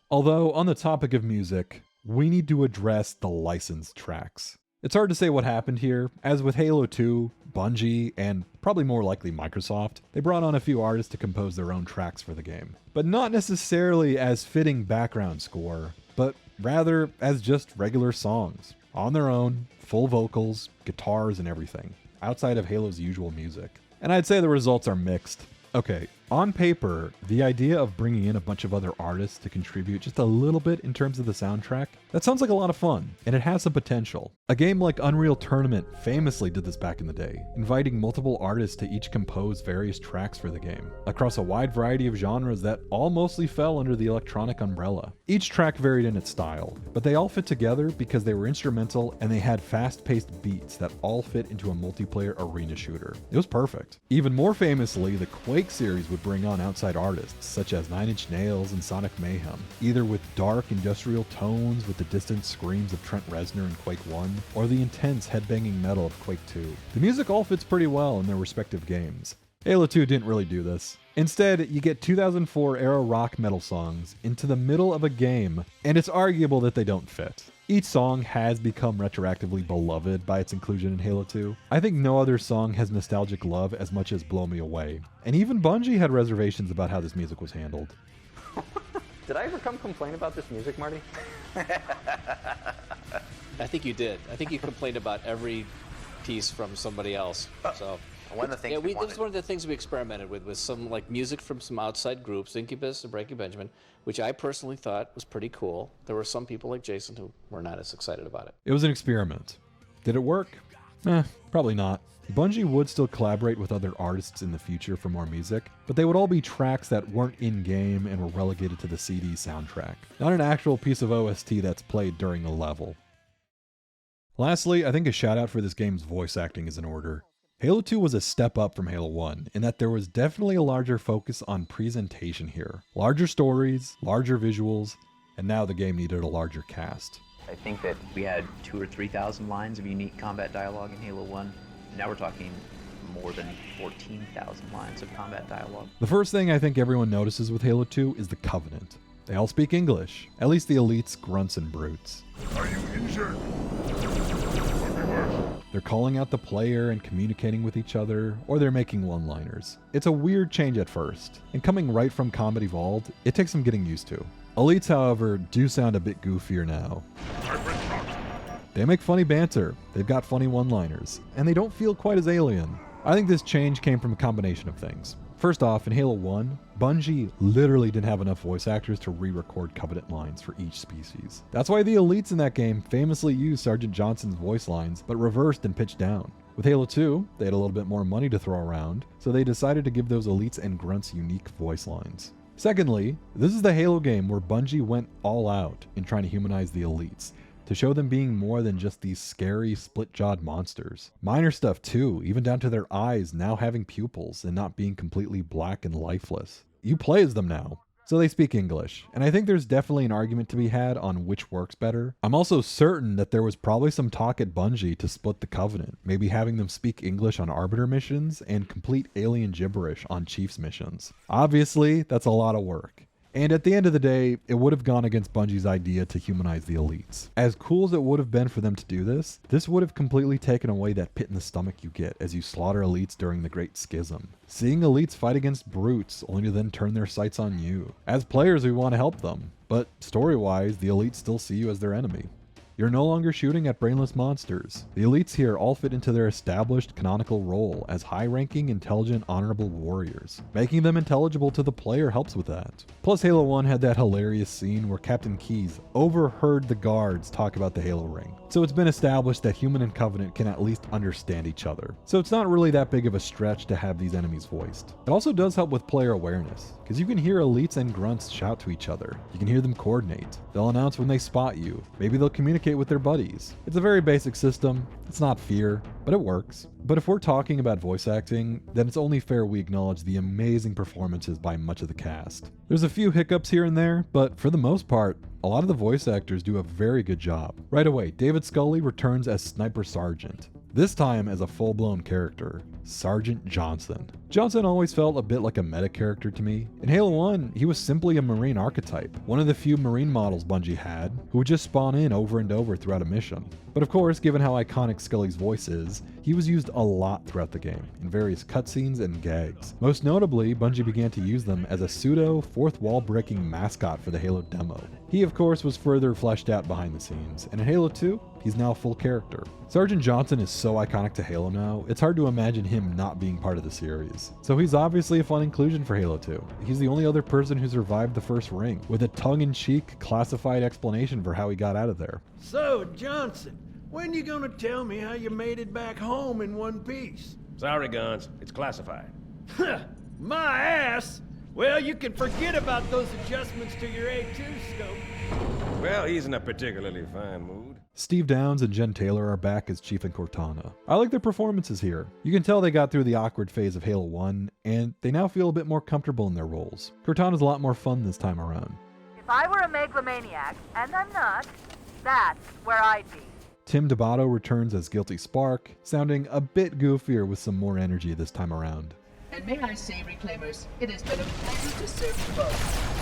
Although, on the topic of music, we need to address the licensed tracks. It's hard to say what happened here, as with Halo 2, Bungie, and probably more likely Microsoft, they brought on a few artists to compose their own tracks for the game. But not necessarily as fitting background score, but rather as just regular songs, on their own, full vocals, guitars, and everything, outside of Halo's usual music. And I'd say the results are mixed. Okay, on paper, the idea of bringing in a bunch of other artists to contribute just a little bit in terms of the soundtrack, that sounds like a lot of fun, and it has some potential. A game like Unreal Tournament famously did this back in the day, inviting multiple artists to each compose various tracks for the game, across a wide variety of genres that all mostly fell under the electronic umbrella. Each track varied in its style, but they all fit together because they were instrumental and they had fast-paced beats that all fit into a multiplayer arena shooter. It was perfect. Even more famously, the Quake series would would bring on outside artists such as 9 Inch Nails and Sonic Mayhem, either with dark industrial tones with the distant screams of Trent Reznor in Quake 1, or the intense headbanging metal of Quake 2. The music all fits pretty well in their respective games. Halo 2 didn't really do this. Instead, you get 2004 era rock metal songs into the middle of a game, and it's arguable that they don't fit. Each song has become retroactively beloved by its inclusion in Halo 2. I think no other song has nostalgic love as much as Blow Me Away. And even Bungie had reservations about how this music was handled. Did I ever come complain about this music, Marty? I think you did. I think you complained about every piece from somebody else. So One of the things this was one of the things we experimented with some like music from some outside groups, Incubus and Breaking Benjamin, which I personally thought was pretty cool. There were some people like Jason who were not as excited about it. It was an experiment. Did it work? Probably not. Bungie would still collaborate with other artists in the future for more music, but they would all be tracks that weren't in-game and were relegated to the CD soundtrack, not an actual piece of OST that's played during a level. Lastly, I think a shout out for this game's voice acting is in order. Halo 2 was a step up from Halo 1 in that there was definitely a larger focus on presentation here. Larger stories, larger visuals, and now the game needed a larger cast. I think that we had 2,000 or 3,000 lines of unique combat dialogue in Halo 1. Now we're talking more than 14,000 lines of combat dialogue. The first thing I think everyone notices with Halo 2 is the Covenant. They all speak English, at least the elites, grunts, and brutes. Are you injured? They're calling out the player and communicating with each other, or they're making one-liners. It's a weird change at first, and coming right from Combat Evolved, it takes some getting used to. Elites, however, do sound a bit goofier now. They make funny banter, they've got funny one-liners, and they don't feel quite as alien. I think this change came from a combination of things. First off, in Halo 1, Bungie literally didn't have enough voice actors to re-record Covenant lines for each species. That's why the elites in that game famously used Sergeant Johnson's voice lines, but reversed and pitched down. With Halo 2, they had a little bit more money to throw around, so they decided to give those elites and grunts unique voice lines. Secondly, this is the Halo game where Bungie went all out in trying to humanize the elites, to show them being more than just these scary, split-jawed monsters. Minor stuff too, even down to their eyes now having pupils and not being completely black and lifeless. You play as them now. So they speak English, and I think there's definitely an argument to be had on which works better. I'm also certain that there was probably some talk at Bungie to split the Covenant, maybe having them speak English on Arbiter missions and complete alien gibberish on Chiefs missions. Obviously, that's a lot of work. And at the end of the day, it would have gone against Bungie's idea to humanize the elites. As cool as it would have been for them to do this would have completely taken away that pit in the stomach you get as you slaughter elites during the Great Schism. Seeing elites fight against brutes only to then turn their sights on you. As players, we want to help them, but story-wise, the elites still see you as their enemy. You're no longer shooting at brainless monsters. The elites here all fit into their established canonical role as high-ranking, intelligent, honorable warriors. Making them intelligible to the player helps with that. Plus, Halo 1 had that hilarious scene where Captain Keyes overheard the guards talk about the Halo ring. So it's been established that Human and Covenant can at least understand each other. So it's not really that big of a stretch to have these enemies voiced. It also does help with player awareness, because you can hear elites and grunts shout to each other. You can hear them coordinate. They'll announce when they spot you. Maybe they'll communicate with their buddies. It's a very basic system. It's not fear, but it works. But if we're talking about voice acting, then it's only fair we acknowledge the amazing performances by much of the cast. There's a few hiccups here and there, but for the most part, a lot of the voice actors do a very good job. Right away, David Scully returns as Sniper Sergeant, this time as a full-blown character, Sergeant Johnson. Johnson always felt a bit like a meta character to me. In Halo 1, he was simply a Marine archetype, one of the few Marine models Bungie had, who would just spawn in over and over throughout a mission. But of course, given how iconic Scully's voice is, he was used a lot throughout the game, in various cutscenes and gags. Most notably, Bungie began to use them as a pseudo, fourth wall breaking mascot for the Halo demo. He of course was further fleshed out behind the scenes, and in Halo 2, he's now a full character. Sergeant Johnson is so iconic to Halo now, it's hard to imagine him not being part of the series. So he's obviously a fun inclusion for Halo 2. He's the only other person who survived the first ring, with a tongue-in-cheek, classified explanation for how he got out of there. So, Johnson, when you gonna tell me how you made it back home in one piece? Sorry, Guns. It's classified. My ass! Well, you can forget about those adjustments to your A2 scope. Well, he's in a particularly fine mood. Steve Downes and Jen Taylor are back as Chief and Cortana. I like their performances here. You can tell they got through the awkward phase of Halo 1, and they now feel a bit more comfortable in their roles. Cortana's a lot more fun this time around. If I were a megalomaniac, and I'm not, that's where I'd be. Tim DeBotto returns as Guilty Spark, sounding a bit goofier with some more energy this time around. And may I say, Reclaimers, it has been a pleasure to serve you both.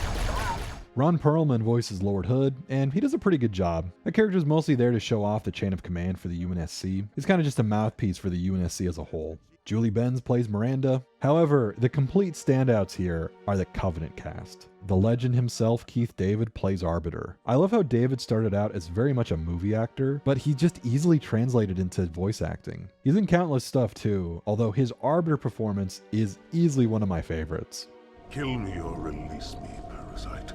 Ron Perlman voices Lord Hood, and he does a pretty good job. The character's mostly there to show off the chain of command for the UNSC. He's kind of just a mouthpiece for the UNSC as a whole. Julie Benz plays Miranda. However, the complete standouts here are the Covenant cast. The legend himself, Keith David, plays Arbiter. I love how David started out as very much a movie actor, but he just easily translated into voice acting. He's in countless stuff too, although his Arbiter performance is easily one of my favorites. Kill me or release me, Parasite.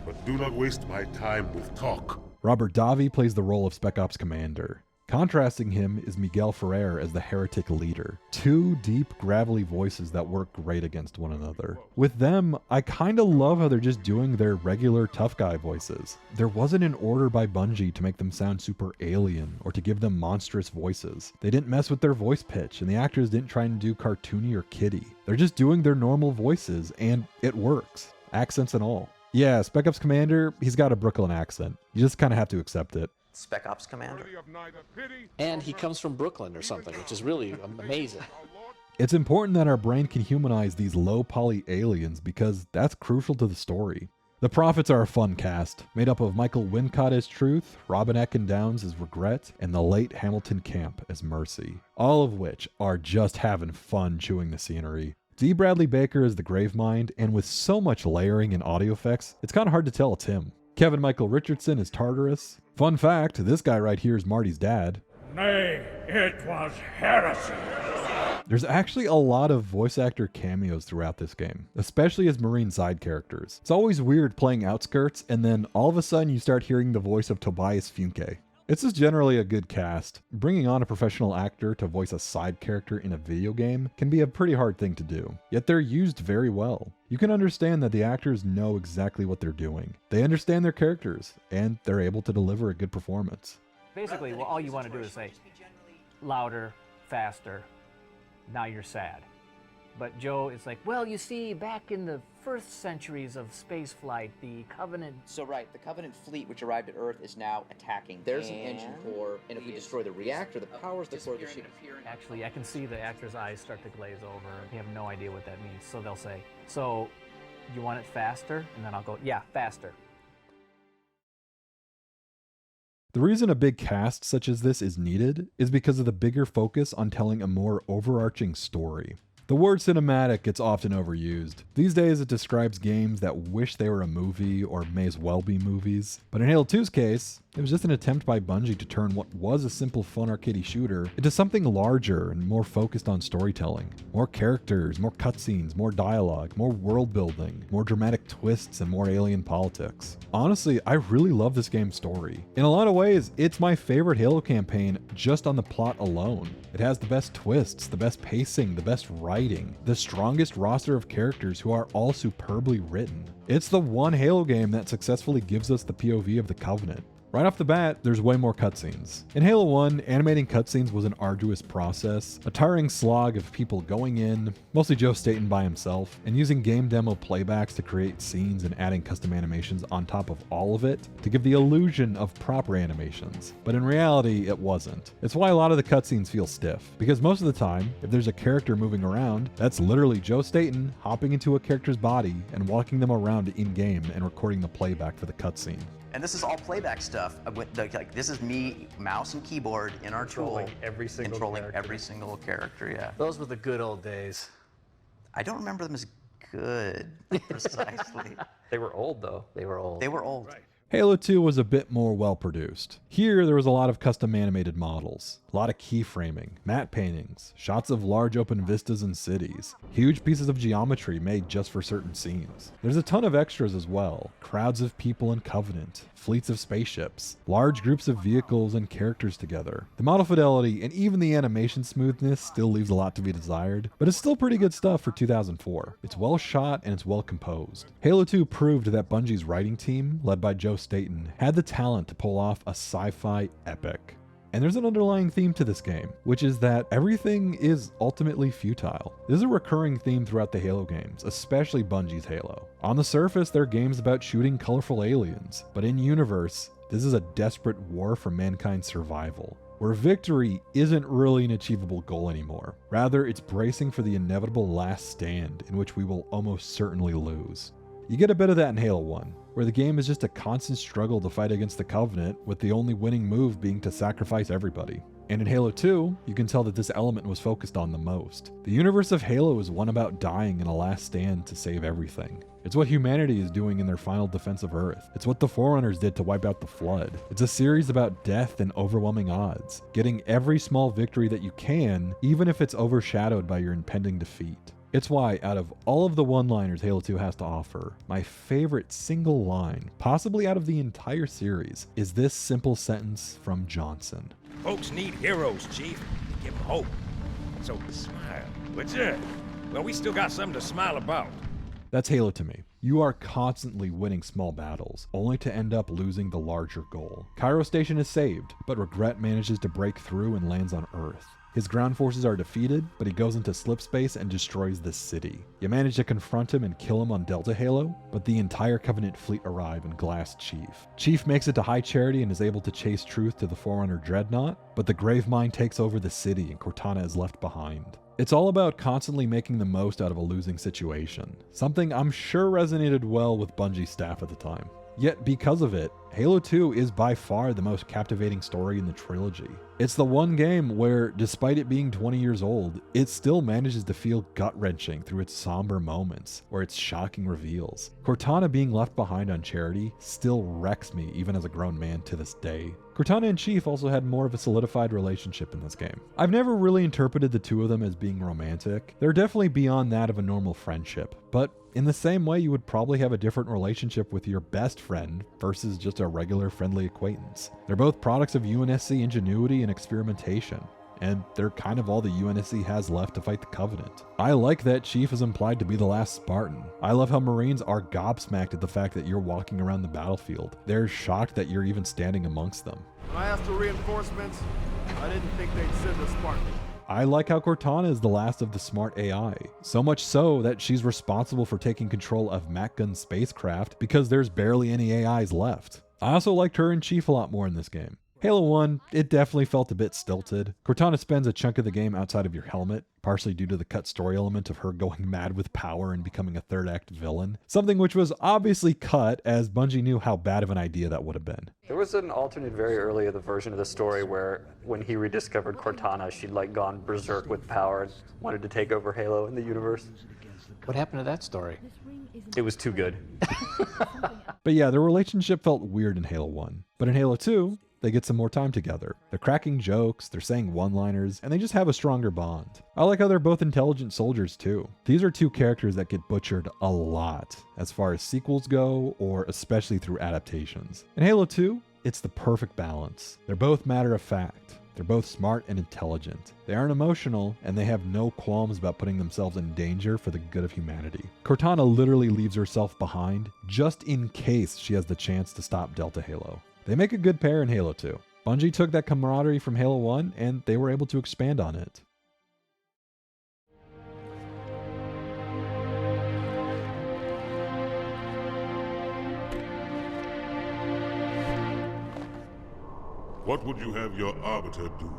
But do not waste my time with talk. Robert Davi plays the role of Spec Ops Commander. Contrasting him is Miguel Ferrer as the Heretic leader. Two deep, gravelly voices that work great against one another. With them, I kinda love how they're just doing their regular tough guy voices. There wasn't an order by Bungie to make them sound super alien or to give them monstrous voices. They didn't mess with their voice pitch, and the actors didn't try and do cartoony or kiddie. They're just doing their normal voices, and it works. Accents and all. Yeah, Spec Ops Commander, he's got a Brooklyn accent. You just kind of have to accept it. Spec Ops Commander. And he comes from Brooklyn or something, which is really amazing. It's important that our brain can humanize these low-poly aliens because that's crucial to the story. The Prophets are a fun cast, made up of Michael Wincott as Truth, Robin Ekin Downes as Regret, and the late Hamilton Camp as Mercy. All of which are just having fun chewing the scenery. D. Bradley Baker is the Gravemind, and with so much layering and audio effects, it's kind of hard to tell it's him. Kevin Michael Richardson is Tartarus. Fun fact, this guy right here is Marty's dad. Nay, it was heresy. There's actually a lot of voice actor cameos throughout this game, especially as Marine side characters. It's always weird playing Outskirts, and then all of a sudden you start hearing the voice of Tobias Funke. It's just generally a good cast. Bringing on a professional actor to voice a side character in a video game can be a pretty hard thing to do, yet they're used very well. You can understand that the actors know exactly what they're doing. They understand their characters, and they're able to deliver a good performance. Basically, well, all you want to do is say, louder, faster, now you're sad. But Joe is like, well, you see, back in the first centuries of spaceflight, the Covenant... So right, the Covenant fleet which arrived at Earth is now attacking. There's an engine core, and if we destroy the reactor, the power's the core of the ship. Actually, I can see the actor's eyes start to glaze over. They have no idea what that means. So they'll say, so you want it faster? And then I'll go, yeah, faster. The reason a big cast such as this is needed is because of the bigger focus on telling a more overarching story. The word cinematic gets often overused. These days it describes games that wish they were a movie or may as well be movies. But in Halo 2's case, it was just an attempt by Bungie to turn what was a simple fun arcadey shooter into something larger and more focused on storytelling. More characters, more cutscenes, more dialogue, more world building, more dramatic twists, and more alien politics. Honestly, I really love this game's story. In a lot of ways, it's my favorite Halo campaign just on the plot alone. It has the best twists, the best pacing, the best writing, the strongest roster of characters who are all superbly written. It's the one Halo game that successfully gives us the POV of the Covenant. Right off the bat, there's way more cutscenes. In Halo 1, animating cutscenes was an arduous process, a tiring slog of people going in, mostly Joe Staten by himself, and using game demo playbacks to create scenes and adding custom animations on top of all of it to give the illusion of proper animations. But in reality, it wasn't. It's why a lot of the cutscenes feel stiff, because most of the time, if there's a character moving around, that's literally Joe Staten hopping into a character's body and walking them around in-game and recording the playback for the cutscene. And this is all playback stuff. Like this is me, mouse and keyboard in our tool, every single controlling every single character. Yeah. Those were the good old days. I don't remember them as good precisely. They were old though. They were old. They were old. Right. Halo 2 was a bit more well produced. Here, there was a lot of custom animated models, a lot of keyframing, matte paintings, shots of large open vistas and cities, huge pieces of geometry made just for certain scenes. There's a ton of extras as well, crowds of people in Covenant, fleets of spaceships, large groups of vehicles and characters together. The model fidelity and even the animation smoothness still leaves a lot to be desired, but it's still pretty good stuff for 2004. It's well shot and it's well composed. Halo 2 proved that Bungie's writing team, led by Joe Staten had the talent to pull off a sci-fi epic. And there's an underlying theme to this game, which is that everything is ultimately futile. This is a recurring theme throughout the Halo games, especially Bungie's Halo. On the surface, they're games about shooting colorful aliens, but in universe, this is a desperate war for mankind's survival, where victory isn't really an achievable goal anymore. Rather, it's bracing for the inevitable last stand in which we will almost certainly lose. You get a bit of that in Halo 1, where the game is just a constant struggle to fight against the Covenant, with the only winning move being to sacrifice everybody. And in Halo 2, you can tell that this element was focused on the most. The universe of Halo is one about dying in a last stand to save everything. It's what humanity is doing in their final defense of Earth. It's what the Forerunners did to wipe out the Flood. It's a series about death and overwhelming odds, getting every small victory that you can, even if it's overshadowed by your impending defeat. It's why, out of all of the one-liners Halo 2 has to offer, my favorite single line, possibly out of the entire series, is this simple sentence from Johnson. Folks need heroes, Chief. Give them hope. So smile. What's it? Well, we still got something to smile about. That's Halo to me. You are constantly winning small battles, only to end up losing the larger goal. Cairo Station is saved, but Regret manages to break through and lands on Earth. His ground forces are defeated, but he goes into slip space and destroys the city. You manage to confront him and kill him on Delta Halo, but the entire Covenant fleet arrive and glass Chief. Chief makes it to High Charity and is able to chase Truth to the Forerunner Dreadnought, but the Gravemind takes over the city and Cortana is left behind. It's all about constantly making the most out of a losing situation, something I'm sure resonated well with Bungie's staff at the time. Yet because of it, Halo 2 is by far the most captivating story in the trilogy. It's the one game where, despite it being 20 years old, it still manages to feel gut-wrenching through its somber moments or its shocking reveals. Cortana being left behind on Charity still wrecks me even as a grown man to this day. Cortana and Chief also had more of a solidified relationship in this game. I've never really interpreted the two of them as being romantic. They're definitely beyond that of a normal friendship, but in the same way you would probably have a different relationship with your best friend versus just a regular friendly acquaintance. They're both products of UNSC ingenuity and experimentation, and they're kind of all the UNSC has left to fight the Covenant. I like that Chief is implied to be the last Spartan. I love how Marines are gobsmacked at the fact that you're walking around the battlefield. They're shocked that you're even standing amongst them. When I asked for reinforcements, I didn't think they'd send a Spartan. I like how Cortana is the last of the smart AI, so much so that she's responsible for taking control of MacGun's spacecraft because there's barely any AIs left. I also liked her and Chief a lot more in this game. Halo 1, it definitely felt a bit stilted. Cortana spends a chunk of the game outside of your helmet, partially due to the cut story element of her going mad with power and becoming a third act villain. Something which was obviously cut, as Bungie knew how bad of an idea that would have been. There was an alternate very early of the version of the story where when he rediscovered Cortana, she'd like gone berserk with power and wanted to take over Halo in the universe. What happened to that story? It was too good. But yeah, their relationship felt weird in Halo 1. But in Halo 2, they get some more time together. They're cracking jokes, they're saying one-liners, and they just have a stronger bond. I like how they're both intelligent soldiers too. These are two characters that get butchered a lot as far as sequels go, or especially through adaptations. In Halo 2, it's the perfect balance. They're both matter of fact. They're both smart and intelligent. They aren't emotional, and they have no qualms about putting themselves in danger for the good of humanity. Cortana literally leaves herself behind just in case she has the chance to stop Delta Halo. They make a good pair in Halo 2. Bungie took that camaraderie from Halo 1 and they were able to expand on it. What would you have your Arbiter do?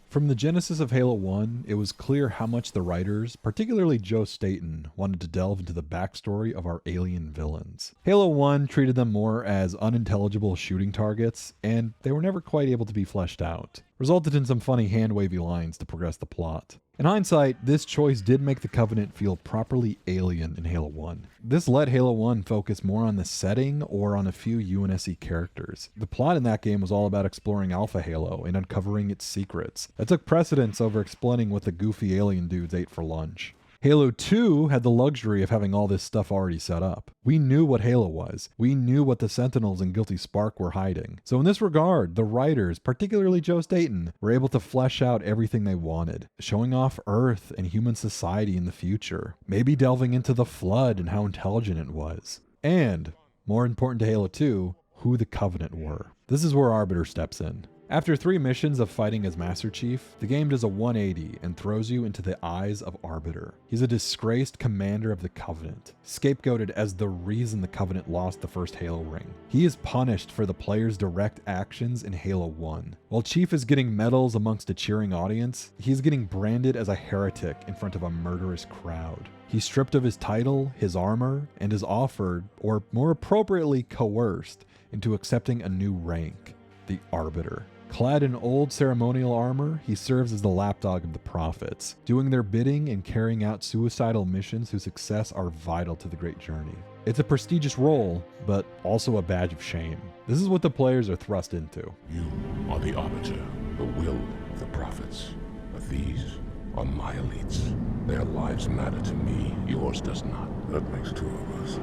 From the genesis of Halo 1, it was clear how much the writers, particularly Joe Staten, wanted to delve into the backstory of our alien villains. Halo 1 treated them more as unintelligible shooting targets, and they were never quite able to be fleshed out. Resulted in some funny hand-wavy lines to progress the plot. In hindsight, this choice did make the Covenant feel properly alien in Halo 1. This let Halo 1 focus more on the setting or on a few UNSC characters. The plot in that game was all about exploring Alpha Halo and uncovering its secrets. That took precedence over explaining what the goofy alien dudes ate for lunch. Halo 2 had the luxury of having all this stuff already set up. We knew what Halo was. We knew what the Sentinels and Guilty Spark were hiding. So in this regard, the writers, particularly Joe Staten, were able to flesh out everything they wanted, showing off Earth and human society in the future, maybe delving into the Flood and how intelligent it was. And, more important to Halo 2, who the Covenant were. This is where Arbiter steps in. After 3 missions of fighting as Master Chief, the game does a 180 and throws you into the eyes of Arbiter. He's a disgraced commander of the Covenant, scapegoated as the reason the Covenant lost the first Halo ring. He is punished for the player's direct actions in Halo 1. While Chief is getting medals amongst a cheering audience, he's getting branded as a heretic in front of a murderous crowd. He's stripped of his title, his armor, and is offered, or more appropriately coerced, into accepting a new rank, the Arbiter. Clad in old ceremonial armor, he serves as the lapdog of the prophets, doing their bidding and carrying out suicidal missions whose success are vital to the great journey. It's a prestigious role, but also a badge of shame. This is what the players are thrust into. You are the Arbiter, the will of the prophets. But these are my elites. Their lives matter to me, yours does not. That makes 2 of us.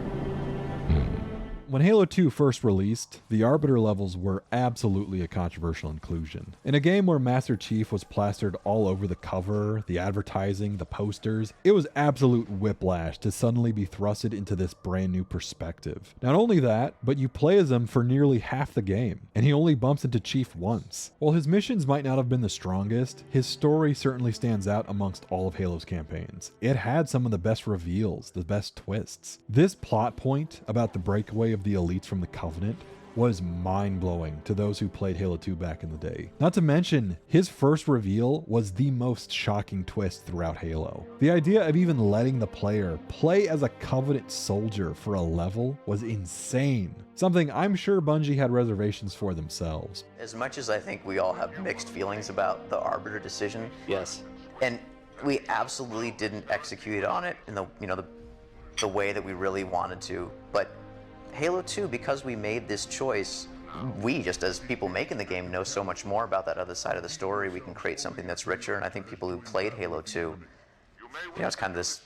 When Halo 2 first released, the Arbiter levels were absolutely a controversial inclusion. In a game where Master Chief was plastered all over the cover, the advertising, the posters, it was absolute whiplash to suddenly be thrusted into this brand new perspective. Not only that, but you play as him for nearly half the game, and he only bumps into Chief once. While his missions might not have been the strongest, his story certainly stands out amongst all of Halo's campaigns. It had some of the best reveals, the best twists. This plot point about the breakaway of the elites from the Covenant was mind-blowing to those who played Halo 2 back in the day. Not to mention, his first reveal was the most shocking twist throughout Halo. The idea of even letting the player play as a Covenant soldier for a level was insane. Something I'm sure Bungie had reservations for themselves. As much as I think we all have mixed feelings about the Arbiter decision, yes, and we absolutely didn't execute on it in the way that we really wanted to, but Halo 2, because we made this choice, we, just as people making the game, know so much more about that other side of the story. We can create something that's richer, and I think people who played Halo 2, it's kind of this,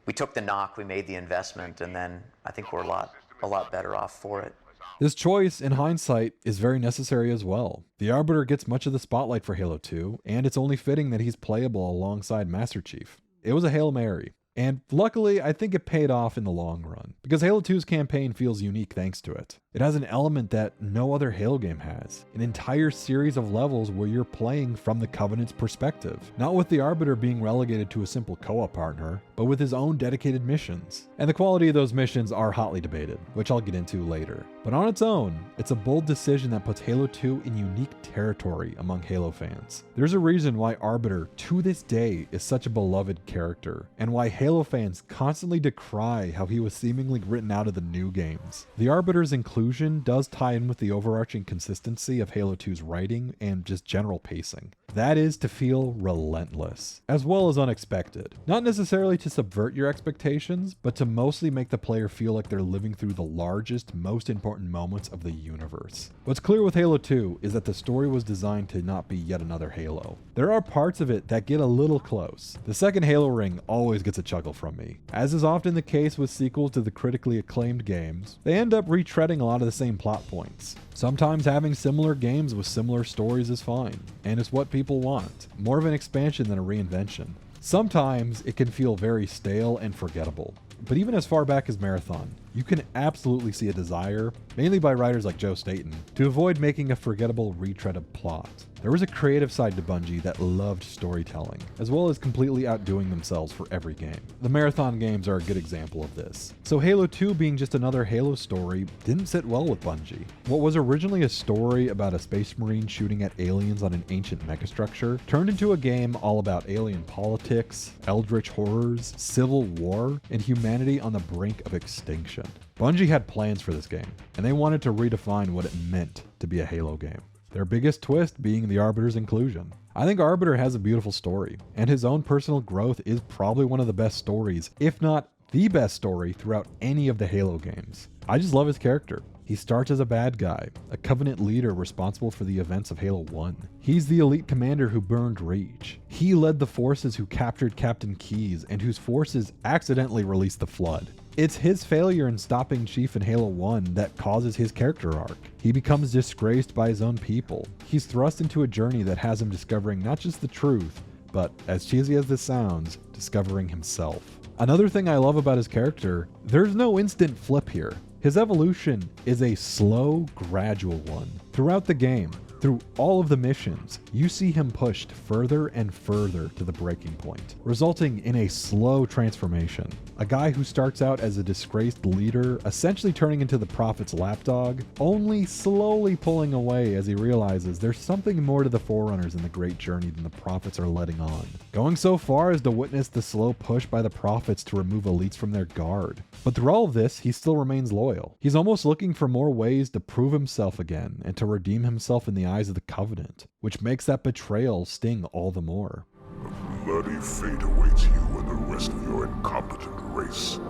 we took the knock, we made the investment, and then I think we're a lot better off for it. This choice, in hindsight, is very necessary as well. The Arbiter gets much of the spotlight for Halo 2, and it's only fitting that he's playable alongside Master Chief. It was a Hail Mary. And luckily, I think it paid off in the long run, because Halo 2's campaign feels unique thanks to it. It has an element that no other Halo game has, an entire series of levels where you're playing from the Covenant's perspective, not with the Arbiter being relegated to a simple co-op partner, but with his own dedicated missions. And the quality of those missions are hotly debated, which I'll get into later. But on its own, it's a bold decision that puts Halo 2 in unique territory among Halo fans. There's a reason why Arbiter, to this day, is such a beloved character, and why Halo fans constantly decry how he was seemingly written out of the new games. The Arbiter's inclusion does tie in with the overarching consistency of Halo 2's writing and just general pacing. That is to feel relentless, as well as unexpected. Not necessarily to subvert your expectations, but to mostly make the player feel like they're living through the largest, most important moments of the universe. What's clear with Halo 2 is that the story was designed to not be yet another Halo. There are parts of it that get a little close. The second Halo ring always gets a chuckle from me. As is often the case with sequels to the critically acclaimed games, they end up retreading a lot of the same plot points. Sometimes having similar games with similar stories is fine, and it's what people want, more of an expansion than a reinvention. Sometimes it can feel very stale and forgettable, but even as far back as Marathon, you can absolutely see a desire, mainly by writers like Joe Staten, to avoid making a forgettable retread of plot. There was a creative side to Bungie that loved storytelling, as well as completely outdoing themselves for every game. The Marathon games are a good example of this. So Halo 2 being just another Halo story didn't sit well with Bungie. What was originally a story about a space marine shooting at aliens on an ancient megastructure turned into a game all about alien politics, eldritch horrors, civil war, and humanity on the brink of extinction. Bungie had plans for this game, and they wanted to redefine what it meant to be a Halo game. Their biggest twist being the Arbiter's inclusion. I think Arbiter has a beautiful story, and his own personal growth is probably one of the best stories, if not the best story throughout any of the Halo games. I just love his character. He starts as a bad guy, a Covenant leader responsible for the events of Halo 1. He's the elite commander who burned Reach. He led the forces who captured Captain Keyes and whose forces accidentally released the Flood. It's his failure in stopping Chief in Halo 1 that causes his character arc. He becomes disgraced by his own people. He's thrust into a journey that has him discovering not just the truth, but, as cheesy as this sounds, discovering himself. Another thing I love about his character, there's no instant flip here. His evolution is a slow, gradual one. Throughout the game, through all of the missions, you see him pushed further and further to the breaking point, resulting in a slow transformation. A guy who starts out as a disgraced leader, essentially turning into the Prophet's lapdog, only slowly pulling away as he realizes there's something more to the Forerunners in the Great Journey than the Prophets are letting on. Going so far as to witness the slow push by the Prophets to remove elites from their guard. But through all of this, he still remains loyal. He's almost looking for more ways to prove himself again and to redeem himself in the eyes of the Covenant, which makes that betrayal sting all the more. A bloody fate awaits you and the rest of your incompetent race. And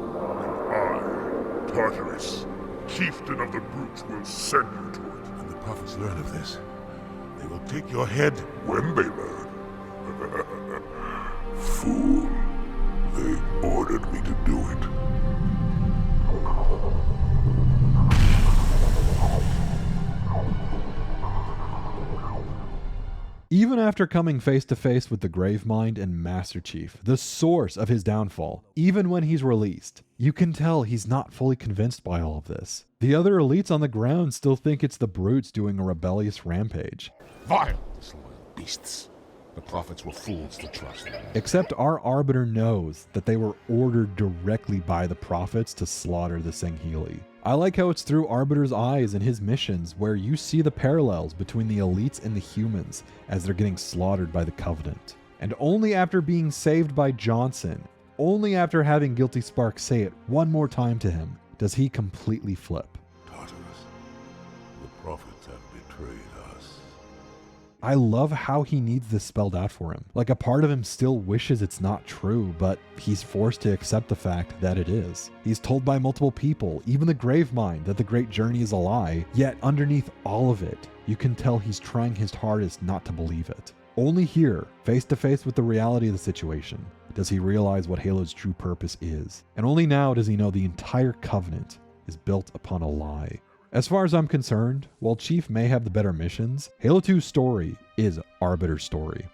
I, Tartarus, chieftain of the brutes, will send you to it. When the prophets learn of this, they will take your head when they learn. Fool. They ordered me to do it. Even after coming face to face with the Gravemind and Master Chief, the source of his downfall, even when he's released, you can tell he's not fully convinced by all of this. The other elites on the ground still think it's the brutes doing a rebellious rampage. Vile, disloyal beasts. The prophets were fools to trust them. Except our Arbiter knows that they were ordered directly by the prophets to slaughter the Senghili. I like how it's through Arbiter's eyes and his missions where you see the parallels between the elites and the humans as they're getting slaughtered by the Covenant. And only after being saved by Johnson, only after having Guilty Spark say it one more time to him, does he completely flip. Tartarus, the prophets have betrayed us. I love how he needs this spelled out for him. Like, a part of him still wishes it's not true, but he's forced to accept the fact that it is. He's told by multiple people, even the Gravemind, that the Great Journey is a lie, yet underneath all of it, you can tell he's trying his hardest not to believe it. Only here, face to face with the reality of the situation, does he realize what Halo's true purpose is. And only now does he know the entire Covenant is built upon a lie. As far as I'm concerned, while Chief may have the better missions, Halo 2's story is Arbiter's story.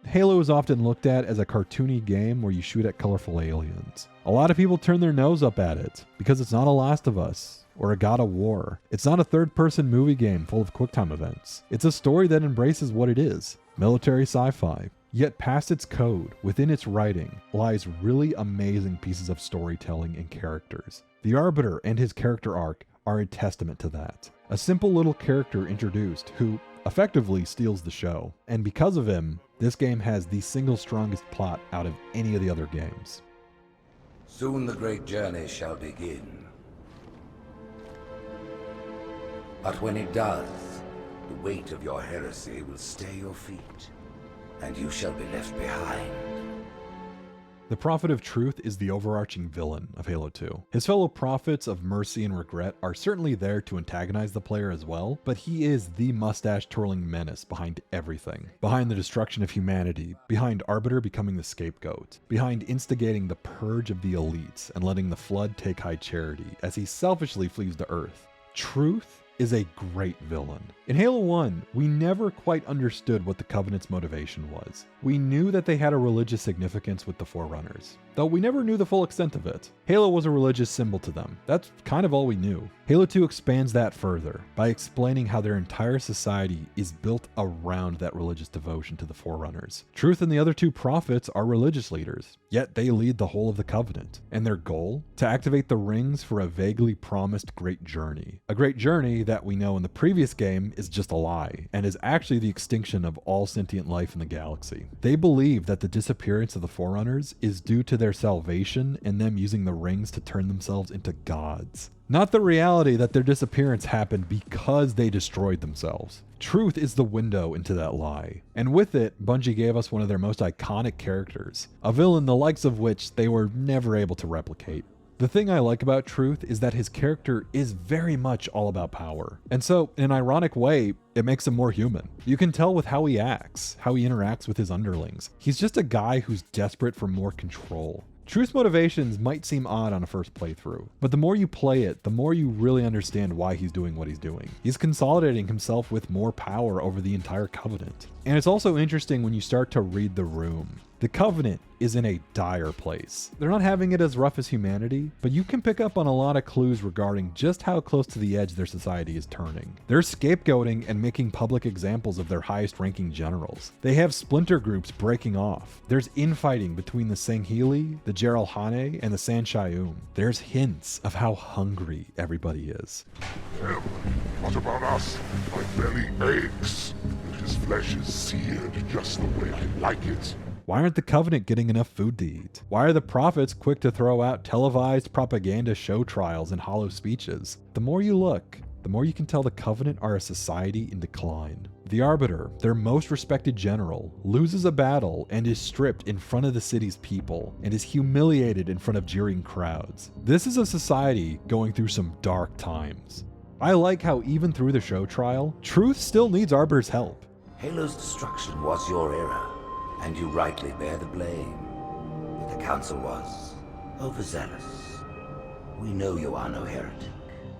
Halo is often looked at as a cartoony game where you shoot at colorful aliens. A lot of people turn their nose up at it because it's not a Last of Us or a God of War. It's not a third-person movie game full of QuickTime events. It's a story that embraces what it is, military sci-fi. Yet past its code, within its writing, lies really amazing pieces of storytelling and characters. The Arbiter and his character arc are a testament to that. A simple little character introduced who effectively steals the show. And because of him, this game has the single strongest plot out of any of the other games. Soon the great journey shall begin. But when it does, the weight of your heresy will stay your feet, and you shall be left behind. The Prophet of Truth is the overarching villain of Halo 2. His fellow prophets of mercy and regret are certainly there to antagonize the player as well, but he is the mustache-twirling menace behind everything. Behind the destruction of humanity, behind Arbiter becoming the scapegoat, behind instigating the purge of the elites and letting the Flood take high charity as he selfishly flees to Earth. Truth is a great villain. In Halo 1, we never quite understood what the Covenant's motivation was. We knew that they had a religious significance with the Forerunners, though we never knew the full extent of it. Halo was a religious symbol to them. That's kind of all we knew. Halo 2 expands that further by explaining how their entire society is built around that religious devotion to the Forerunners. Truth and the other two prophets are religious leaders, yet they lead the whole of the Covenant. And their goal? To activate the rings for a vaguely promised great journey. A great journey that we know in the previous game is just a lie, and is actually the extinction of all sentient life in the galaxy. They believe that the disappearance of the Forerunners is due to their salvation and them using the rings to turn themselves into gods. Not the reality that their disappearance happened because they destroyed themselves. Truth is the window into that lie. And with it, Bungie gave us one of their most iconic characters, a villain the likes of which they were never able to replicate. The thing I like about Truth is that his character is very much all about power. And so, in an ironic way, it makes him more human. You can tell with how he acts, how he interacts with his underlings. He's just a guy who's desperate for more control. Truth's motivations might seem odd on a first playthrough, but the more you play it, the more you really understand why he's doing what he's doing. He's consolidating himself with more power over the entire Covenant. And it's also interesting when you start to read the room. The Covenant is in a dire place. They're not having it as rough as humanity, but you can pick up on a lot of clues regarding just how close to the edge their society is turning. They're scapegoating and making public examples of their highest ranking generals. They have splinter groups breaking off. There's infighting between the Sangheili, the Geralhane, and the Sanshayum. There's hints of how hungry everybody is. Him? What about us? My belly aches, and his flesh is seared just the way I like it. Why aren't the Covenant getting enough food to eat? Why are the prophets quick to throw out televised propaganda show trials and hollow speeches? The more you look, the more you can tell the Covenant are a society in decline. The Arbiter, their most respected general, loses a battle and is stripped in front of the city's people and is humiliated in front of jeering crowds. This is a society going through some dark times. I like how even through the show trial, Truth still needs Arbiter's help. Halo's destruction was your error, and you rightly bear the blame. But the Council was overzealous. We know you are no heretic.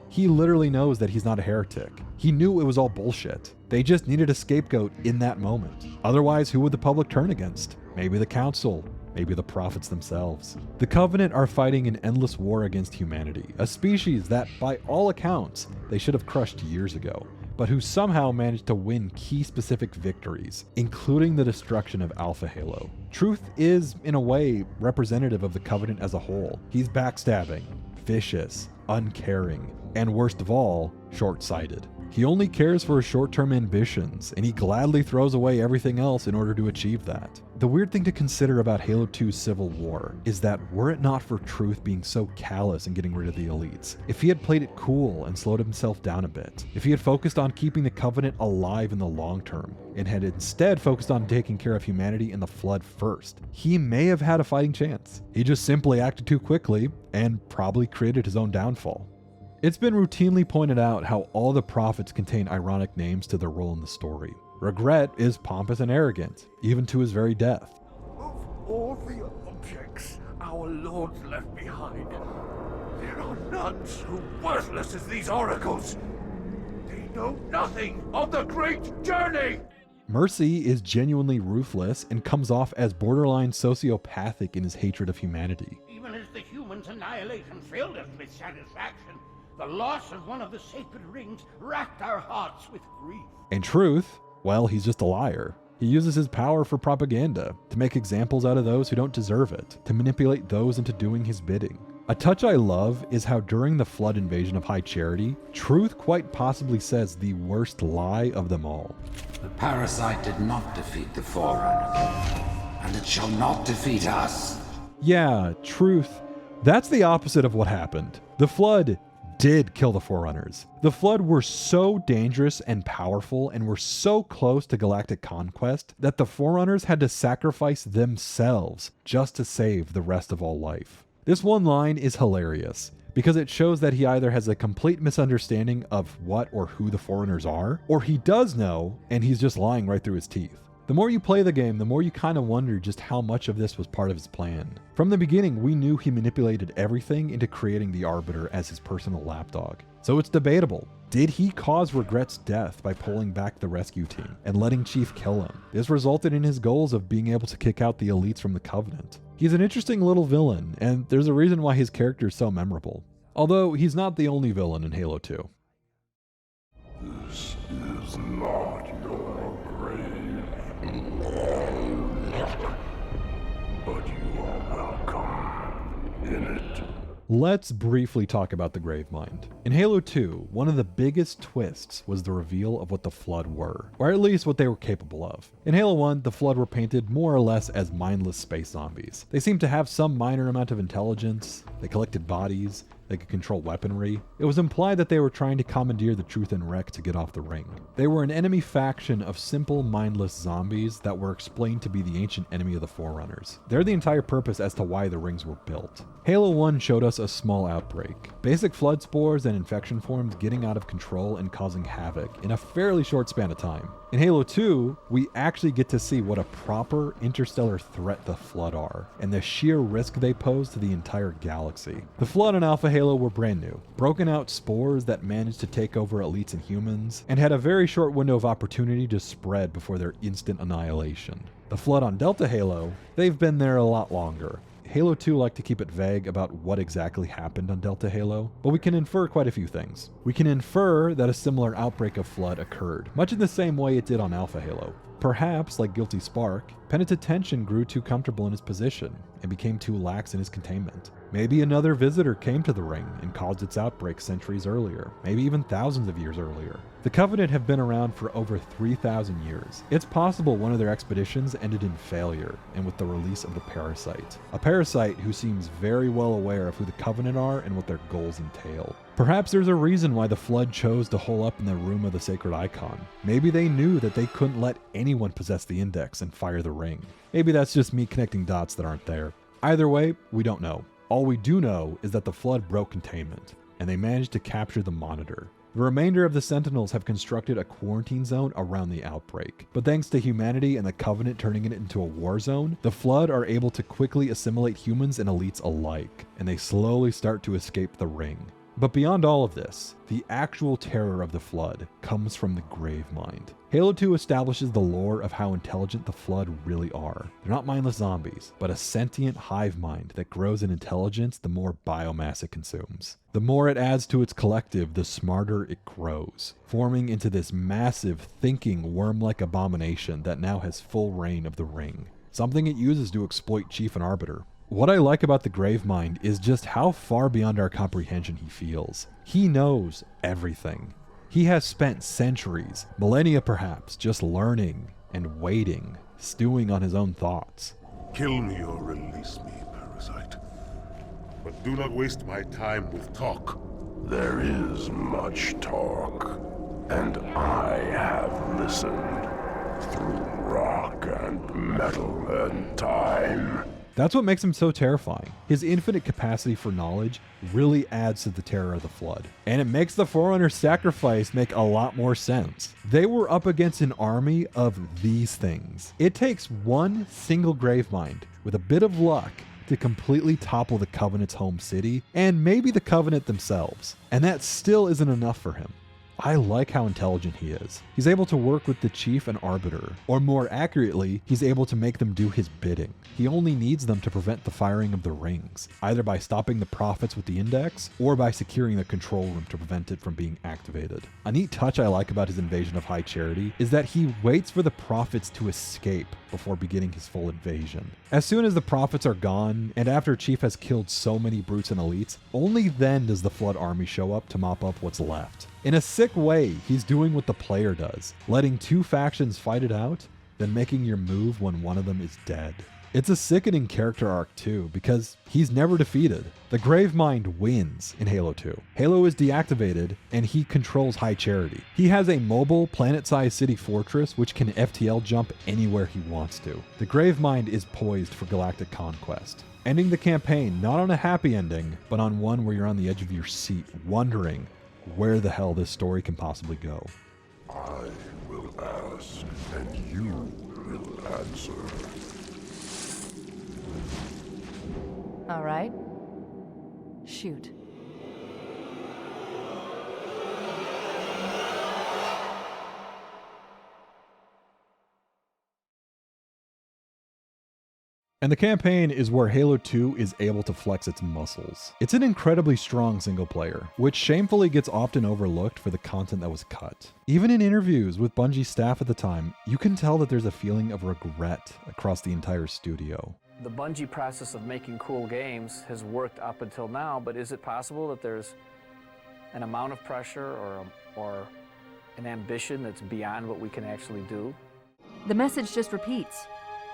He literally knows that he's not a heretic. He knew it was all bullshit. They just needed a scapegoat in that moment. Otherwise, who would the public turn against? Maybe the Council. Maybe the prophets themselves. The Covenant are fighting an endless war against humanity, a species that, by all accounts, they should have crushed years ago, but who somehow managed to win key specific victories, including the destruction of Alpha Halo. Truth is, in a way, representative of the Covenant as a whole. He's backstabbing, vicious, uncaring, and worst of all, short-sighted. He only cares for his short-term ambitions, and he gladly throws away everything else in order to achieve that. The weird thing to consider about Halo 2's Civil War is that were it not for Truth being so callous in getting rid of the elites, if he had played it cool and slowed himself down a bit, if he had focused on keeping the Covenant alive in the long term, and had instead focused on taking care of humanity and the Flood first, he may have had a fighting chance. He just simply acted too quickly and probably created his own downfall. It's been routinely pointed out how all the prophets contain ironic names to their role in the story. Regret is pompous and arrogant, even to his very death. Of all the objects our lords left behind, there are none so worthless as these oracles. They know nothing of the great journey. Mercy is genuinely ruthless and comes off as borderline sociopathic in his hatred of humanity. Even as the humans' annihilation filled us with satisfaction, the loss of one of the sacred rings racked our hearts with grief. And Truth, well, he's just a liar. He uses his power for propaganda, to make examples out of those who don't deserve it, to manipulate those into doing his bidding. A touch I love is how during the Flood invasion of High Charity, Truth quite possibly says the worst lie of them all. The parasite did not defeat the Forerunner, and it shall not defeat us. Yeah, Truth. That's the opposite of what happened. The Flood did kill the Forerunners. The Flood were so dangerous and powerful and were so close to galactic conquest that the Forerunners had to sacrifice themselves just to save the rest of all life. This one line is hilarious because it shows that he either has a complete misunderstanding of what or who the Forerunners are, or he does know and he's just lying right through his teeth. The more you play the game, the more you kind of wonder just how much of this was part of his plan. From the beginning, we knew he manipulated everything into creating the Arbiter as his personal lapdog. So it's debatable. Did he cause Regret's death by pulling back the rescue team and letting Chief kill him? This resulted in his goals of being able to kick out the elites from the Covenant. He's an interesting little villain, and there's a reason why his character is so memorable. Although he's not the only villain in Halo 2. This is not your grave, but you are welcome in it. Let's briefly talk about the Gravemind. In Halo 2, one of the biggest twists was the reveal of what the Flood were, or at least what they were capable of. In Halo 1, the Flood were painted more or less as mindless space zombies. They seemed to have some minor amount of intelligence, they collected bodies, they could control weaponry. It was implied that they were trying to commandeer the Truth and Wreck to get off the ring. They were an enemy faction of simple, mindless zombies that were explained to be the ancient enemy of the Forerunners. They're the entire purpose as to why the rings were built. Halo 1 showed us a small outbreak. Basic flood spores and infection forms getting out of control and causing havoc in a fairly short span of time. In Halo 2, we actually get to see what a proper interstellar threat the Flood are, and the sheer risk they pose to the entire galaxy. The Flood in Alpha Halo were brand new, broken out spores that managed to take over elites and humans, and had a very short window of opportunity to spread before their instant annihilation. The Flood on Delta Halo, they've been there a lot longer. Halo 2 liked to keep it vague about what exactly happened on Delta Halo, but we can infer quite a few things. We can infer that a similar outbreak of Flood occurred, much in the same way it did on Alpha Halo. Perhaps, like Guilty Spark, Penitent Tension grew too comfortable in his position and became too lax in his containment. Maybe another visitor came to the ring and caused its outbreak centuries earlier, maybe even thousands of years earlier. The Covenant have been around for over 3,000 years. It's possible one of their expeditions ended in failure and with the release of the Parasite. A Parasite who seems very well aware of who the Covenant are and what their goals entail. Perhaps there's a reason why the Flood chose to hole up in the room of the Sacred Icon. Maybe they knew that they couldn't let anyone possess the Index and fire the ring. Maybe that's just me connecting dots that aren't there. Either way, we don't know. All we do know is that the Flood broke containment, and they managed to capture the Monitor. The remainder of the Sentinels have constructed a quarantine zone around the outbreak, but thanks to humanity and the Covenant turning it into a war zone, the Flood are able to quickly assimilate humans and elites alike, and they slowly start to escape the ring. But beyond all of this, the actual terror of the Flood comes from the Gravemind. Halo 2 establishes the lore of how intelligent the Flood really are. They're not mindless zombies, but a sentient hive mind that grows in intelligence the more biomass it consumes. The more it adds to its collective, the smarter it grows, forming into this massive, thinking, worm-like abomination that now has full reign of the ring, something it uses to exploit Chief and Arbiter. What I like about the Gravemind is just how far beyond our comprehension he feels. He knows everything. He has spent centuries, millennia perhaps, just learning and waiting, stewing on his own thoughts. Kill me or release me, Parasite. But do not waste my time with talk. There is much talk, and I have listened through rock and metal and time. That's what makes him so terrifying. His infinite capacity for knowledge really adds to the terror of the Flood. And it makes the Forerunner's sacrifice make a lot more sense. They were up against an army of these things. It takes one single Gravemind, with a bit of luck, to completely topple the Covenant's home city, and maybe the Covenant themselves. And that still isn't enough for him. I like how intelligent he is. He's able to work with the Chief and Arbiter, or more accurately, he's able to make them do his bidding. He only needs them to prevent the firing of the rings, either by stopping the Prophets with the Index, or by securing the control room to prevent it from being activated. A neat touch I like about his invasion of High Charity is that he waits for the Prophets to escape before beginning his full invasion. As soon as the Prophets are gone, and after Chief has killed so many brutes and elites, only then does the Flood army show up to mop up what's left. In a sick way, he's doing what the player does, letting two factions fight it out, then making your move when one of them is dead. It's a sickening character arc too, because he's never defeated. The Gravemind wins in Halo 2. Halo is deactivated, and he controls High Charity. He has a mobile, planet-sized city fortress which can FTL jump anywhere he wants to. The Gravemind is poised for galactic conquest, ending the campaign not on a happy ending, but on one where you're on the edge of your seat, wondering where the hell this story can possibly go. I will ask, and you will answer. All right. Shoot. And the campaign is where Halo 2 is able to flex its muscles. It's an incredibly strong single player, which shamefully gets often overlooked for the content that was cut. Even in interviews with Bungie staff at the time, you can tell that there's a feeling of regret across the entire studio. The Bungie process of making cool games has worked up until now, but is it possible that there's an amount of pressure or an ambition that's beyond what we can actually do? The message just repeats.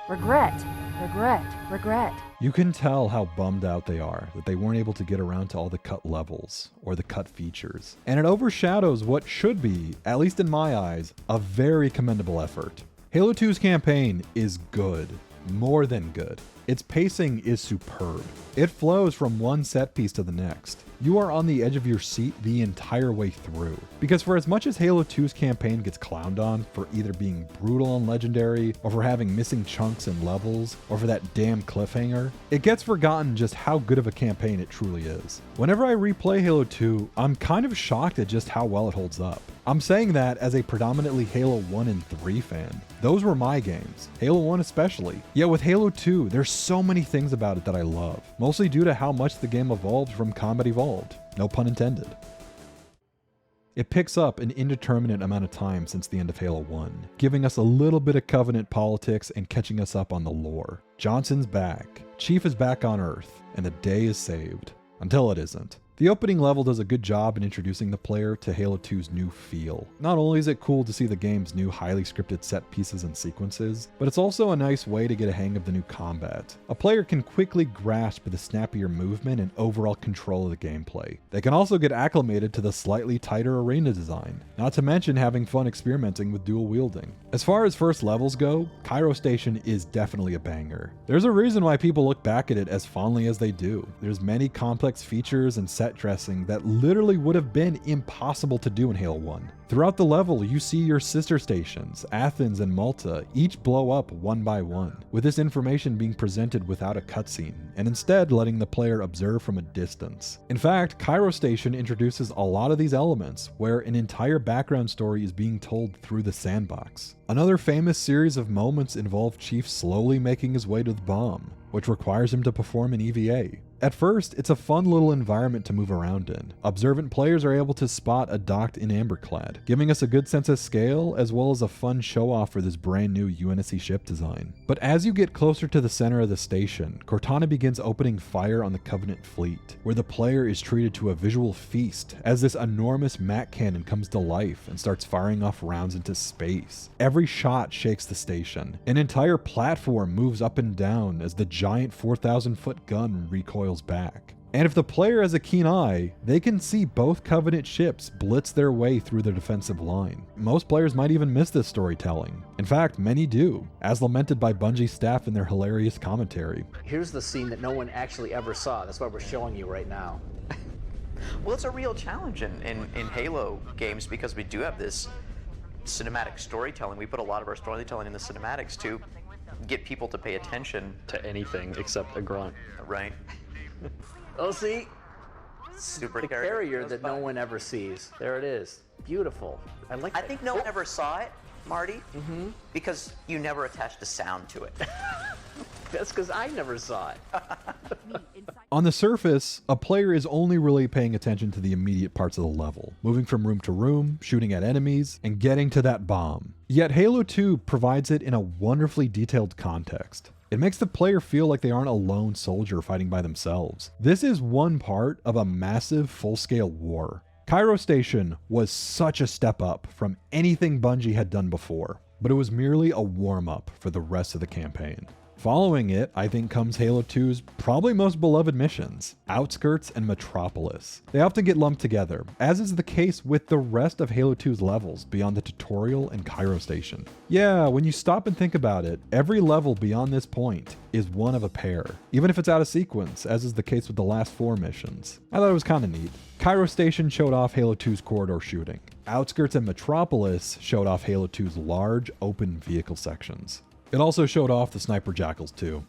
Regret, regret, regret. You can tell how bummed out they are that they weren't able to get around to all the cut levels or the cut features. And it overshadows what should be, at least in my eyes, a very commendable effort. Halo 2's campaign is good, more than good. Its pacing is superb. It flows from one set piece to the next. you are on the edge of your seat the entire way through. Because for as much as Halo 2's campaign gets clowned on for either being brutal and legendary, or for having missing chunks and levels, or for that damn cliffhanger, it gets forgotten just how good of a campaign it truly is. Whenever I replay Halo 2, I'm kind of shocked at just how well it holds up. I'm saying that as a predominantly Halo 1 and 3 fan. Those were my games, Halo 1 especially. Yet with Halo 2, there's so many things about it that I love, mostly due to how much the game evolved from Combat Evolved. No pun intended. It picks up an indeterminate amount of time since the end of Halo 1, giving us a little bit of Covenant politics and catching us up on the lore. Johnson's back, Chief is back on Earth, and the day is saved. Until it isn't. The opening level does a good job in introducing the player to Halo 2's new feel. Not only is it cool to see the game's new highly scripted set pieces and sequences, but it's also a nice way to get a hang of the new combat. A player can quickly grasp the snappier movement and overall control of the gameplay. They can also get acclimated to the slightly tighter arena design, not to mention having fun experimenting with dual wielding. As far as first levels go, Cairo Station is definitely a banger. There's a reason why people look back at it as fondly as they do. There's many complex features and set dressing that literally would have been impossible to do in Halo 1. Throughout the level, you see your sister stations, Athens and Malta, each blow up one by one, with this information being presented without a cutscene, and instead letting the player observe from a distance. In fact, Cairo Station introduces a lot of these elements, where an entire background story is being told through the Sandbox. Another famous series of moments involve Chief slowly making his way to the bomb, which requires him to perform an EVA. At first, it's a fun little environment to move around in. Observant players are able to spot a docked in Amberclad, giving us a good sense of scale as well as a fun show-off for this brand new UNSC ship design. But as you get closer to the center of the station, Cortana begins opening fire on the Covenant fleet, where the player is treated to a visual feast as this enormous MAC cannon comes to life and starts firing off rounds into space. Every shot shakes the station. An entire platform moves up and down as the giant 4,000-foot gun recoils back. And if the player has a keen eye, they can see both Covenant ships blitz their way through the defensive line. Most players might even miss this storytelling. In fact, many do, as lamented by Bungie staff in their hilarious commentary. Here's the scene that no one actually ever saw. That's why we're showing you right now. Well, it's a real challenge in Halo games because we do have this cinematic storytelling. We put a lot of our storytelling in the cinematics to get people to pay attention to anything except a grunt. Right. Oh, see? Super the carrier that no one ever sees. There it is. Beautiful. I think no one ever saw it, Marty, because you never attached a sound to it. That's because I never saw it. On the surface, a player is only really paying attention to the immediate parts of the level, moving from room to room, shooting at enemies, and getting to that bomb. Yet Halo 2 provides it in a wonderfully detailed context. It makes the player feel like they aren't a lone soldier fighting by themselves. This is one part of a massive full-scale war. Cairo Station was such a step up from anything Bungie had done before, but it was merely a warm-up for the rest of the campaign. Following it, I think, comes Halo 2's probably most beloved missions, Outskirts and Metropolis. They often get lumped together, as is the case with the rest of Halo 2's levels beyond the tutorial and Cairo Station. Yeah, when you stop and think about it, every level beyond this point is one of a pair, even if it's out of sequence, as is the case with the last 4 missions. I thought it was kind of neat. Cairo Station showed off Halo 2's corridor shooting. Outskirts and Metropolis showed off Halo 2's large, open vehicle sections. It also showed off the sniper jackals too.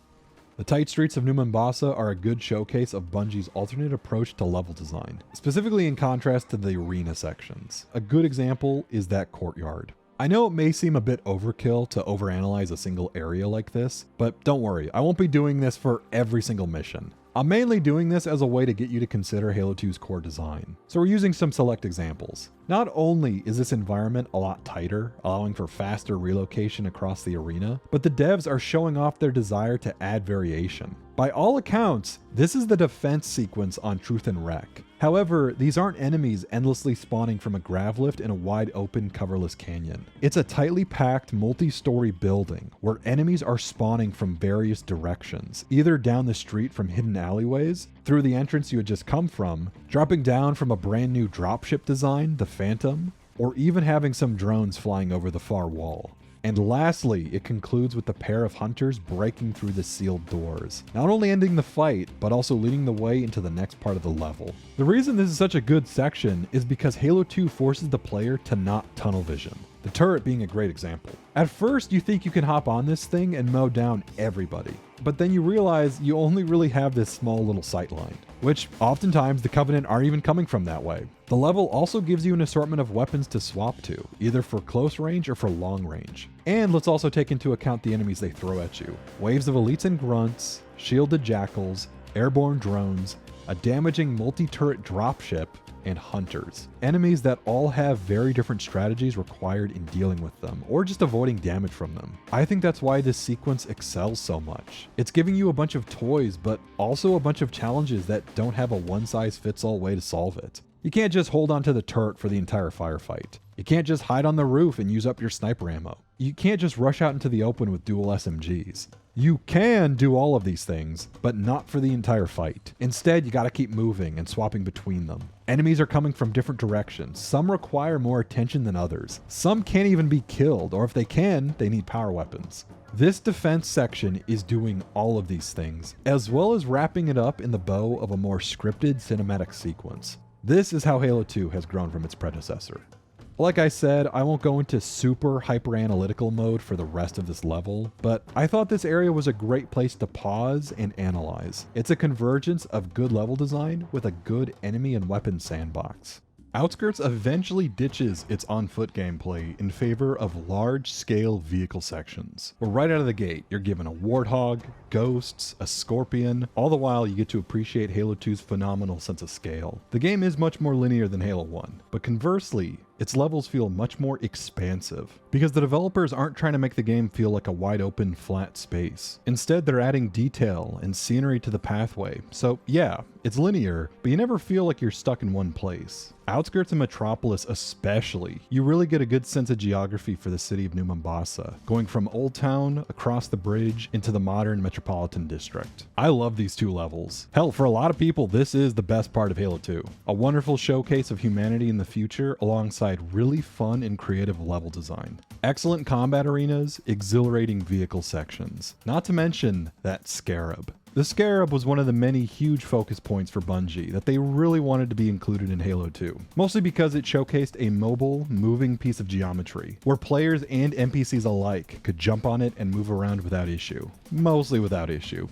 The tight streets of New Mombasa are a good showcase of Bungie's alternate approach to level design, specifically in contrast to the arena sections. A good example is that courtyard. I know it may seem a bit overkill to overanalyze a single area like this, but don't worry, I won't be doing this for every single mission. I'm mainly doing this as a way to get you to consider Halo 2's core design, so we're using some select examples. Not only is this environment a lot tighter, allowing for faster relocation across the arena, but the devs are showing off their desire to add variation. By all accounts, this is the defense sequence on Truth and Wreck. However, these aren't enemies endlessly spawning from a grav lift in a wide open coverless canyon. It's a tightly packed multi-story building where enemies are spawning from various directions, either down the street from hidden alleyways, through the entrance you had just come from, dropping down from a brand new dropship design, the Phantom, or even having some drones flying over the far wall. And lastly, it concludes with a pair of hunters breaking through the sealed doors, not only ending the fight, but also leading the way into the next part of the level. The reason this is such a good section is because Halo 2 forces the player to not tunnel vision, the turret being a great example. At first, you think you can hop on this thing and mow down everybody, but then you realize you only really have this small little sight line, which oftentimes the Covenant aren't even coming from that way. The level also gives you an assortment of weapons to swap to, either for close range or for long range. And let's also take into account the enemies they throw at you. Waves of elites and grunts, shielded jackals, airborne drones, a damaging multi-turret dropship, and hunters. Enemies that all have very different strategies required in dealing with them, or just avoiding damage from them. I think that's why this sequence excels so much. It's giving you a bunch of toys, but also a bunch of challenges that don't have a one-size-fits-all way to solve it. You can't just hold onto the turret for the entire firefight. You can't just hide on the roof and use up your sniper ammo. You can't just rush out into the open with dual SMGs. You can do all of these things, but not for the entire fight. Instead, you gotta keep moving and swapping between them. Enemies are coming from different directions. Some require more attention than others. Some can't even be killed, or if they can, they need power weapons. This defense section is doing all of these things, as well as wrapping it up in the bow of a more scripted cinematic sequence. This is how Halo 2 has grown from its predecessor. Like I said, I won't go into super hyper-analytical mode for the rest of this level, but I thought this area was a great place to pause and analyze. It's a convergence of good level design with a good enemy and weapon sandbox. Outskirts eventually ditches its on-foot gameplay in favor of large-scale vehicle sections, where right out of the gate, you're given a Warthog, ghosts, a Scorpion, all the while you get to appreciate Halo 2's phenomenal sense of scale. The game is much more linear than Halo 1, but conversely, its levels feel much more expansive, because the developers aren't trying to make the game feel like a wide open, flat space. Instead, they're adding detail and scenery to the pathway, so yeah, it's linear, but you never feel like you're stuck in one place. Outskirts of Metropolis especially, you really get a good sense of geography for the city of New Mombasa, going from Old Town, across the bridge, into the modern metropolitan district. I love these two levels. Hell, for a lot of people, this is the best part of Halo 2. A wonderful showcase of humanity in the future, alongside really fun and creative level design. Excellent combat arenas, exhilarating vehicle sections. Not to mention that Scarab. The Scarab was one of the many huge focus points for Bungie that they really wanted to be included in Halo 2, mostly because it showcased a mobile, moving piece of geometry, where players and NPCs alike could jump on it and move around without issue. Mostly without issue.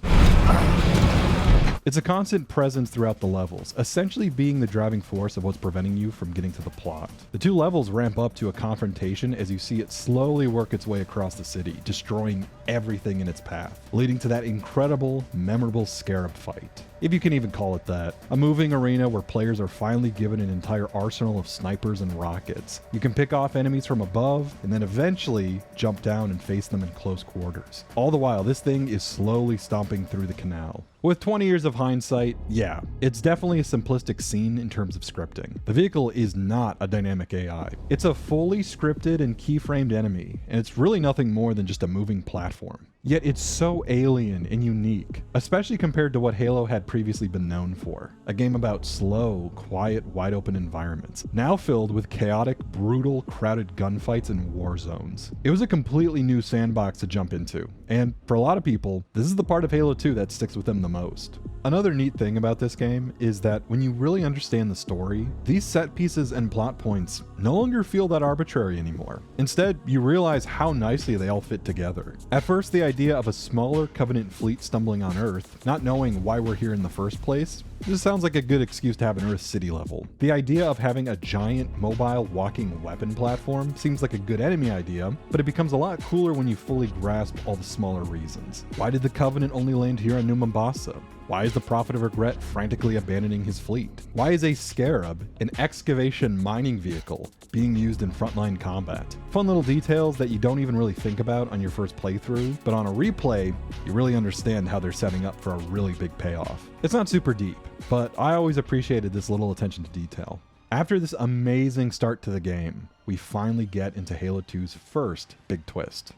It's a constant presence throughout the levels, essentially being the driving force of what's preventing you from getting to the plot. The two levels ramp up to a confrontation as you see it slowly work its way across the city, destroying everything in its path, leading to that incredible, memorable Scarab fight. If you can even call it that. A moving arena where players are finally given an entire arsenal of snipers and rockets. You can pick off enemies from above, and then eventually jump down and face them in close quarters. All the while, this thing is slowly stomping through the canal. With 20 years of hindsight, yeah, it's definitely a simplistic scene in terms of scripting. The vehicle is not a dynamic AI. It's a fully scripted and keyframed enemy, and it's really nothing more than just a moving platform. Yet it's so alien and unique, especially compared to what Halo had previously been known for. A game about slow, quiet, wide-open environments, now filled with chaotic, brutal, crowded gunfights and war zones. It was a completely new sandbox to jump into, and for a lot of people, this is the part of Halo 2 that sticks with them the most. Another neat thing about this game is that when you really understand the story, these set pieces and plot points no longer feel that arbitrary anymore. Instead, you realize how nicely they all fit together. At first, the idea of a smaller Covenant fleet stumbling on Earth, not knowing why we're here in the first place, this sounds like a good excuse to have an Earth City level. The idea of having a giant mobile walking weapon platform seems like a good enemy idea, but it becomes a lot cooler when you fully grasp all the smaller reasons. Why did the Covenant only land here on New Mombasa? Why is the Prophet of Regret frantically abandoning his fleet? Why is a Scarab, an excavation mining vehicle, being used in frontline combat? Fun little details that you don't even really think about on your first playthrough, but on a replay, you really understand how they're setting up for a really big payoff. It's not super deep, but I always appreciated this little attention to detail. After this amazing start to the game, we finally get into Halo 2's first big twist.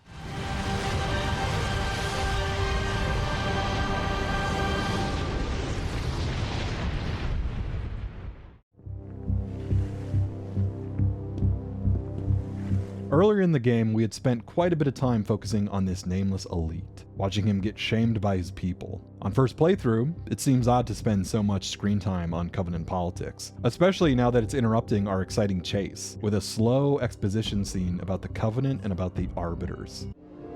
Earlier in the game, we had spent quite a bit of time focusing on this nameless elite, watching him get shamed by his people. On first playthrough, it seems odd to spend so much screen time on Covenant politics, especially now that it's interrupting our exciting chase, with a slow exposition scene about the Covenant and about the Arbiters.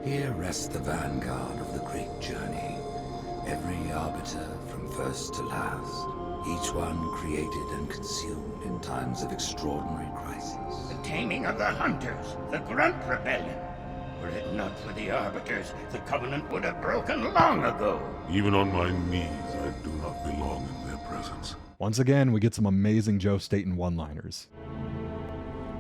Here rests the vanguard of the great journey. Every Arbiter from first to last, each one created and consumed in times of extraordinary crisis. The taming of the Hunters, the Grunt Rebellion. Were it not for the Arbiters, the Covenant would have broken long ago. Even on my knees, I do not belong in their presence. Once again, we get some amazing Joe Staten one-liners.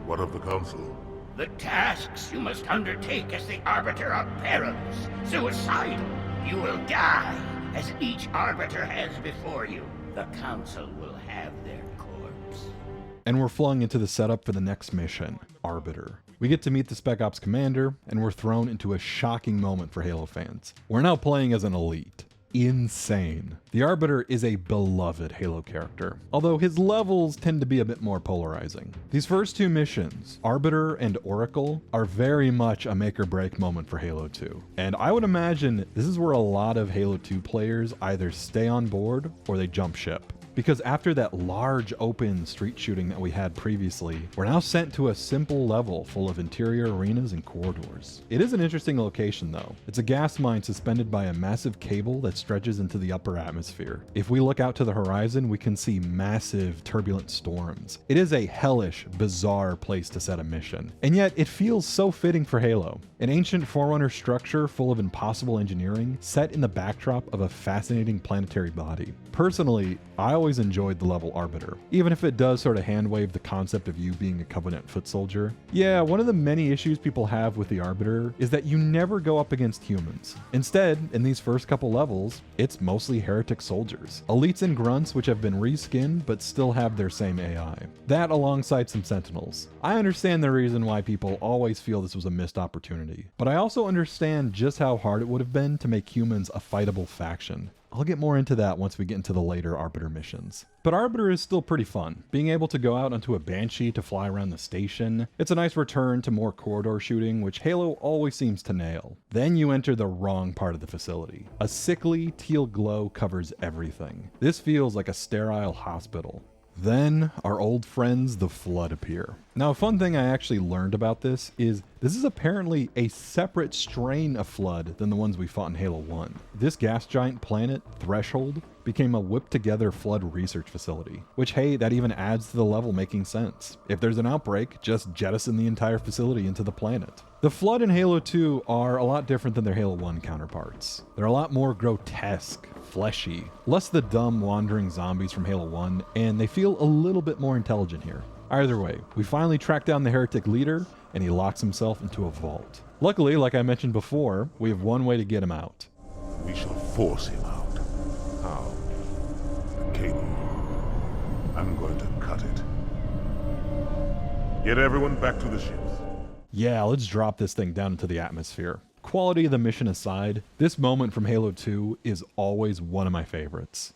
What of the Council? The tasks you must undertake as the Arbiter are perilous, suicidal. You will die, as each Arbiter has before you. The Council will have their corpse. And we're flung into the setup for the next mission, Arbiter. We get to meet the Spec Ops commander, and we're thrown into a shocking moment for Halo fans. We're now playing as an elite. Insane. The Arbiter is a beloved Halo character, although his levels tend to be a bit more polarizing. These first two missions, Arbiter and Oracle, are very much a make or break moment for Halo 2. And I would imagine this is where a lot of Halo 2 players either stay on board or they jump ship. Because after that large open street shooting that we had previously, we're now sent to a simple level full of interior arenas and corridors. It is an interesting location though. It's a gas mine suspended by a massive cable that stretches into the upper atmosphere. If we look out to the horizon, we can see massive turbulent storms. It is a hellish, bizarre place to set a mission. And yet it feels so fitting for Halo. An ancient Forerunner structure full of impossible engineering set in the backdrop of a fascinating planetary body. Personally, I always enjoyed the level Arbiter, even if it does sort of hand-wave the concept of you being a Covenant foot soldier. Yeah, one of the many issues people have with the Arbiter is that you never go up against humans. Instead, in these first couple levels, it's mostly heretic soldiers. Elites and grunts which have been reskinned but still have their same AI. That alongside some sentinels. I understand the reason why people always feel this was a missed opportunity, but I also understand just how hard it would have been to make humans a fightable faction. I'll get more into that once we get into the later Arbiter missions. But Arbiter is still pretty fun. Being able to go out onto a Banshee to fly around the station, it's a nice return to more corridor shooting, which Halo always seems to nail. Then you enter the wrong part of the facility. A sickly teal glow covers everything. This feels like a sterile hospital. Then our old friends, the Flood, appear. Now, a fun thing I actually learned about this is apparently a separate strain of Flood than the ones we fought in Halo 1. This gas giant planet, Threshold, became a whipped-together Flood research facility, which, hey, that even adds to the level making sense. If there's an outbreak, just jettison the entire facility into the planet. The Flood in Halo 2 are a lot different than their Halo 1 counterparts. They're a lot more grotesque, fleshy, less the dumb wandering zombies from Halo 1, and they feel a little bit more intelligent here. Either way, we finally track down the heretic leader, and he locks himself into a vault. Luckily, like I mentioned before, we have one way to get him out. We shall force him out. How? The cable. I'm going to cut it. Get everyone back to the ships. Yeah, let's drop this thing down into the atmosphere. Quality of the mission aside, this moment from Halo 2 is always one of my favorites.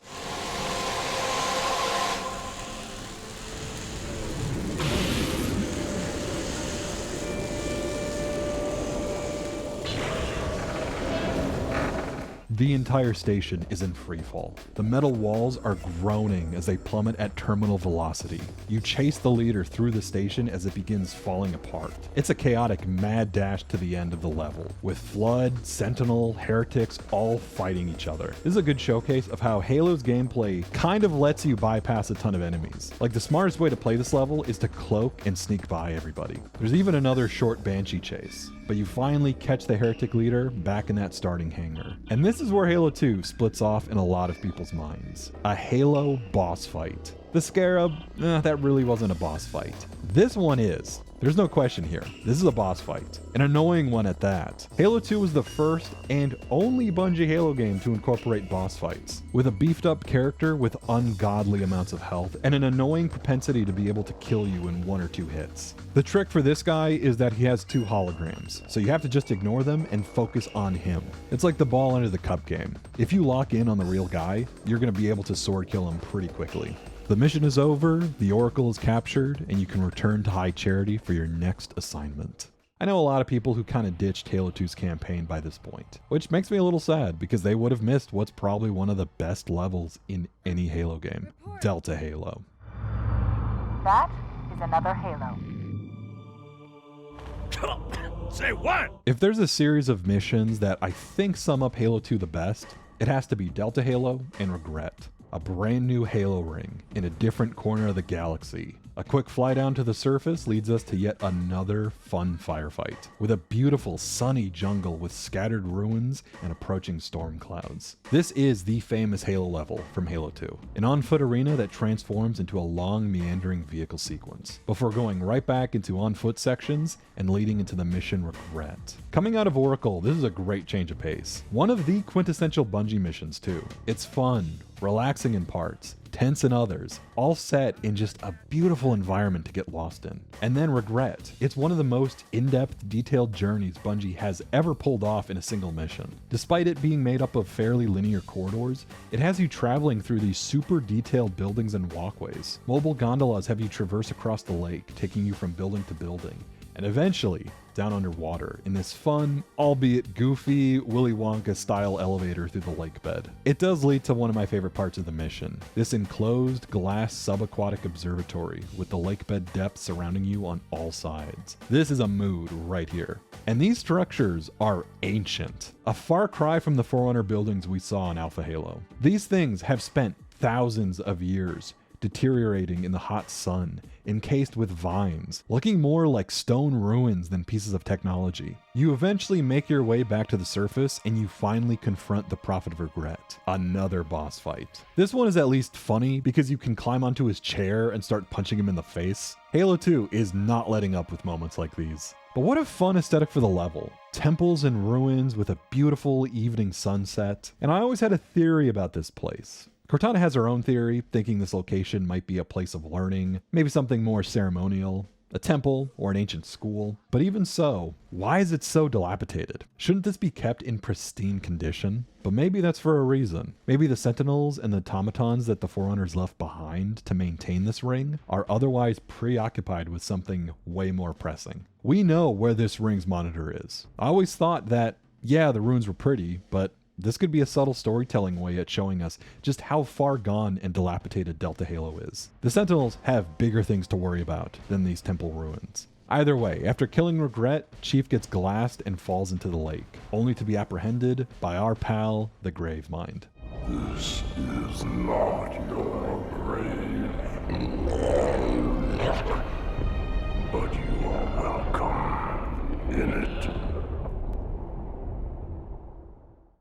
The entire station is in freefall. The metal walls are groaning as they plummet at terminal velocity. You chase the leader through the station as it begins falling apart. It's a chaotic mad dash to the end of the level, with Flood, Sentinel, Heretics all fighting each other. This is a good showcase of how Halo's gameplay kind of lets you bypass a ton of enemies. Like, the smartest way to play this level is to cloak and sneak by everybody. There's even another short Banshee chase, but you finally catch the Heretic leader back in that starting hangar. And this is where Halo 2 splits off in a lot of people's minds. A Halo boss fight. The Scarab, that really wasn't a boss fight. This one is. There's no question here. This is a boss fight. An annoying one at that. Halo 2 was the first and only Bungie Halo game to incorporate boss fights, with a beefed up character with ungodly amounts of health and an annoying propensity to be able to kill you in 1 or 2 hits. The trick for this guy is that he has 2 holograms, so you have to just ignore them and focus on him. It's like the ball under the cup game. If you lock in on the real guy, you're going to be able to sword kill him pretty quickly. The mission is over, the Oracle is captured, and you can return to High Charity for your next assignment. I know a lot of people who kind of ditched Halo 2's campaign by this point, which makes me a little sad because they would have missed what's probably one of the best levels in any Halo game, Delta Halo. That is another Halo. Say what? If there's a series of missions that I think sum up Halo 2 the best, it has to be Delta Halo and Regret. A brand new Halo ring in a different corner of the galaxy. A quick fly down to the surface leads us to yet another fun firefight, with a beautiful sunny jungle with scattered ruins and approaching storm clouds. This is the famous Halo level from Halo 2, an on-foot arena that transforms into a long meandering vehicle sequence, before going right back into on-foot sections and leading into the mission Regret. Coming out of Oracle, this is a great change of pace. One of the quintessential Bungie missions too. It's fun, relaxing in parts, tense in others, all set in just a beautiful environment to get lost in. And then Regret. It's one of the most in-depth, detailed journeys Bungie has ever pulled off in a single mission. Despite it being made up of fairly linear corridors, it has you traveling through these super detailed buildings and walkways. Mobile gondolas have you traverse across the lake, taking you from building to building, and eventually down underwater in this fun, albeit goofy, Willy Wonka style elevator through the lake bed. It does lead to one of my favorite parts of the mission, this enclosed glass subaquatic observatory with the lake bed depths surrounding you on all sides. This is a mood right here. And these structures are ancient, a far cry from the Forerunner buildings we saw in Alpha Halo. These things have spent thousands of years deteriorating in the hot sun, encased with vines, looking more like stone ruins than pieces of technology. You eventually make your way back to the surface and you finally confront the Prophet of Regret, another boss fight. This one is at least funny because you can climb onto his chair and start punching him in the face. Halo 2 is not letting up with moments like these. But what a fun aesthetic for the level. Temples and ruins with a beautiful evening sunset. And I always had a theory about this place. Cortana has her own theory, thinking this location might be a place of learning, maybe something more ceremonial, a temple or an ancient school. But even so, why is it so dilapidated? Shouldn't this be kept in pristine condition? But maybe that's for a reason. Maybe the Sentinels and the automatons that the Forerunners left behind to maintain this ring are otherwise preoccupied with something way more pressing. We know where this ring's monitor is. I always thought that, yeah, the ruins were pretty, but this could be a subtle storytelling way at showing us just how far gone and dilapidated Delta Halo is. The Sentinels have bigger things to worry about than these temple ruins. Either way, after killing Regret, Chief gets glassed and falls into the lake, only to be apprehended by our pal, the Gravemind. This is not your grave, but you are welcome in it.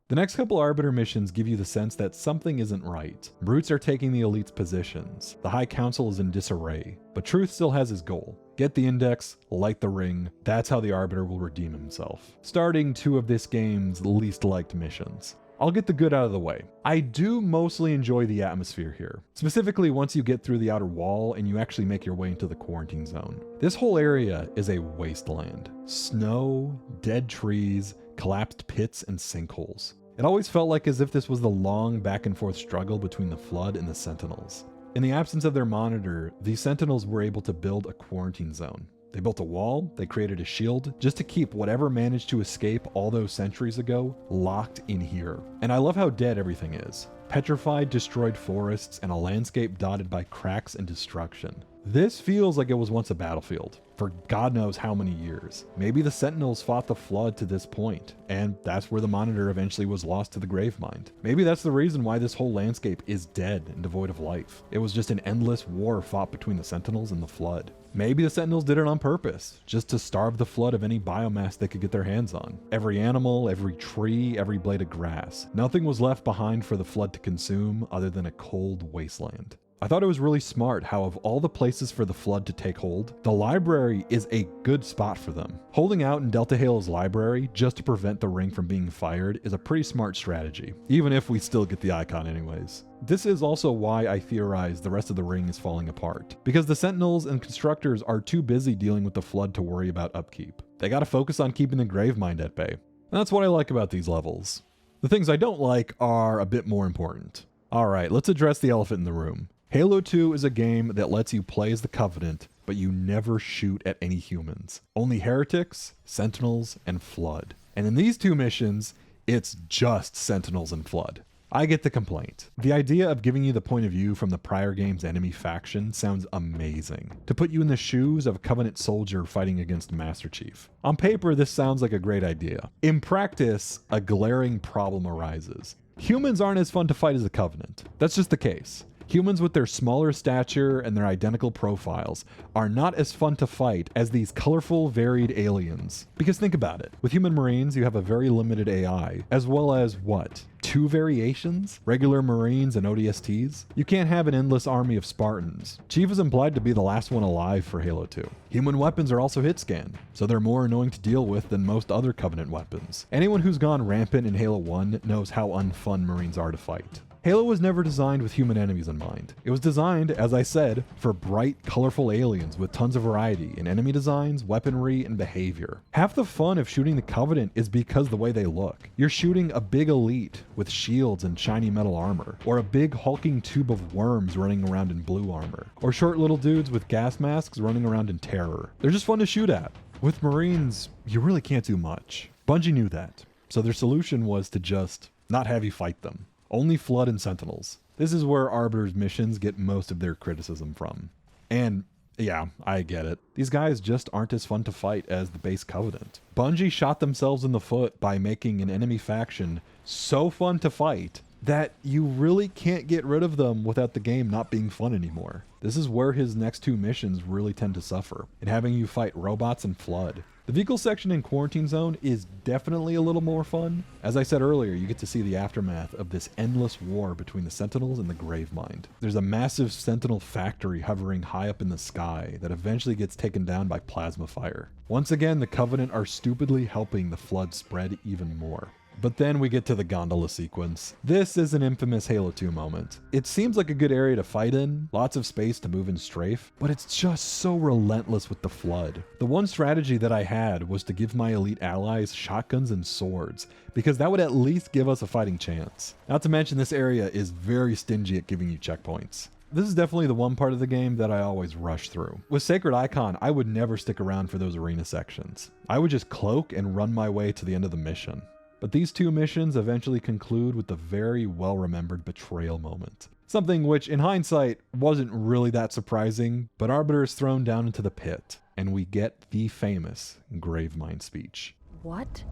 The next couple Arbiter missions give you the sense that something isn't right. Brutes are taking the elite's positions. The High Council is in disarray. But Truth still has his goal. Get the Index, light the ring. That's how the Arbiter will redeem himself. Starting two of this game's least liked missions. I'll get the good out of the way. I do mostly enjoy the atmosphere here, specifically once you get through the outer wall and you actually make your way into the quarantine zone. This whole area is a wasteland. Snow, dead trees, collapsed pits, and sinkholes. It always felt like as if this was the long back and forth struggle between the Flood and the Sentinels. In the absence of their monitor, the Sentinels were able to build a quarantine zone. They built a wall, they created a shield, just to keep whatever managed to escape all those centuries ago locked in here. And I love how dead everything is. Petrified, destroyed forests, and a landscape dotted by cracks and destruction. This feels like it was once a battlefield, for God knows how many years. Maybe the Sentinels fought the Flood to this point, and that's where the monitor eventually was lost to the Gravemind. Maybe that's the reason why this whole landscape is dead and devoid of life. It was just an endless war fought between the Sentinels and the Flood. Maybe the Sentinels did it on purpose, just to starve the Flood of any biomass they could get their hands on. Every animal, every tree, every blade of grass. Nothing was left behind for the Flood to consume other than a cold wasteland. I thought it was really smart how of all the places for the Flood to take hold, the library is a good spot for them. Holding out in Delta Halo's library just to prevent the ring from being fired is a pretty smart strategy, even if we still get the icon anyways. This is also why I theorize the rest of the ring is falling apart, because the Sentinels and Constructors are too busy dealing with the Flood to worry about upkeep. They gotta focus on keeping the Gravemind at bay. And that's what I like about these levels. The things I don't like are a bit more important. Alright, let's address the elephant in the room. Halo 2 is a game that lets you play as the Covenant but you never shoot at any humans. Only heretics, sentinels, and Flood. And in these 2 missions, it's just sentinels and Flood. I get the complaint. The idea of giving you the point of view from the prior game's enemy faction sounds amazing. To put you in the shoes of a Covenant soldier fighting against Master Chief. On paper, this sounds like a great idea. In practice, a glaring problem arises. Humans aren't as fun to fight as the Covenant. That's just the case. Humans with their smaller stature and their identical profiles are not as fun to fight as these colorful, varied aliens. Because think about it. With human Marines, you have a very limited AI, as well as what? 2 variations? Regular Marines and ODSTs? You can't have an endless army of Spartans. Chief is implied to be the last one alive for Halo 2. Human weapons are also hit scanned, so they're more annoying to deal with than most other Covenant weapons. Anyone who's gone rampant in Halo 1 knows how unfun Marines are to fight. Halo was never designed with human enemies in mind. It was designed, as I said, for bright, colorful aliens with tons of variety in enemy designs, weaponry, and behavior. Half the fun of shooting the Covenant is because the way they look. You're shooting a big elite with shields and shiny metal armor, or a big hulking tube of worms running around in blue armor, or short little dudes with gas masks running around in terror. They're just fun to shoot at. With Marines, you really can't do much. Bungie knew that, so their solution was to just not have you fight them. Only Flood and Sentinels. This is where Arbiter's missions get most of their criticism from. And yeah, I get it. These guys just aren't as fun to fight as the base Covenant. Bungie shot themselves in the foot by making an enemy faction so fun to fight that you really can't get rid of them without the game not being fun anymore. This is where his next 2 missions really tend to suffer, in having you fight robots and Flood. The vehicle section in Quarantine Zone is definitely a little more fun. As I said earlier, you get to see the aftermath of this endless war between the Sentinels and the Gravemind. There's a massive Sentinel factory hovering high up in the sky that eventually gets taken down by plasma fire. Once again, the Covenant are stupidly helping the Flood spread even more. But then we get to the gondola sequence. This is an infamous Halo 2 moment. It seems like a good area to fight in, lots of space to move and strafe, but it's just so relentless with the Flood. The one strategy that I had was to give my elite allies shotguns and swords, because that would at least give us a fighting chance. Not to mention this area is very stingy at giving you checkpoints. This is definitely the one part of the game that I always rush through. With Sacred Icon, I would never stick around for those arena sections. I would just cloak and run my way to the end of the mission. But these 2 missions eventually conclude with the very well-remembered betrayal moment. Something which, in hindsight, wasn't really that surprising, but Arbiter is thrown down into the pit, and we get the famous Gravemind speech. What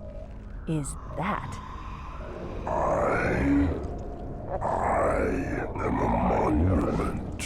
is that? I am a monument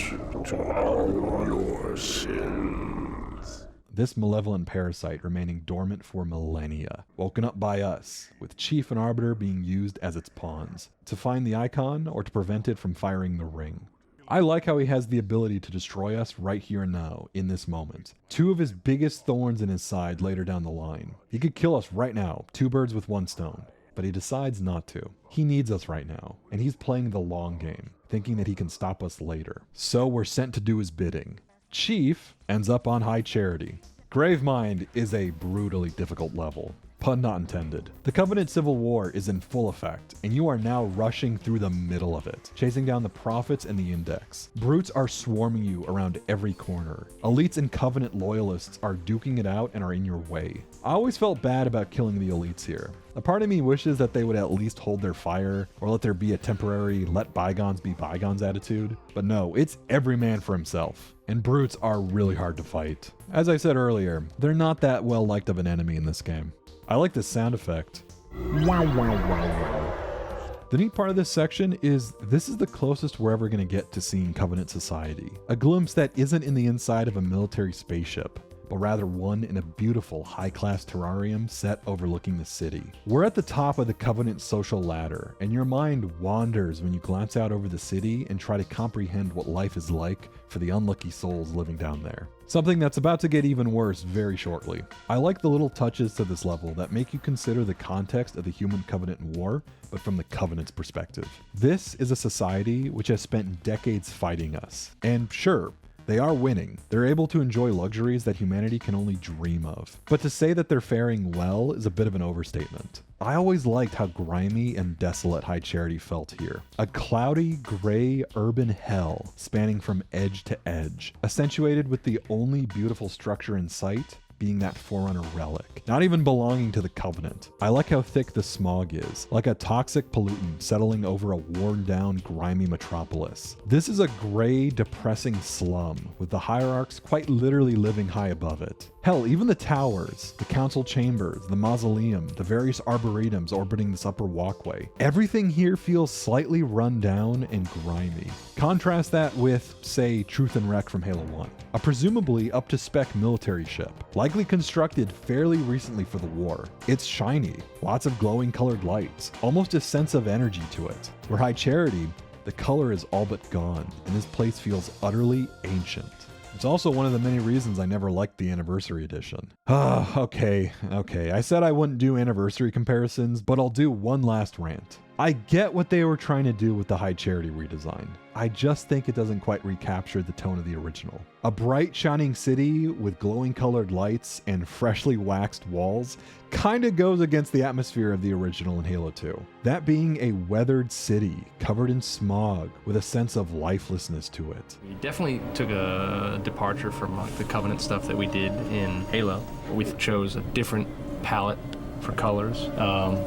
to all your sins. This malevolent parasite remaining dormant for millennia, woken up by us, with Chief and Arbiter being used as its pawns, to find the icon or to prevent it from firing the ring. I like how he has the ability to destroy us right here and now, in this moment. 2 of his biggest thorns in his side later down the line. He could kill us right now, 2 birds with 1 stone, but he decides not to. He needs us right now, and he's playing the long game, thinking that he can stop us later. So we're sent to do his bidding. Chief ends up on High Charity. Gravemind is a brutally difficult level. Pun not intended. The Covenant Civil War is in full effect, and you are now rushing through the middle of it, chasing down the Prophets and the Index. Brutes are swarming you around every corner. Elites and Covenant loyalists are duking it out and are in your way. I always felt bad about killing the elites here. A part of me wishes that they would at least hold their fire, or let there be a temporary let bygones be bygones attitude. But no, it's every man for himself. And brutes are really hard to fight. As I said earlier, they're not that well liked of an enemy in this game. I like this sound effect. Wow, wow, wow, wow. The neat part of this section is this is the closest we're ever going to get to seeing Covenant society. A glimpse that isn't in the inside of a military spaceship, but rather one in a beautiful high-class terrarium set overlooking the city. We're at the top of the Covenant social ladder, and your mind wanders when you glance out over the city and try to comprehend what life is like for the unlucky souls living down there. Something that's about to get even worse very shortly. I like the little touches to this level that make you consider the context of the Human Covenant War, but from the Covenant's perspective. This is a society which has spent decades fighting us. And sure, They are winning. They're able to enjoy luxuries that humanity can only dream of. But to say that they're faring well is a bit of an overstatement. I always liked how grimy and desolate High Charity felt here. A cloudy, gray, urban hell spanning from edge to edge, accentuated with the only beautiful structure in sight being that Forerunner relic, not even belonging to the Covenant. I like how thick the smog is, like a toxic pollutant settling over a worn-down, grimy metropolis. This is a gray, depressing slum, with the hierarchs quite literally living high above it. Hell, even the towers, the council chambers, the mausoleum, the various arboretums orbiting this upper walkway. Everything here feels slightly run down and grimy. Contrast that with, say, Truth and Wreck from Halo 1, a presumably up-to-spec military ship, likely constructed fairly recently for the war. It's shiny, lots of glowing colored lights, almost a sense of energy to it. Where High Charity, the color is all but gone, and this place feels utterly ancient. It's also one of the many reasons I never liked the Anniversary Edition. Okay. I said I wouldn't do anniversary comparisons, but I'll do one last rant. I get what they were trying to do with the High Charity redesign. I just think it doesn't quite recapture the tone of the original. A bright, shining city with glowing colored lights and freshly waxed walls kinda goes against the atmosphere of the original in Halo 2. That being a weathered city covered in smog with a sense of lifelessness to it. We definitely took a departure from the Covenant stuff that we did in Halo. We chose a different palette for colors.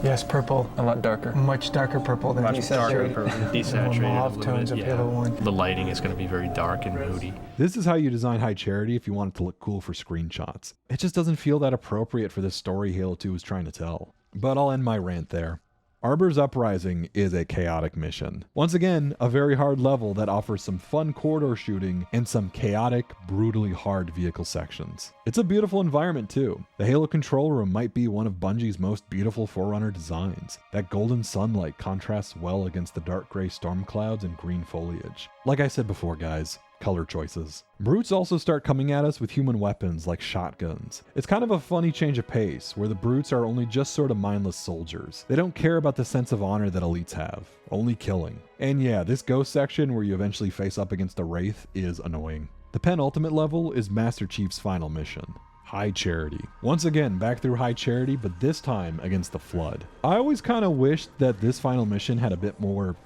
Yes, purple. A lot darker. Much darker purple than desaturated. Desaturated. Mauve tones of Halo 1. The lighting is going to be very dark and moody. This is how you design High Charity if you want it to look cool for screenshots. It just doesn't feel that appropriate for the story Halo 2 is trying to tell. But I'll end my rant there. Arbiter's Uprising is a chaotic mission. Once again, a very hard level that offers some fun corridor shooting and some chaotic, brutally hard vehicle sections. It's a beautiful environment too. The Halo control room might be one of Bungie's most beautiful Forerunner designs. That golden sunlight contrasts well against the dark gray storm clouds and green foliage. Like I said before, guys, color choices. Brutes also start coming at us with human weapons like shotguns. It's kind of a funny change of pace, where the Brutes are only just sort of mindless soldiers. They don't care about the sense of honor that elites have, only killing. And yeah, this ghost section where you eventually face up against a Wraith is annoying. The penultimate level is Master Chief's final mission, High Charity. Once again, back through High Charity, but this time against the Flood. I always kind of wished that this final mission had a bit more,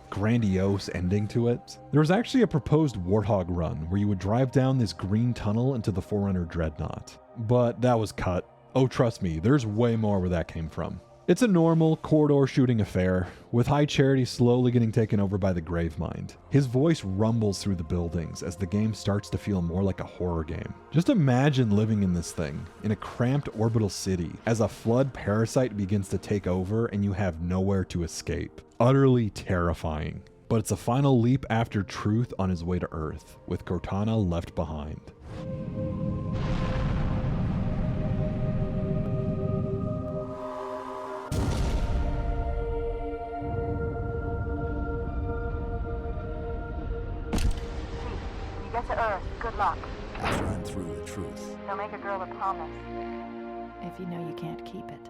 grandiose ending to it. There was actually a proposed Warthog run where you would drive down this green tunnel into the Forerunner Dreadnought. But that was cut. Oh, trust me, there's way more where that came from. It's a normal corridor shooting affair, with High Charity slowly getting taken over by the Gravemind. His voice rumbles through the buildings as the game starts to feel more like a horror game. Just imagine living in this thing, in a cramped orbital city, as a Flood parasite begins to take over and you have nowhere to escape. Utterly terrifying. But it's a final leap after Truth on his way to Earth, with Cortana left behind. Get to Earth. Good luck. After I'm through with Truth. Don't make a girl a promise. If you know you can't keep it.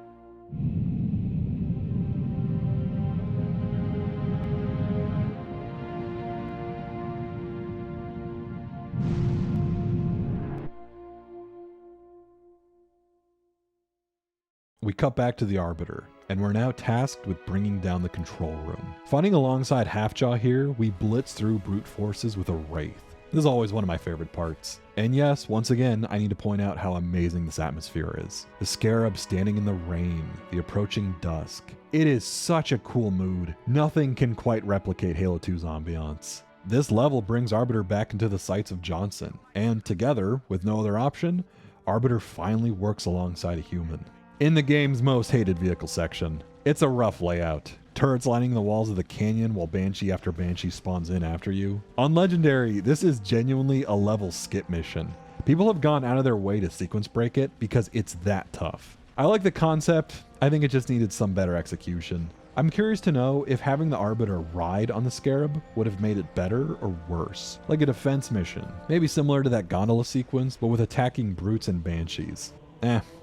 We cut back to the Arbiter, and we're now tasked with bringing down the control room. Fighting alongside Halfjaw here, we blitz through brute forces with a Wraith. This is always one of my favorite parts. And yes, once again, I need to point out how amazing this atmosphere is. The Scarab standing in the rain, the approaching dusk. It is such a cool mood. Nothing can quite replicate Halo 2's ambiance. This level brings Arbiter back into the sights of Johnson, and together, with no other option, Arbiter finally works alongside a human. In the game's most hated vehicle section, it's a rough layout. Turrets lining the walls of the canyon while Banshee after Banshee spawns in after you. On Legendary, this is genuinely a level skip mission. People have gone out of their way to sequence break it because it's that tough. I like the concept, I think it just needed some better execution. I'm curious to know if having the Arbiter ride on the Scarab would have made it better or worse. Like a defense mission, maybe similar to that gondola sequence, but with attacking brutes and banshees.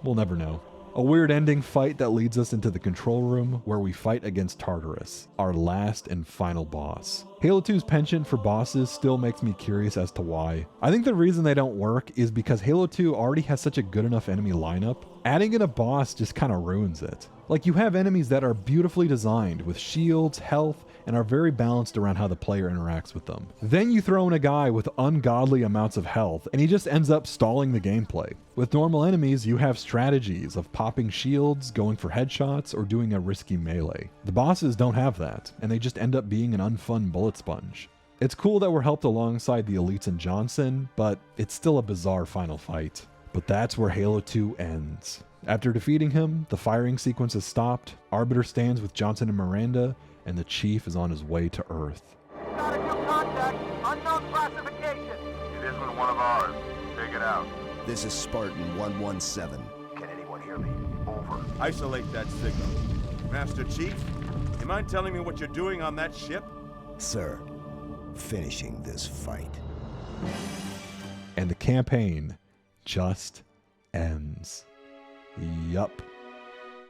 We'll never know. A weird ending fight that leads us into the control room where we fight against Tartarus, our last and final boss. Halo 2's penchant for bosses still makes me curious as to why. I think the reason they don't work is because Halo 2 already has such a good enough enemy lineup. Adding in a boss just kind of ruins it. Like, you have enemies that are beautifully designed with shields, health, and are very balanced around how the player interacts with them. Then you throw in a guy with ungodly amounts of health, and he just ends up stalling the gameplay. With normal enemies, you have strategies of popping shields, going for headshots, or doing a risky melee. The bosses don't have that, and they just end up being an unfun bullet sponge. It's cool that we're helped alongside the elites and Johnson, but it's still a bizarre final fight. But that's where Halo 2 ends. After defeating him, the firing sequence is stopped, Arbiter stands with Johnson and Miranda, and the Chief is on his way to Earth. Got a new contact. Unknown classification. It isn't one of ours. Take it out. This is Spartan 117. Can anyone hear me? Over. Isolate that signal. Master Chief, you mind telling me what you're doing on that ship? Sir, finishing this fight. And the campaign just ends. Yup.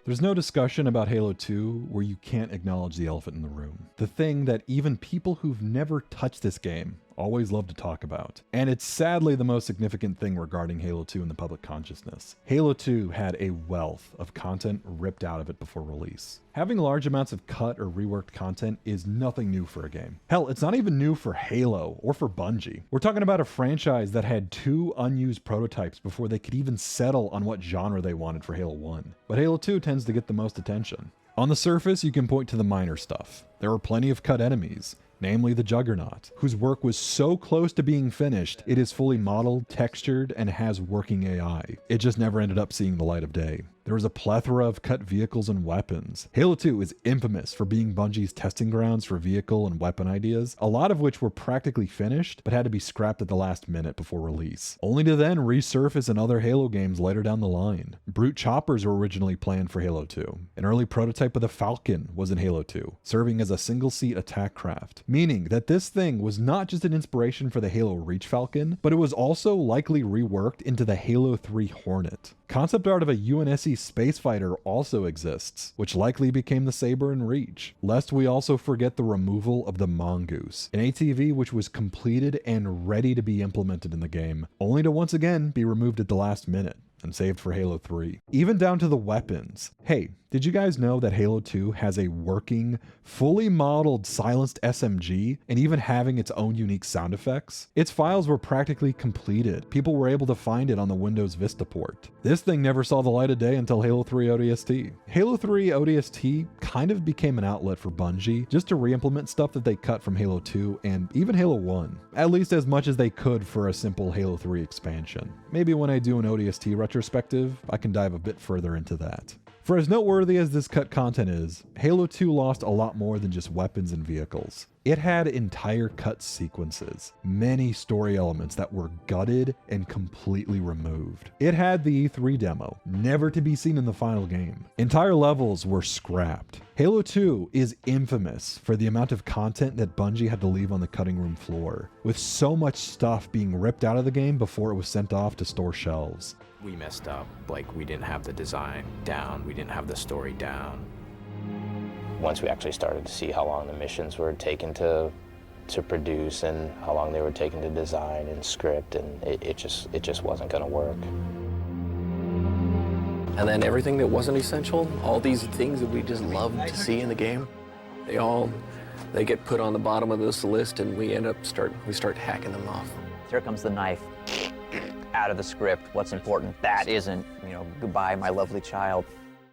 There's no discussion about Halo 2 where you can't acknowledge the elephant in the room. The thing that even people who've never touched this game always love to talk about. And it's sadly the most significant thing regarding Halo 2 in the public consciousness. Halo 2 had a wealth of content ripped out of it before release. Having large amounts of cut or reworked content is nothing new for a game. Hell, it's not even new for Halo or for Bungie. We're talking about a franchise that had 2 unused prototypes before they could even settle on what genre they wanted for Halo 1. But Halo 2 tends to get the most attention. On the surface, you can point to the minor stuff. There were plenty of cut enemies, namely the Juggernaut, whose work was so close to being finished, it is fully modeled, textured, and has working AI. It just never ended up seeing the light of day. There was a plethora of cut vehicles and weapons. Halo 2 is infamous for being Bungie's testing grounds for vehicle and weapon ideas, a lot of which were practically finished, but had to be scrapped at the last minute before release, only to then resurface in other Halo games later down the line. Brute choppers were originally planned for Halo 2. An early prototype of the Falcon was in Halo 2, serving as a single-seat attack craft, meaning that this thing was not just an inspiration for the Halo Reach Falcon, but it was also likely reworked into the Halo 3 Hornet. Concept art of a UNSC space fighter also exists, which likely became the Saber in Reach, lest we also forget the removal of the Mongoose, an ATV which was completed and ready to be implemented in the game, only to once again be removed at the last minute and saved for Halo 3. Even down to the weapons. Hey, did you guys know that Halo 2 has a working, fully modeled silenced SMG and even having its own unique sound effects? Its files were practically completed. People were able to find it on the Windows Vista port. This thing never saw the light of day until Halo 3 ODST. Halo 3 ODST kind of became an outlet for Bungie just to re-implement stuff that they cut from Halo 2 and even Halo 1, at least as much as they could for a simple Halo 3 expansion. Maybe when I do an ODST retrospective, I can dive a bit further into that. For as noteworthy as this cut content is, Halo 2 lost a lot more than just weapons and vehicles. It had entire cut sequences, many story elements that were gutted and completely removed. It had the E3 demo, never to be seen in the final game. Entire levels were scrapped. Halo 2 is infamous for the amount of content that Bungie had to leave on the cutting room floor, with so much stuff being ripped out of the game before it was sent off to store shelves. We messed up. Like, we didn't have the design down, we didn't have the story down. Once we actually started to see how long the missions were taken to produce and how long they were taken to design and script, and it just wasn't going to work. And then everything that wasn't essential, all these things that we just loved to see in the game, they get put on the bottom of this list, and we start hacking them off. Here comes the knife. Out of the script, what's important, that isn't, goodbye, my lovely child.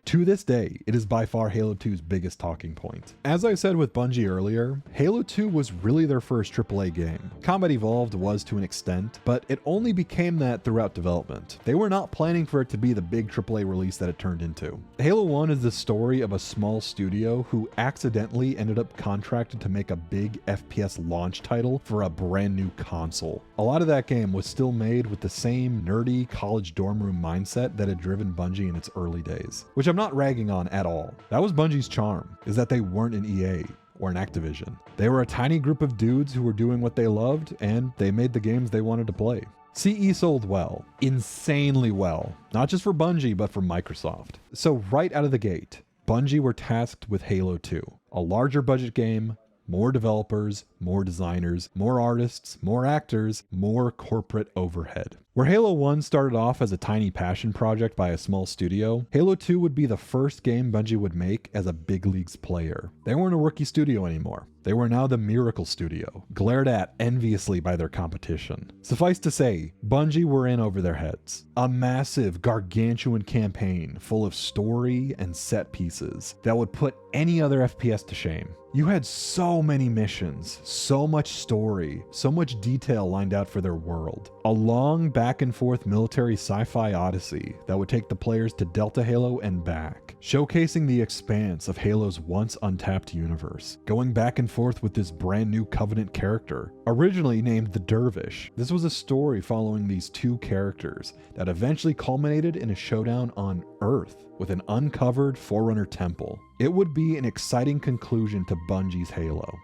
To this day, it is by far Halo 2's biggest talking point. As I said with Bungie earlier, Halo 2 was really their first AAA game. Combat Evolved was to an extent, but it only became that throughout development. They were not planning for it to be the big AAA release that it turned into. Halo 1 is the story of a small studio who accidentally ended up contracted to make a big FPS launch title for a brand new console. A lot of that game was still made with the same nerdy college dorm room mindset that had driven Bungie in its early days, which I'm not ragging on at all. That was Bungie's charm, is that they weren't an EA or an Activision. They were a tiny group of dudes who were doing what they loved, and they made the games they wanted to play. CE sold well, insanely well, not just for Bungie, but for Microsoft. So right out of the gate, Bungie were tasked with Halo 2, a larger budget game, more developers, more designers, more artists, more actors, more corporate overhead. Where Halo 1 started off as a tiny passion project by a small studio, Halo 2 would be the first game Bungie would make as a big leagues player. They weren't a rookie studio anymore. They were now the Miracle Studio, glared at enviously by their competition. Suffice to say, Bungie were in over their heads. A massive, gargantuan campaign full of story and set pieces that would put any other FPS to shame. You had so many missions, so much story, so much detail lined out for their world. A long back and forth military sci-fi odyssey that would take the players to Delta Halo and back, showcasing the expanse of Halo's once untapped universe, going back and forth with this brand new Covenant character, originally named the Dervish. This was a story following these two characters that eventually culminated in a showdown on Earth with an uncovered Forerunner temple. It would be an exciting conclusion to Bungie's Halo.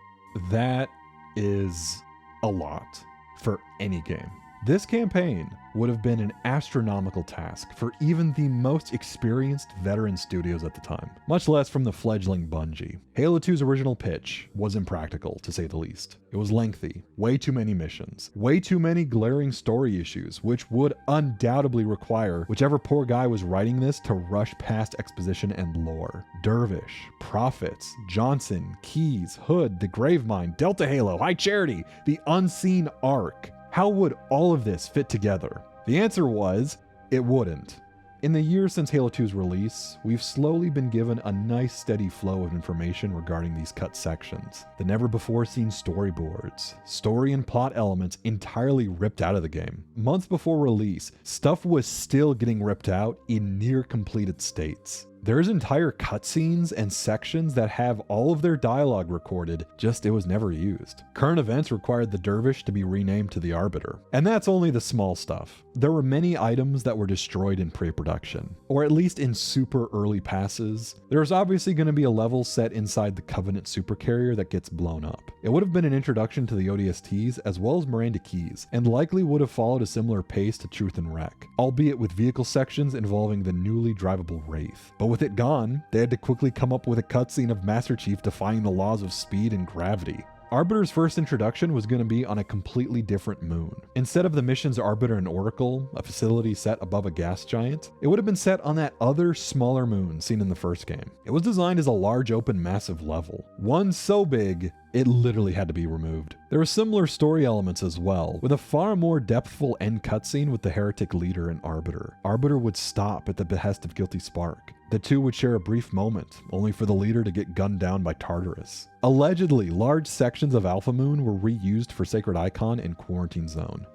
That is a lot for any game. This campaign would have been an astronomical task for even the most experienced veteran studios at the time, much less from the fledgling Bungie. Halo 2's original pitch was impractical, to say the least. It was lengthy, way too many missions, way too many glaring story issues, which would undoubtedly require whichever poor guy was writing this to rush past exposition and lore. Dervish, Prophets, Johnson, Keyes, Hood, the Gravemind, Delta Halo, High Charity, the Unseen Arc. How would all of this fit together? The answer was, it wouldn't. In the years since Halo 2's release, we've slowly been given a nice steady flow of information regarding these cut sections. The never-before-seen storyboards, story and plot elements entirely ripped out of the game. Months before release, stuff was still getting ripped out in near-completed states. There's entire cutscenes and sections that have all of their dialogue recorded, just it was never used. Current events required the Dervish to be renamed to the Arbiter. And that's only the small stuff. There were many items that were destroyed in pre-production, or at least in super early passes. There's obviously going to be a level set inside the Covenant supercarrier that gets blown up. It would have been an introduction to the ODSTs as well as Miranda Keyes, and likely would have followed a similar pace to Truth and Wreck, albeit with vehicle sections involving the newly drivable Wraith. But with it gone, they had to quickly come up with a cutscene of Master Chief defying the laws of speed and gravity. Arbiter's first introduction was going to be on a completely different moon. Instead of the mission's Arbiter and Oracle, a facility set above a gas giant, it would have been set on that other smaller moon seen in the first game. It was designed as a large open massive level, one so big it literally had to be removed. There were similar story elements as well, with a far more depthful end cutscene with the heretic leader and Arbiter. Arbiter would stop at the behest of Guilty Spark. The two would share a brief moment, only for the leader to get gunned down by Tartarus. Allegedly, large sections of Alpha Moon were reused for Sacred Icon and Quarantine Zone.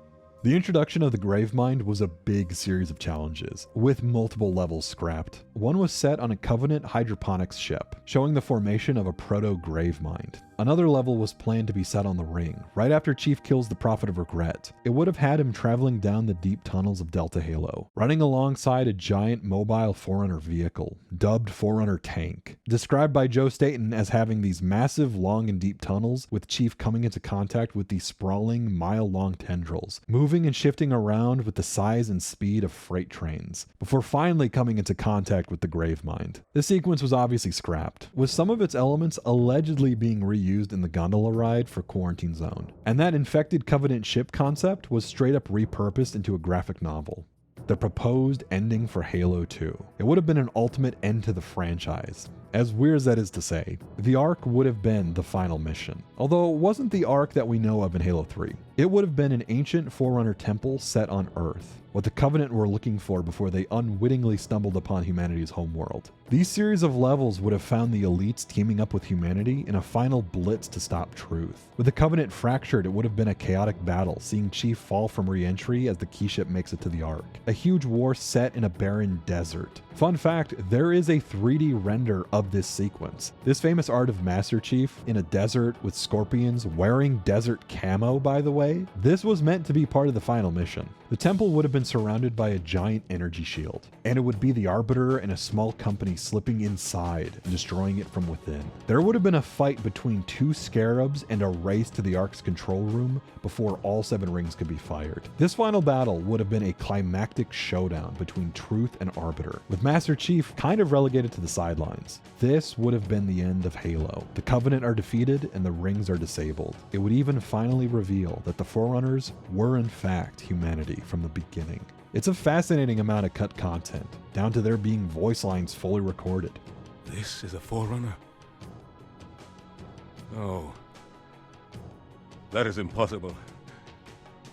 The introduction of the Gravemind was a big series of challenges, with multiple levels scrapped. One was set on a Covenant hydroponics ship, showing the formation of a proto-Gravemind. Another level was planned to be set on the Ring, right after Chief kills the Prophet of Regret. It would have had him traveling down the deep tunnels of Delta Halo, running alongside a giant mobile Forerunner vehicle, dubbed Forerunner Tank, described by Joe Staten as having these massive, long and deep tunnels, with Chief coming into contact with these sprawling, mile-long tendrils, moving and shifting around with the size and speed of freight trains, before finally coming into contact with the Gravemind. This sequence was obviously scrapped, with some of its elements allegedly being reused in the gondola ride for Quarantine Zone. And that infected Covenant ship concept was straight up repurposed into a graphic novel. The proposed ending for Halo 2. It would have been an ultimate end to the franchise. As weird as that is to say, the Ark would have been the final mission. Although it wasn't the Ark that we know of in Halo 3. It would have been an ancient Forerunner temple set on Earth, what the Covenant were looking for before they unwittingly stumbled upon humanity's homeworld. These series of levels would have found the elites teaming up with humanity in a final blitz to stop Truth. With the Covenant fractured, it would have been a chaotic battle, seeing Chief fall from re-entry as the key ship makes it to the Ark. A huge war set in a barren desert. Fun fact, there is a 3D render of of this sequence. This famous art of Master Chief in a desert with scorpions wearing desert camo, by the way, this was meant to be part of the final mission. The temple would have been surrounded by a giant energy shield, and it would be the Arbiter and a small company slipping inside and destroying it from within. There would have been a fight between two scarabs and a race to the Ark's control room before all 7 rings could be fired. This final battle would have been a climactic showdown between Truth and Arbiter, with Master Chief kind of relegated to the sidelines. This would have been the end of Halo. The Covenant are defeated and the rings are disabled. It would even finally reveal that the Forerunners were in fact humanity from the beginning. It's a fascinating amount of cut content, down to there being voice lines fully recorded. This is a Forerunner? No. That is impossible.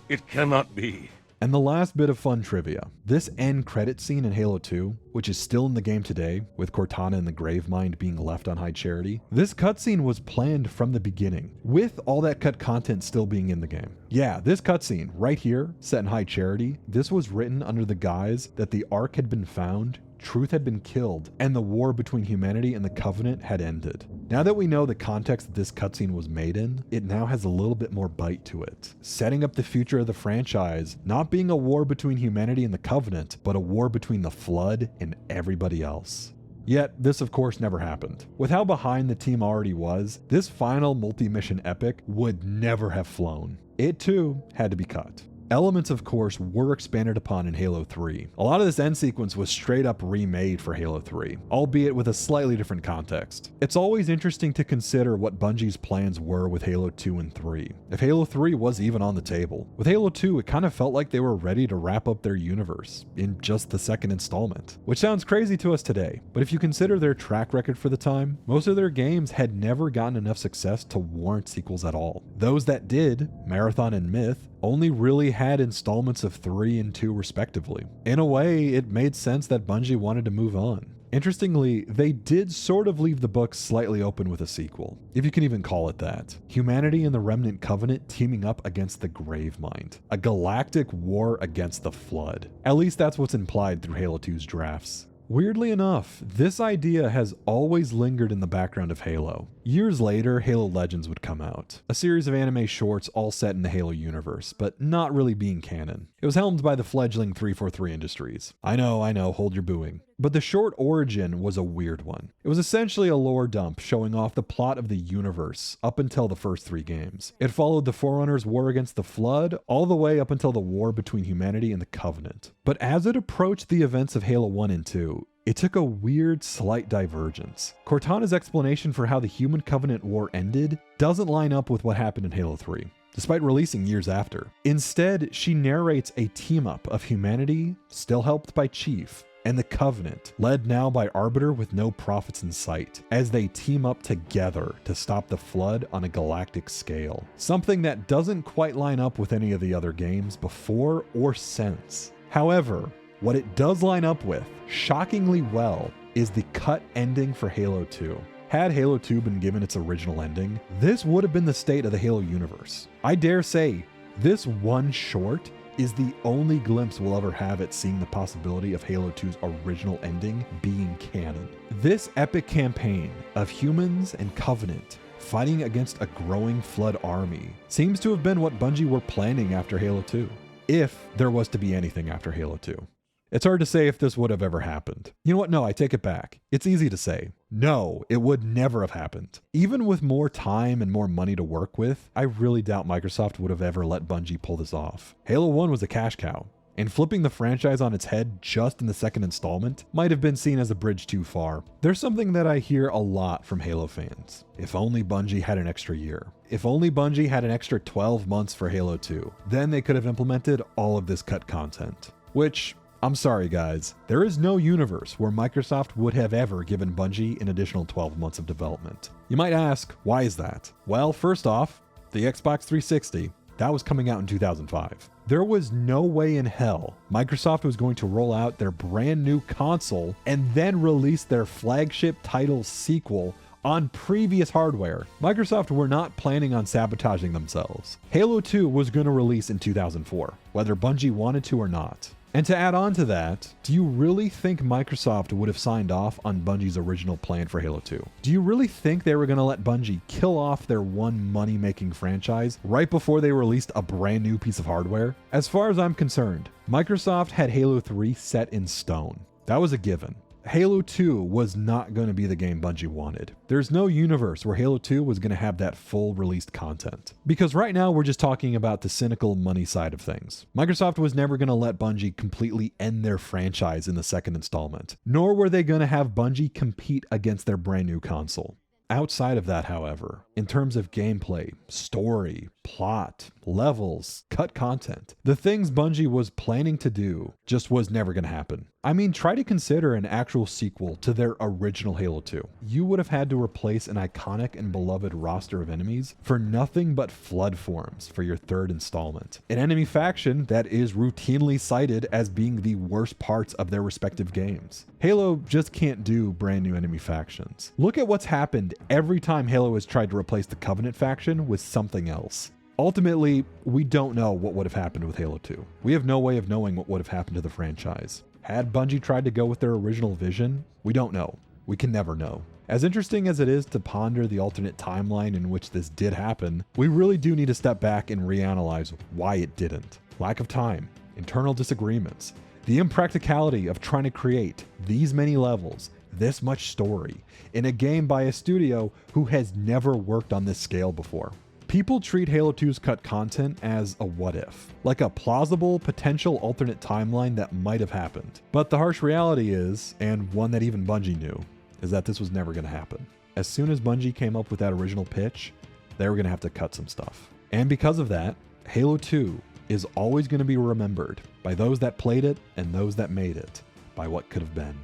It cannot be. And the last bit of fun trivia. This end credit scene in Halo 2, which is still in the game today, with Cortana and the Gravemind being left on High Charity, this cutscene was planned from the beginning, with all that cut content still being in the game. Yeah, this cutscene right here, set in High Charity, this was written under the guise that the Ark had been found, Truth had been killed, and the war between humanity and the Covenant had ended. Now that we know the context that this cutscene was made in, it now has a little bit more bite to it, setting up the future of the franchise not being a war between humanity and the Covenant, but a war between the Flood and everybody else. Yet, this of course never happened. With how behind the team already was, this final multi-mission epic would never have flown. It too had to be cut. Elements, of course, were expanded upon in Halo 3. A lot of this end sequence was straight up remade for Halo 3, albeit with a slightly different context. It's always interesting to consider what Bungie's plans were with Halo 2 and 3, if Halo 3 was even on the table. With Halo 2, it kind of felt like they were ready to wrap up their universe in just the second installment, which sounds crazy to us today, but if you consider their track record for the time, most of their games had never gotten enough success to warrant sequels at all. Those that did, Marathon and Myth, only really had installments of 3 and 2 respectively. In a way, it made sense that Bungie wanted to move on. Interestingly, they did sort of leave the book slightly open with a sequel, if you can even call it that. Humanity and the Remnant Covenant teaming up against the Gravemind, a galactic war against the Flood. At least that's what's implied through Halo 2's drafts. Weirdly enough, this idea has always lingered in the background of Halo. Years later, Halo Legends would come out, a series of anime shorts all set in the Halo universe, but not really being canon. It was helmed by the fledgling 343 Industries. I know, hold your booing. But the short origin was a weird one. It was essentially a lore dump showing off the plot of the universe up until the first 3 games. It followed the Forerunners' war against the Flood all the way up until the war between humanity and the Covenant. But as it approached the events of Halo 1 and 2, it took a weird, slight divergence. Cortana's explanation for how the Human Covenant War ended doesn't line up with what happened in Halo 3, despite releasing years after. Instead, she narrates a team-up of humanity, still helped by Chief, and the Covenant, led now by Arbiter with no prophets in sight, as they team up together to stop the Flood on a galactic scale. Something that doesn't quite line up with any of the other games before or since. However, what it does line up with, shockingly well, is the cut ending for Halo 2. Had Halo 2 been given its original ending, this would have been the state of the Halo universe. I dare say, this one short is the only glimpse we'll ever have at seeing the possibility of Halo 2's original ending being canon. This epic campaign of humans and Covenant fighting against a growing Flood army seems to have been what Bungie were planning after Halo 2, if there was to be anything after Halo 2. It's hard to say if this would have ever happened. You know what? No, I take it back. It's easy to say. No, it would never have happened. Even with more time and more money to work with, I really doubt Microsoft would have ever let Bungie pull this off. Halo 1 was a cash cow, and flipping the franchise on its head just in the second installment might have been seen as a bridge too far. There's something that I hear a lot from Halo fans. If only Bungie had an extra year. If only Bungie had an extra 12 months for Halo 2, then they could have implemented all of this cut content. Which, I'm sorry guys, there is no universe where Microsoft would have ever given Bungie an additional 12 months of development. You might ask, why is that? Well, first off, the Xbox 360, that was coming out in 2005. There was no way in hell Microsoft was going to roll out their brand new console and then release their flagship title sequel on previous hardware. Microsoft were not planning on sabotaging themselves. Halo 2 was going to release in 2004, whether Bungie wanted to or not. And to add on to that, do you really think Microsoft would have signed off on Bungie's original plan for Halo 2? Do you really think they were going to let Bungie kill off their one money-making franchise right before they released a brand new piece of hardware? As far as I'm concerned, Microsoft had Halo 3 set in stone. That was a given. Halo 2 was not going to be the game Bungie wanted. There's no universe where Halo 2 was going to have that full released content. Because right now we're just talking about the cynical money side of things. Microsoft was never going to let Bungie completely end their franchise in the second installment, nor were they going to have Bungie compete against their brand new console. Outside of that, however, in terms of gameplay, story, plot, levels, cut content, the things Bungie was planning to do just was never going to happen. I mean, try to consider an actual sequel to their original Halo 2. You would have had to replace an iconic and beloved roster of enemies for nothing but flood forms for your third installment. An enemy faction that is routinely cited as being the worst parts of their respective games. Halo just can't do brand new enemy factions. Look at what's happened every time Halo has tried to replace the Covenant faction with something else. Ultimately, we don't know what would have happened with Halo 2. We have no way of knowing what would have happened to the franchise. Had Bungie tried to go with their original vision? We don't know. We can never know. As interesting as it is to ponder the alternate timeline in which this did happen, we really do need to step back and reanalyze why it didn't. Lack of time, internal disagreements, the impracticality of trying to create these many levels, this much story, in a game by a studio who has never worked on this scale before. People treat Halo 2's cut content as a what if, like a plausible potential alternate timeline that might have happened. But the harsh reality is, and one that even Bungie knew, is that this was never going to happen. As soon as Bungie came up with that original pitch, they were going to have to cut some stuff. And because of that, Halo 2 is always going to be remembered by those that played it and those that made it by what could have been.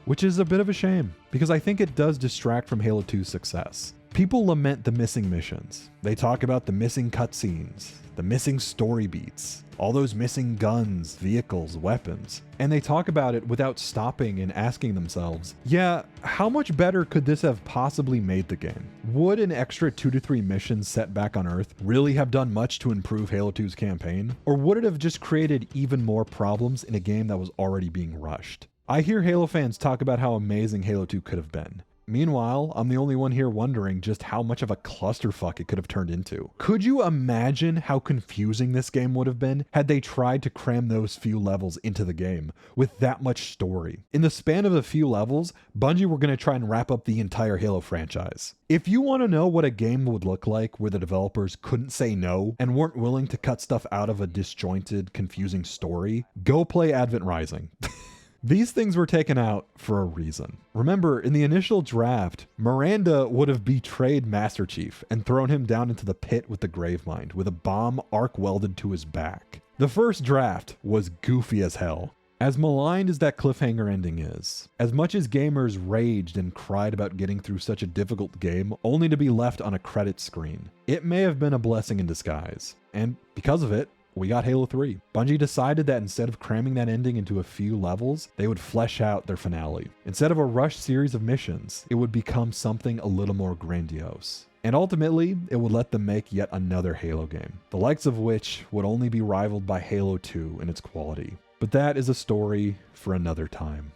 Which is a bit of a shame, because I think it does distract from Halo 2's success. People lament the missing missions. They talk about the missing cutscenes, the missing story beats, all those missing guns, vehicles, weapons. And they talk about it without stopping and asking themselves, yeah, how much better could this have possibly made the game? Would an extra 2 to 3 missions set back on Earth really have done much to improve Halo 2's campaign? Or would it have just created even more problems in a game that was already being rushed? I hear Halo fans talk about how amazing Halo 2 could have been. Meanwhile, I'm the only one here wondering just how much of a clusterfuck it could have turned into. Could you imagine how confusing this game would have been had they tried to cram those few levels into the game with that much story? In the span of a few levels, Bungie were going to try and wrap up the entire Halo franchise. If you want to know what a game would look like where the developers couldn't say no and weren't willing to cut stuff out of a disjointed, confusing story, go play Advent Rising. These things were taken out for a reason. Remember, in the initial draft, Miranda would have betrayed Master Chief and thrown him down into the pit with the Gravemind with a bomb arc welded to his back. The first draft was goofy as hell. As maligned as that cliffhanger ending is, as much as gamers raged and cried about getting through such a difficult game only to be left on a credit screen, it may have been a blessing in disguise. And because of it, we got Halo 3. Bungie decided that instead of cramming that ending into a few levels, they would flesh out their finale. Instead of a rushed series of missions, it would become something a little more grandiose. And ultimately, it would let them make yet another Halo game, the likes of which would only be rivaled by Halo 2 in its quality. But that is a story for another time.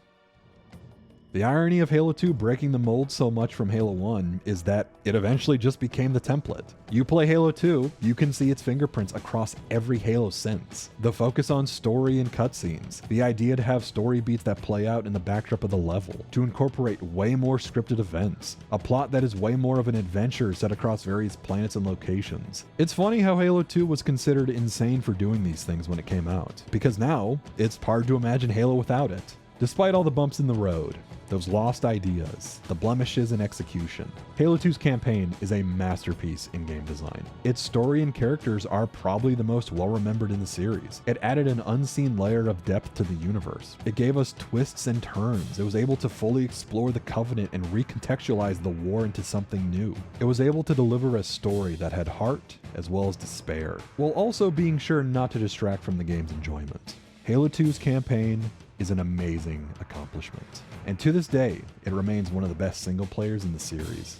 The irony of Halo 2 breaking the mold so much from Halo 1 is that it eventually just became the template. You play Halo 2, you can see its fingerprints across every Halo since. The focus on story and cutscenes, the idea to have story beats that play out in the backdrop of the level, to incorporate way more scripted events, a plot that is way more of an adventure set across various planets and locations. It's funny how Halo 2 was considered insane for doing these things when it came out, because now it's hard to imagine Halo without it. Despite all the bumps in the road, those lost ideas, the blemishes in execution, Halo 2's campaign is a masterpiece in game design. Its story and characters are probably the most well-remembered in the series. It added an unseen layer of depth to the universe. It gave us twists and turns. It was able to fully explore the Covenant and recontextualize the war into something new. It was able to deliver a story that had heart as well as despair, while also being sure not to distract from the game's enjoyment. Halo 2's campaign is an amazing accomplishment. And to this day, it remains one of the best single players in the series.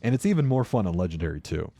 And it's even more fun on Legendary too.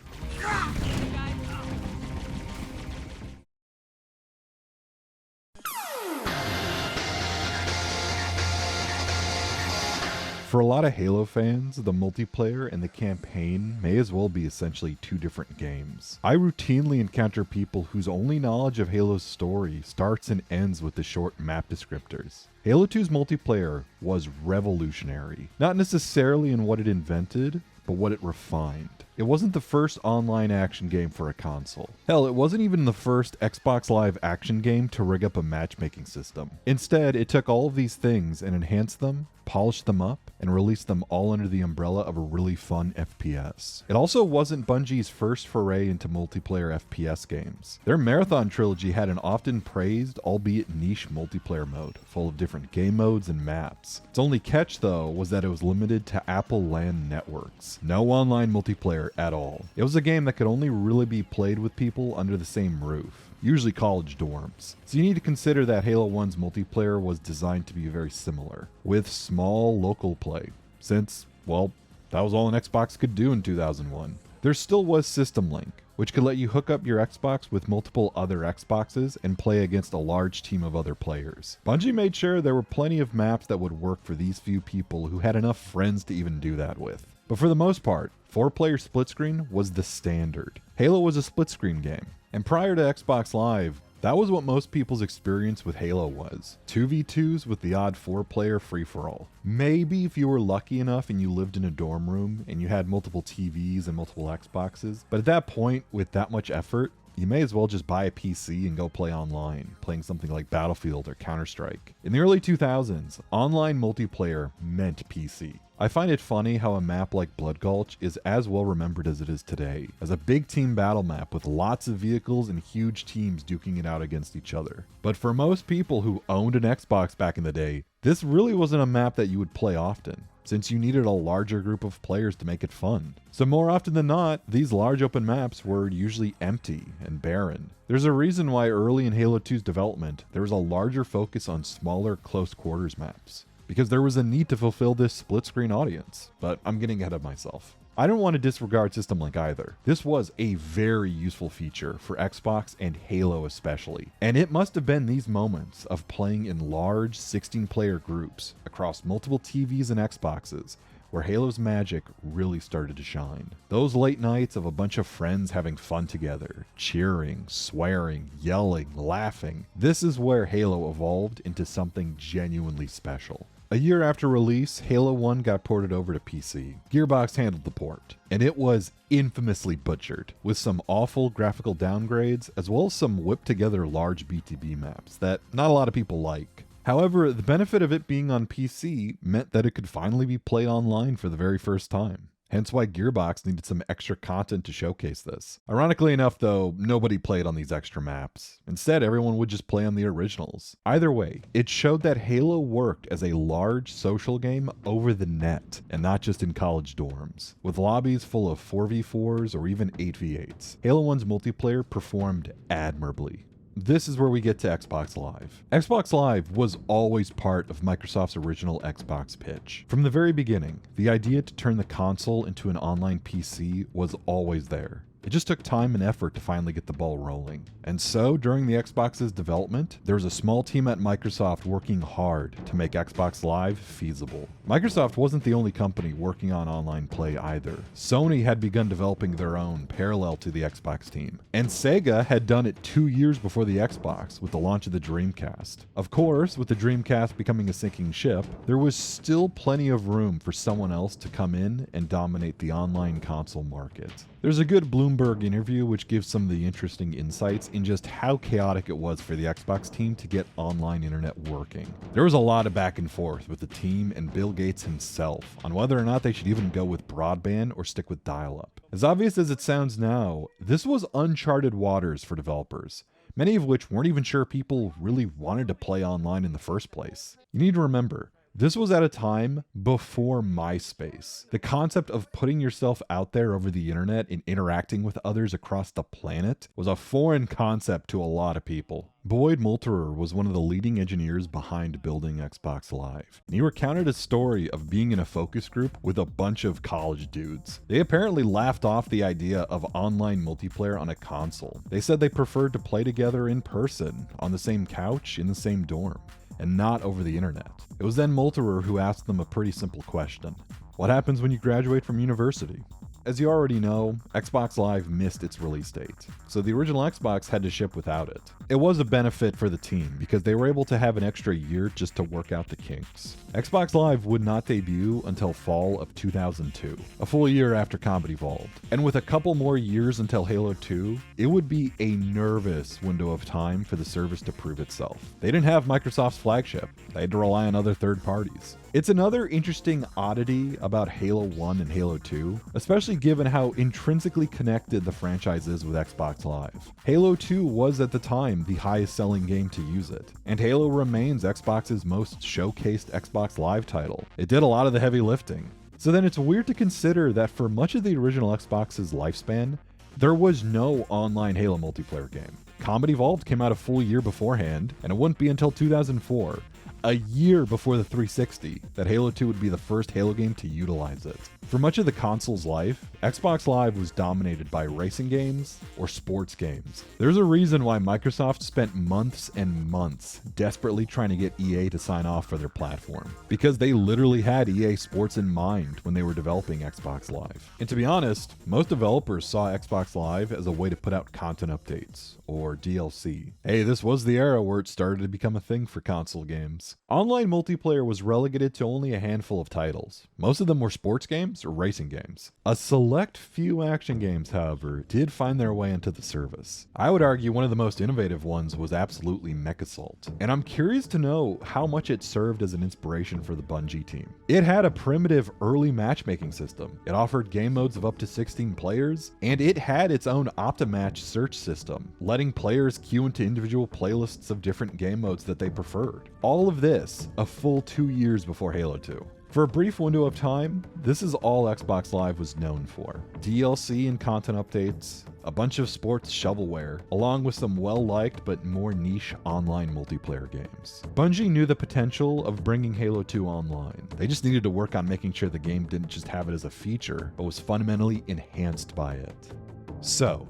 For a lot of Halo fans, the multiplayer and the campaign may as well be essentially two different games. I routinely encounter people whose only knowledge of Halo's story starts and ends with the short map descriptors. Halo 2's multiplayer was revolutionary, not necessarily in what it invented, but what it refined. It wasn't the first online action game for a console. Hell, it wasn't even the first Xbox Live action game to rig up a matchmaking system. Instead, it took all of these things and enhanced them, polished them up, and released them all under the umbrella of a really fun FPS. It also wasn't Bungie's first foray into multiplayer FPS games. Their Marathon trilogy had an often praised, albeit niche multiplayer mode, full of different game modes and maps. Its only catch, though, was that it was limited to Apple LAN networks. No online multiplayer at all. It was a game that could only really be played with people under the same roof, usually college dorms. So you need to consider that Halo 1's multiplayer was designed to be very similar, with small local play, since, well, that was all an Xbox could do in 2001. There still was System Link, which could let you hook up your Xbox with multiple other Xboxes and play against a large team of other players. Bungie made sure there were plenty of maps that would work for these few people who had enough friends to even do that with. But for the most part, 4-player split screen was the standard. Halo was a split screen game, and prior to Xbox Live, that was what most people's experience with Halo was. 2v2s with the odd 4-player free-for-all. Maybe if you were lucky enough and you lived in a dorm room and you had multiple TVs and multiple Xboxes, but at that point, with that much effort, you may as well just buy a PC and go play online, playing something like Battlefield or Counter-Strike. In the early 2000s, online multiplayer meant PC. I find it funny how a map like Blood Gulch is as well remembered as it is today, as a big team battle map with lots of vehicles and huge teams duking it out against each other. But for most people who owned an Xbox back in the day, this really wasn't a map that you would play often, since you needed a larger group of players to make it fun. So more often than not, these large open maps were usually empty and barren. There's a reason why early in Halo 2's development, there was a larger focus on smaller close quarters maps, because there was a need to fulfill this split-screen audience. But I'm getting ahead of myself. I don't want to disregard System Link either. This was a very useful feature for Xbox and Halo especially. And it must have been these moments of playing in large 16-player groups across multiple TVs and Xboxes where Halo's magic really started to shine. Those late nights of a bunch of friends having fun together, cheering, swearing, yelling, laughing. This is where Halo evolved into something genuinely special. A year after release, Halo 1 got ported over to PC. Gearbox handled the port, and it was infamously butchered, with some awful graphical downgrades, as well as some whipped together large BTB maps that not a lot of people like. However, the benefit of it being on PC meant that it could finally be played online for the very first time. Hence why Gearbox needed some extra content to showcase this. Ironically enough though, nobody played on these extra maps. Instead, everyone would just play on the originals. Either way, it showed that Halo worked as a large social game over the net, and not just in college dorms. With lobbies full of 4v4s or even 8v8s, Halo 1's multiplayer performed admirably. This is where we get to Xbox Live. Xbox Live was always part of Microsoft's original Xbox pitch. From the very beginning, the idea to turn the console into an online PC was always there. It just took time and effort to finally get the ball rolling. And so, during the Xbox's development, there was a small team at Microsoft working hard to make Xbox Live feasible. Microsoft wasn't the only company working on online play either. Sony had begun developing their own parallel to the Xbox team. And Sega had done it 2 years before the Xbox with the launch of the Dreamcast. Of course, with the Dreamcast becoming a sinking ship, there was still plenty of room for someone else to come in and dominate the online console market. There's a good Bloomberg interview which gives some of the interesting insights in just how chaotic it was for the Xbox team to get online internet working. There was a lot of back and forth with the team and Bill Gates himself on whether or not they should even go with broadband or stick with dial-up. As obvious as it sounds now, this was uncharted waters for developers, many of which weren't even sure people really wanted to play online in the first place. You need to remember, this was at a time before MySpace. The concept of putting yourself out there over the internet and interacting with others across the planet was a foreign concept to a lot of people. Boyd Moulterer was one of the leading engineers behind building Xbox Live, and he recounted a story of being in a focus group with a bunch of college dudes. They apparently laughed off the idea of online multiplayer on a console. They said they preferred to play together in person, on the same couch, in the same dorm. and not over the internet. It was then Molterer who asked them a pretty simple question. What happens when you graduate from university? As you already know, Xbox Live missed its release date, so the original Xbox had to ship without it. It was a benefit for the team because they were able to have an extra year just to work out the kinks. Xbox Live would not debut until fall of 2002, a full year after Combat Evolved. And with a couple more years until Halo 2, it would be a nervous window of time for the service to prove itself. They didn't have Microsoft's flagship. They had to rely on other third parties. It's another interesting oddity about Halo 1 and Halo 2, especially given how intrinsically connected the franchise is with Xbox Live. Halo 2 was at the time the highest selling game to use it, and Halo remains Xbox's most showcased Xbox Live title. It did a lot of the heavy lifting. So then it's weird to consider that for much of the original Xbox's lifespan, there was no online Halo multiplayer game. Combat Evolved came out a full year beforehand, and it wouldn't be until 2004, a year before the 360, that Halo 2 would be the first Halo game to utilize it. For much of the console's life, Xbox Live was dominated by racing games or sports games. There's a reason why Microsoft spent months and months desperately trying to get EA to sign off for their platform, because they literally had EA Sports in mind when they were developing Xbox Live. And to be honest, most developers saw Xbox Live as a way to put out content updates, or DLC. Hey, this was the era where it started to become a thing for console games. Online multiplayer was relegated to only a handful of titles. Most of them were sports games or racing games. A select few action games, however, did find their way into the service. I would argue one of the most innovative ones was absolutely Mechassault, and I'm curious to know how much it served as an inspiration for the Bungie team. It had a primitive early matchmaking system, it offered game modes of up to 16 players, and it had its own Optimatch search system, letting players queue into individual playlists of different game modes that they preferred. All of this a full 2 years before Halo 2. For a brief window of time, this is all Xbox Live was known for. DLC and content updates, a bunch of sports shovelware, along with some well-liked but more niche online multiplayer games. Bungie knew the potential of bringing Halo 2 online. They just needed to work on making sure the game didn't just have it as a feature, but was fundamentally enhanced by it. So,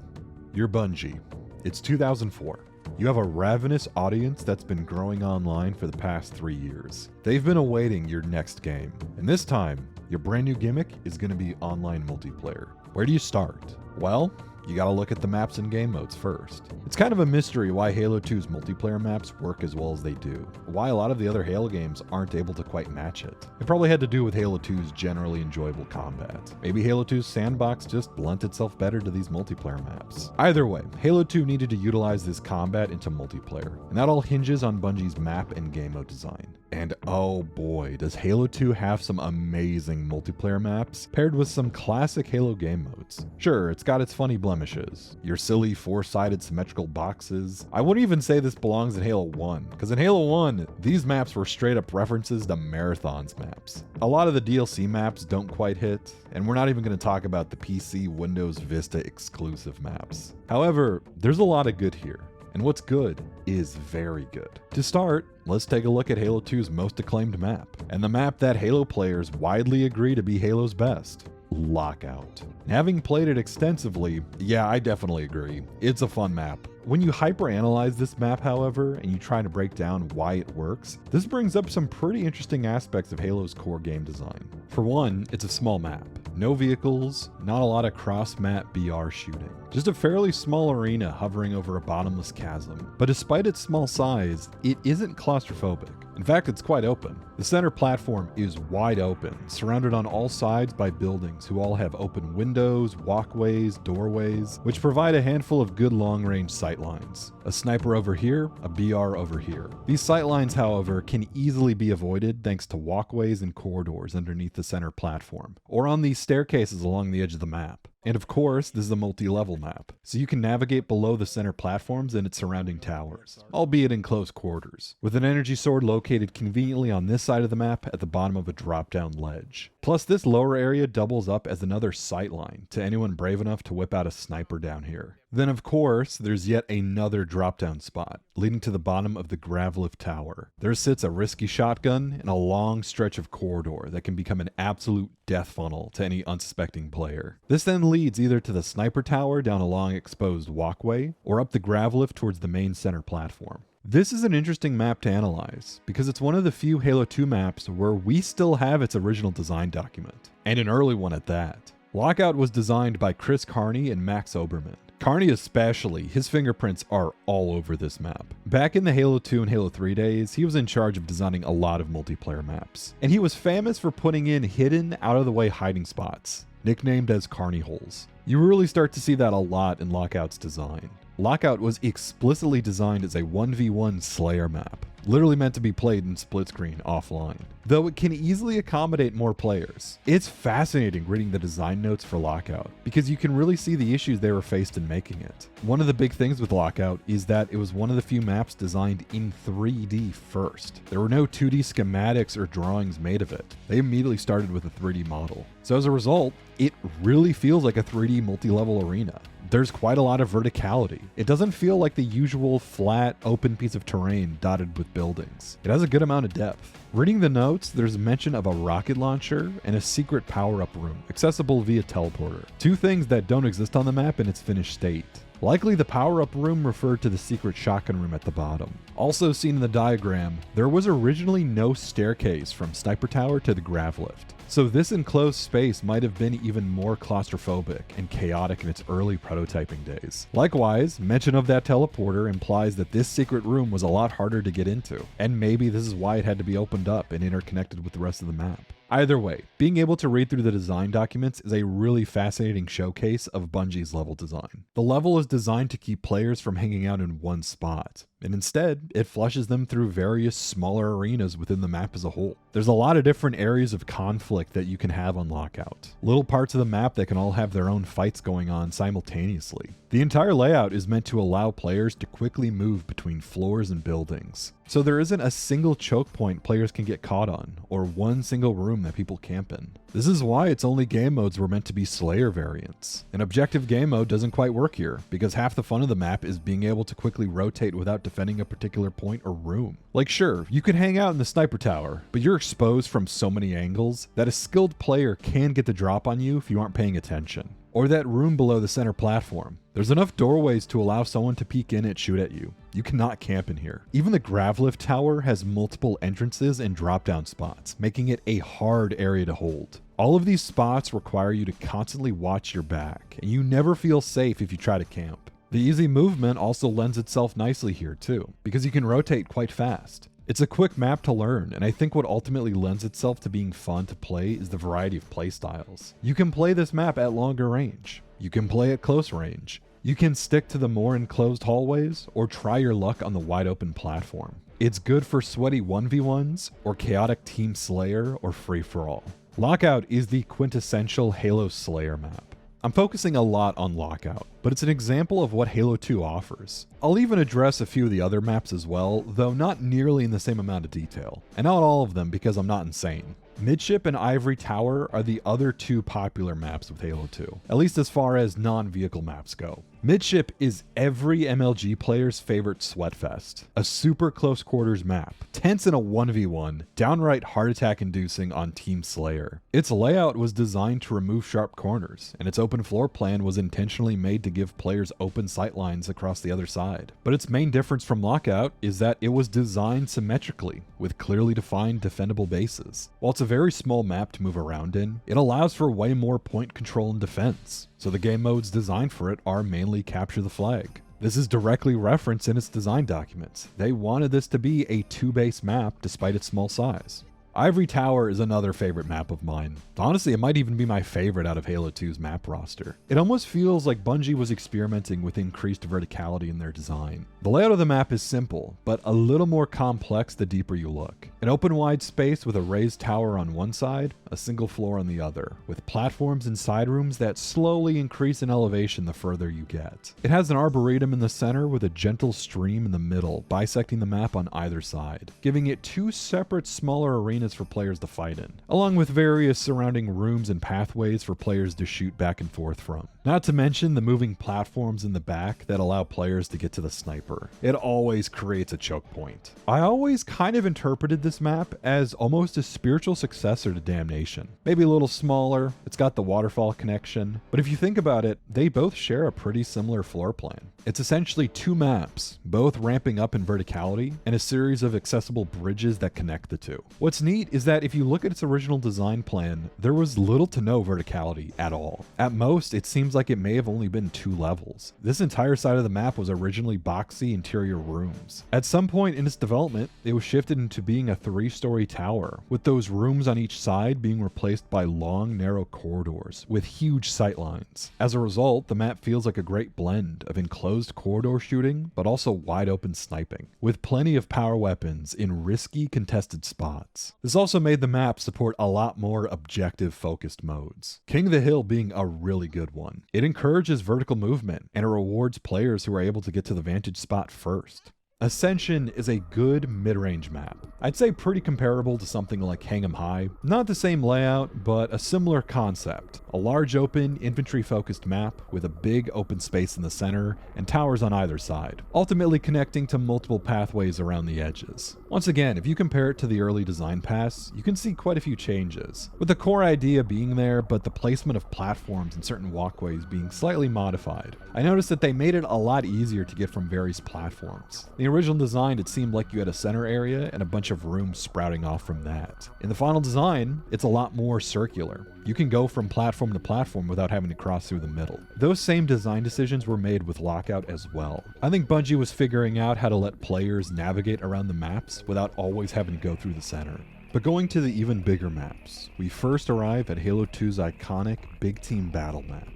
you're Bungie. It's 2004. You have a ravenous audience that's been growing online for the past 3 years. They've been awaiting your next game, and this time, your brand new gimmick is going to be online multiplayer. Where do you start? Well, you gotta look at the maps and game modes first. It's kind of a mystery why Halo 2's multiplayer maps work as well as they do, why a lot of the other Halo games aren't able to quite match it. It probably had to do with Halo 2's generally enjoyable combat. Maybe Halo 2's Sandbox just lent itself better to these multiplayer maps. Either way, Halo 2 needed to utilize this combat into multiplayer, and that all hinges on Bungie's map and game mode design. And oh boy, does Halo 2 have some amazing multiplayer maps paired with some classic Halo game modes. Sure, it's got its funny blemishes, your silly four-sided symmetrical boxes. I wouldn't even say this belongs in Halo 1, because in Halo 1, these maps were straight up references to Marathon's maps. A lot of the DLC maps don't quite hit, and we're not even going to talk about the PC Windows Vista exclusive maps. However, there's a lot of good here. And what's good is very good. To start, let's take a look at Halo 2's most acclaimed map, and the map that Halo players widely agree to be Halo's best, Lockout. Having played it extensively, yeah, I definitely agree. It's a fun map. When you hyperanalyze this map, however, and you try to break down why it works, this brings up some pretty interesting aspects of Halo's core game design. For one, it's a small map. No vehicles, not a lot of cross-map BR shooting. Just a fairly small arena hovering over a bottomless chasm. But despite its small size, it isn't claustrophobic. In fact, it's quite open. The center platform is wide open, surrounded on all sides by buildings who all have open windows, walkways, doorways, which provide a handful of good long-range sightlines. A sniper over here, a BR over here. These sightlines, however, can easily be avoided thanks to walkways and corridors underneath the center platform, or on these staircases along the edge of the map. And of course, this is a multi-level map, so you can navigate below the center platforms and its surrounding towers, albeit in close quarters, with an energy sword located conveniently on this side of the map at the bottom of a drop-down ledge. Plus, this lower area doubles up as another sightline to anyone brave enough to whip out a sniper down here. Then of course, there's yet another drop-down spot, leading to the bottom of the Gravelift Tower. There sits a risky shotgun and a long stretch of corridor that can become an absolute death funnel to any unsuspecting player. This then leads either to the sniper tower down a long exposed walkway, or up the Gravelift towards the main center platform. This is an interesting map to analyze, because it's one of the few Halo 2 maps where we still have its original design document, and an early one at that. Lockout was designed by Chris Carney and Max Oberman. Carney especially, his fingerprints are all over this map. Back in the Halo 2 and Halo 3 days, he was in charge of designing a lot of multiplayer maps, and he was famous for putting in hidden, out-of-the-way hiding spots, nicknamed as Carney holes. You really start to see that a lot in Lockout's design. Lockout was explicitly designed as a 1v1 Slayer map, literally meant to be played in split screen offline, though it can easily accommodate more players. It's fascinating reading the design notes for Lockout, because you can really see the issues they were faced in making it. One of the big things with Lockout is that it was one of the few maps designed in 3D first. There were no 2D schematics or drawings made of it. They immediately started with a 3D model. So as a result, it really feels like a 3D multi-level arena. There's quite a lot of verticality. It doesn't feel like the usual flat, open piece of terrain dotted with buildings. It has a good amount of depth. Reading the notes, there's mention of a rocket launcher and a secret power-up room, accessible via teleporter. Two things that don't exist on the map in its finished state. Likely the power-up room referred to the secret shotgun room at the bottom. Also seen in the diagram, there was originally no staircase from Sniper Tower to the Grav Lift. So this enclosed space might have been even more claustrophobic and chaotic in its early prototyping days. Likewise, mention of that teleporter implies that this secret room was a lot harder to get into, and maybe this is why it had to be opened up and interconnected with the rest of the map. Either way, being able to read through the design documents is a really fascinating showcase of Bungie's level design. The level is designed to keep players from hanging out in one spot, and instead, it flushes them through various smaller arenas within the map as a whole. There's a lot of different areas of conflict that you can have on Lockout. Little parts of the map that can all have their own fights going on simultaneously. The entire layout is meant to allow players to quickly move between floors and buildings. So there isn't a single choke point players can get caught on, or one single room that people camp in. This is why its only game modes were meant to be Slayer variants. An objective game mode doesn't quite work here, because half the fun of the map is being able to quickly rotate without defending a particular point or room. Like sure, you could hang out in the Sniper Tower, but you're exposed from so many angles that a skilled player can get the drop on you if you aren't paying attention. Or that room below the center platform. There's enough doorways to allow someone to peek in and shoot at you. You cannot camp in here. Even the Gravelift Tower has multiple entrances and drop-down spots, making it a hard area to hold. All of these spots require you to constantly watch your back, and you never feel safe if you try to camp. The easy movement also lends itself nicely here too, because you can rotate quite fast. It's a quick map to learn, and I think what ultimately lends itself to being fun to play is the variety of playstyles. You can play this map at longer range. You can play at close range. You can stick to the more enclosed hallways, or try your luck on the wide open platform. It's good for sweaty 1v1s, or chaotic Team Slayer, or free-for-all. Lockout is the quintessential Halo Slayer map. I'm focusing a lot on Lockout, but it's an example of what Halo 2 offers. I'll even address a few of the other maps as well, though not nearly in the same amount of detail, and not all of them because I'm not insane. Midship and Ivory Tower are the other two popular maps with Halo 2, at least as far as non-vehicle maps go. Midship is every MLG player's favorite sweatfest, a super close quarters map, tense in a 1v1, downright heart attack inducing on Team Slayer. Its layout was designed to remove sharp corners, and its open floor plan was intentionally made to give players open sight lines across the other side. But its main difference from Lockout is that it was designed symmetrically, with clearly defined defendable bases. While it's a very small map to move around in, it allows for way more point control and defense. So the game modes designed for it are mainly capture the flag. This is directly referenced in its design documents. They wanted this to be a 2-base map despite its small size. Ivory Tower is another favorite map of mine. Honestly, it might even be my favorite out of Halo 2's map roster. It almost feels like Bungie was experimenting with increased verticality in their design. The layout of the map is simple, but a little more complex the deeper you look. An open wide space with a raised tower on one side, a single floor on the other, with platforms and side rooms that slowly increase in elevation the further you get. It has an arboretum in the center with a gentle stream in the middle, bisecting the map on either side, giving it two separate smaller arenas arenas for players to fight in, along with various surrounding rooms and pathways for players to shoot back and forth from. Not to mention the moving platforms in the back that allow players to get to the sniper. It always creates a choke point. I always kind of interpreted this map as almost a spiritual successor to Damnation. Maybe a little smaller, it's got the waterfall connection, but if you think about it, they both share a pretty similar floor plan. It's essentially two maps, both ramping up in verticality, and a series of accessible bridges that connect the two. What's neat is that if you look at its original design plan, there was little to no verticality at all. At most, it seems like it may have only been 2 levels. This entire side of the map was originally boxy interior rooms. At some point in its development, it was shifted into being a 3-story tower, with those rooms on each side being replaced by long, narrow corridors with huge sightlines. As a result, the map feels like a great blend of enclosed corridor shooting, but also wide open sniping, with plenty of power weapons in risky contested spots. This also made the map support a lot more objective focused modes, King of the Hill being a really good one. It encourages vertical movement, and it rewards players who are able to get to the vantage spot first. Ascension is a good mid-range map. I'd say pretty comparable to something like Hang 'em High. Not the same layout, but a similar concept. A large open, infantry-focused map with a big open space in the center and towers on either side, ultimately connecting to multiple pathways around the edges. Once again, if you compare it to the early design pass, you can see quite a few changes, with the core idea being there, but the placement of platforms and certain walkways being slightly modified. I noticed that they made it a lot easier to get from various platforms. The original design, it seemed like you had a center area and a bunch of rooms sprouting off from that. In the final design, it's a lot more circular. You can go from platform to platform without having to cross through the middle. Those same design decisions were made with Lockout as well. I think Bungie was figuring out how to let players navigate around the maps without always having to go through the center. But going to the even bigger maps, we first arrive at Halo 2's iconic big team battle map,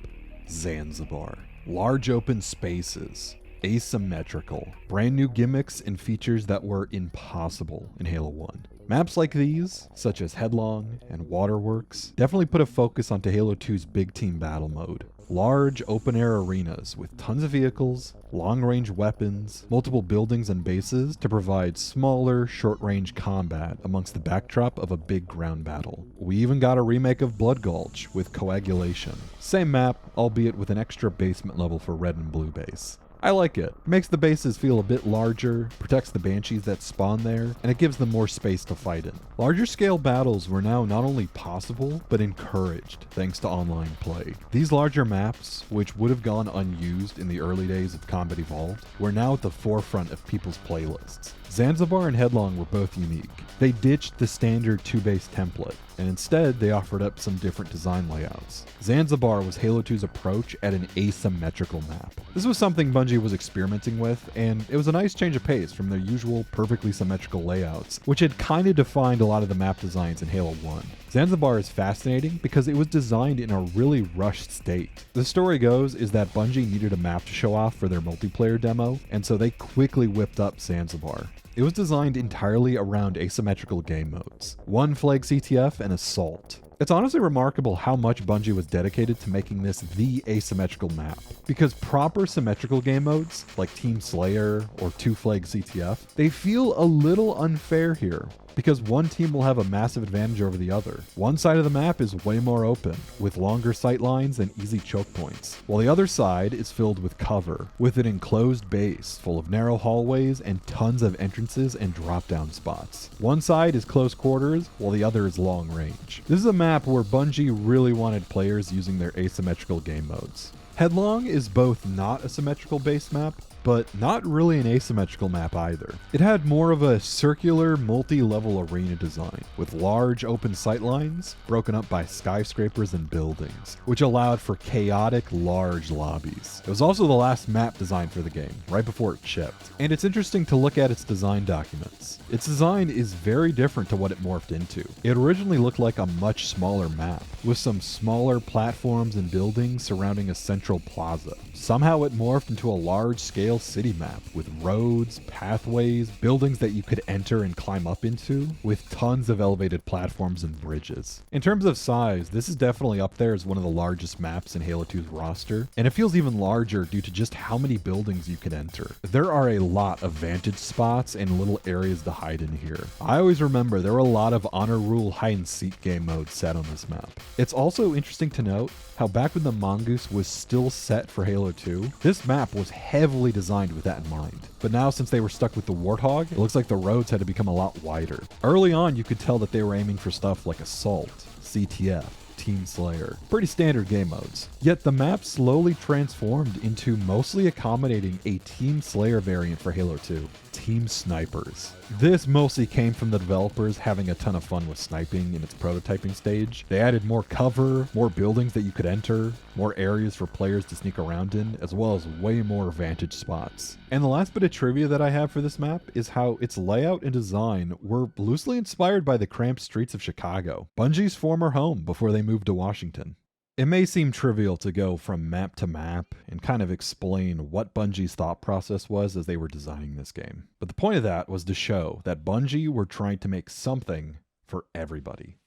Zanzibar. Large open spaces, asymmetrical, brand new gimmicks and features that were impossible in Halo 1. Maps like these, such as Headlong and Waterworks, definitely put a focus onto Halo 2's big team battle mode. Large open-air arenas with tons of vehicles, long-range weapons, multiple buildings and bases to provide smaller, short-range combat amongst the backdrop of a big ground battle. We even got a remake of Blood Gulch with Coagulation. Same map, albeit with an extra basement level for red and blue base. I like it. It makes the bases feel a bit larger, protects the banshees that spawn there, and it gives them more space to fight in. Larger scale battles were now not only possible, but encouraged thanks to online play. These larger maps, which would have gone unused in the early days of Combat Evolved, were now at the forefront of people's playlists. Zanzibar and Headlong were both unique. They ditched the standard 2-base template, and instead they offered up some different design layouts. Zanzibar was Halo 2's approach at an asymmetrical map. This was something Bungie was experimenting with, and it was a nice change of pace from their usual perfectly symmetrical layouts, which had kind of defined a lot of the map designs in Halo 1. Zanzibar is fascinating because it was designed in a really rushed state. The story goes is that Bungie needed a map to show off for their multiplayer demo, and so they quickly whipped up Zanzibar. It was designed entirely around asymmetrical game modes, one flag CTF and Assault. It's honestly remarkable how much Bungie was dedicated to making this the asymmetrical map, because proper symmetrical game modes, like Team Slayer or 2-flag CTF, they feel a little unfair here, because one team will have a massive advantage over the other. One side of the map is way more open, with longer sight lines and easy choke points, while the other side is filled with cover, with an enclosed base full of narrow hallways and tons of entrances and drop-down spots. One side is close quarters, while the other is long range. This is a map where Bungie really wanted players using their asymmetrical game modes. Headlong is both not a symmetrical base map, but not really an asymmetrical map either. It had more of a circular, multi-level arena design, with large open sightlines broken up by skyscrapers and buildings, which allowed for chaotic, large lobbies. It was also the last map design for the game, right before it shipped. And it's interesting to look at its design documents. Its design is very different to what it morphed into. It originally looked like a much smaller map, with some smaller platforms and buildings surrounding a central central plaza. Somehow it morphed into a large-scale city map with roads, pathways, buildings that you could enter and climb up into, with tons of elevated platforms and bridges. In terms of size, this is definitely up there as one of the largest maps in Halo 2's roster, and it feels even larger due to just how many buildings you can enter. There are a lot of vantage spots and little areas to hide in here. I always remember there were a lot of honor rule hide and seek game modes set on this map. It's also interesting to note how back when the Mongoose was still set for Halo 2, this map was heavily designed with that in mind. But now since they were stuck with the Warthog, it looks like the roads had to become a lot wider. Early on, you could tell that they were aiming for stuff like Assault, CTF, Team Slayer. Pretty standard game modes. Yet the map slowly transformed into mostly accommodating a Team Slayer variant for Halo 2. Team Snipers. This mostly came from the developers having a ton of fun with sniping in its prototyping stage. They added more cover, more buildings that you could enter, more areas for players to sneak around in, as well as way more vantage spots. And the last bit of trivia that I have for this map is how its layout and design were loosely inspired by the cramped streets of Chicago, Bungie's former home before they moved to Washington. It may seem trivial to go from map to map and kind of explain what Bungie's thought process was as they were designing this game. But the point of that was to show that Bungie were trying to make something for everybody.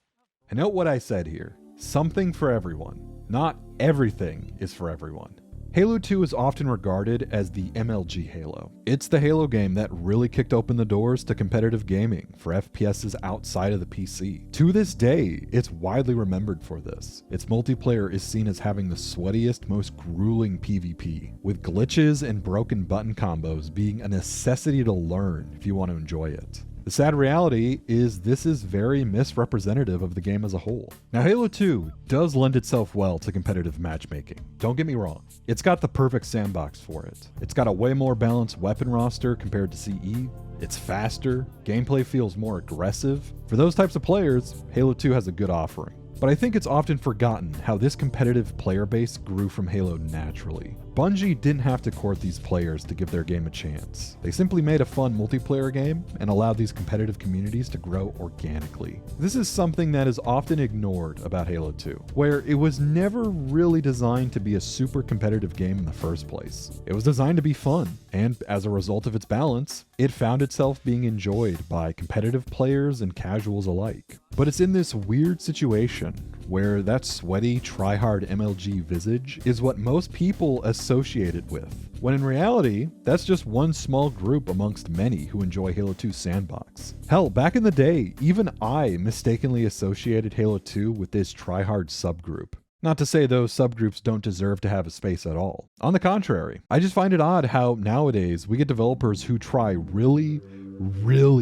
And note what I said here. Something for everyone. Not everything is for everyone. Halo 2 is often regarded as the MLG Halo. It's the Halo game that really kicked open the doors to competitive gaming for FPSs outside of the PC. To this day, it's widely remembered for this. Its multiplayer is seen as having the sweatiest, most grueling PvP, with glitches and broken button combos being a necessity to learn if you want to enjoy it. The sad reality is this is very misrepresentative of the game as a whole. Now, Halo 2 does lend itself well to competitive matchmaking. Don't get me wrong. It's got the perfect sandbox for it. It's got a way more balanced weapon roster compared to CE. It's faster. Gameplay feels more aggressive. For those types of players, Halo 2 has a good offering. But I think it's often forgotten how this competitive player base grew from Halo naturally. Bungie didn't have to court these players to give their game a chance. They simply made a fun multiplayer game and allowed these competitive communities to grow organically. This is something that is often ignored about Halo 2, where it was never really designed to be a super competitive game in the first place. It was designed to be fun, and as a result of its balance, it found itself being enjoyed by competitive players and casuals alike. But it's in this weird situation where that sweaty, try-hard MLG visage is what most people associate it with, when in reality, that's just one small group amongst many who enjoy Halo 2's sandbox. Hell, back in the day, even I mistakenly associated Halo 2 with this try-hard subgroup. Not to say those subgroups don't deserve to have a space at all. On the contrary, I just find it odd how nowadays we get developers who try really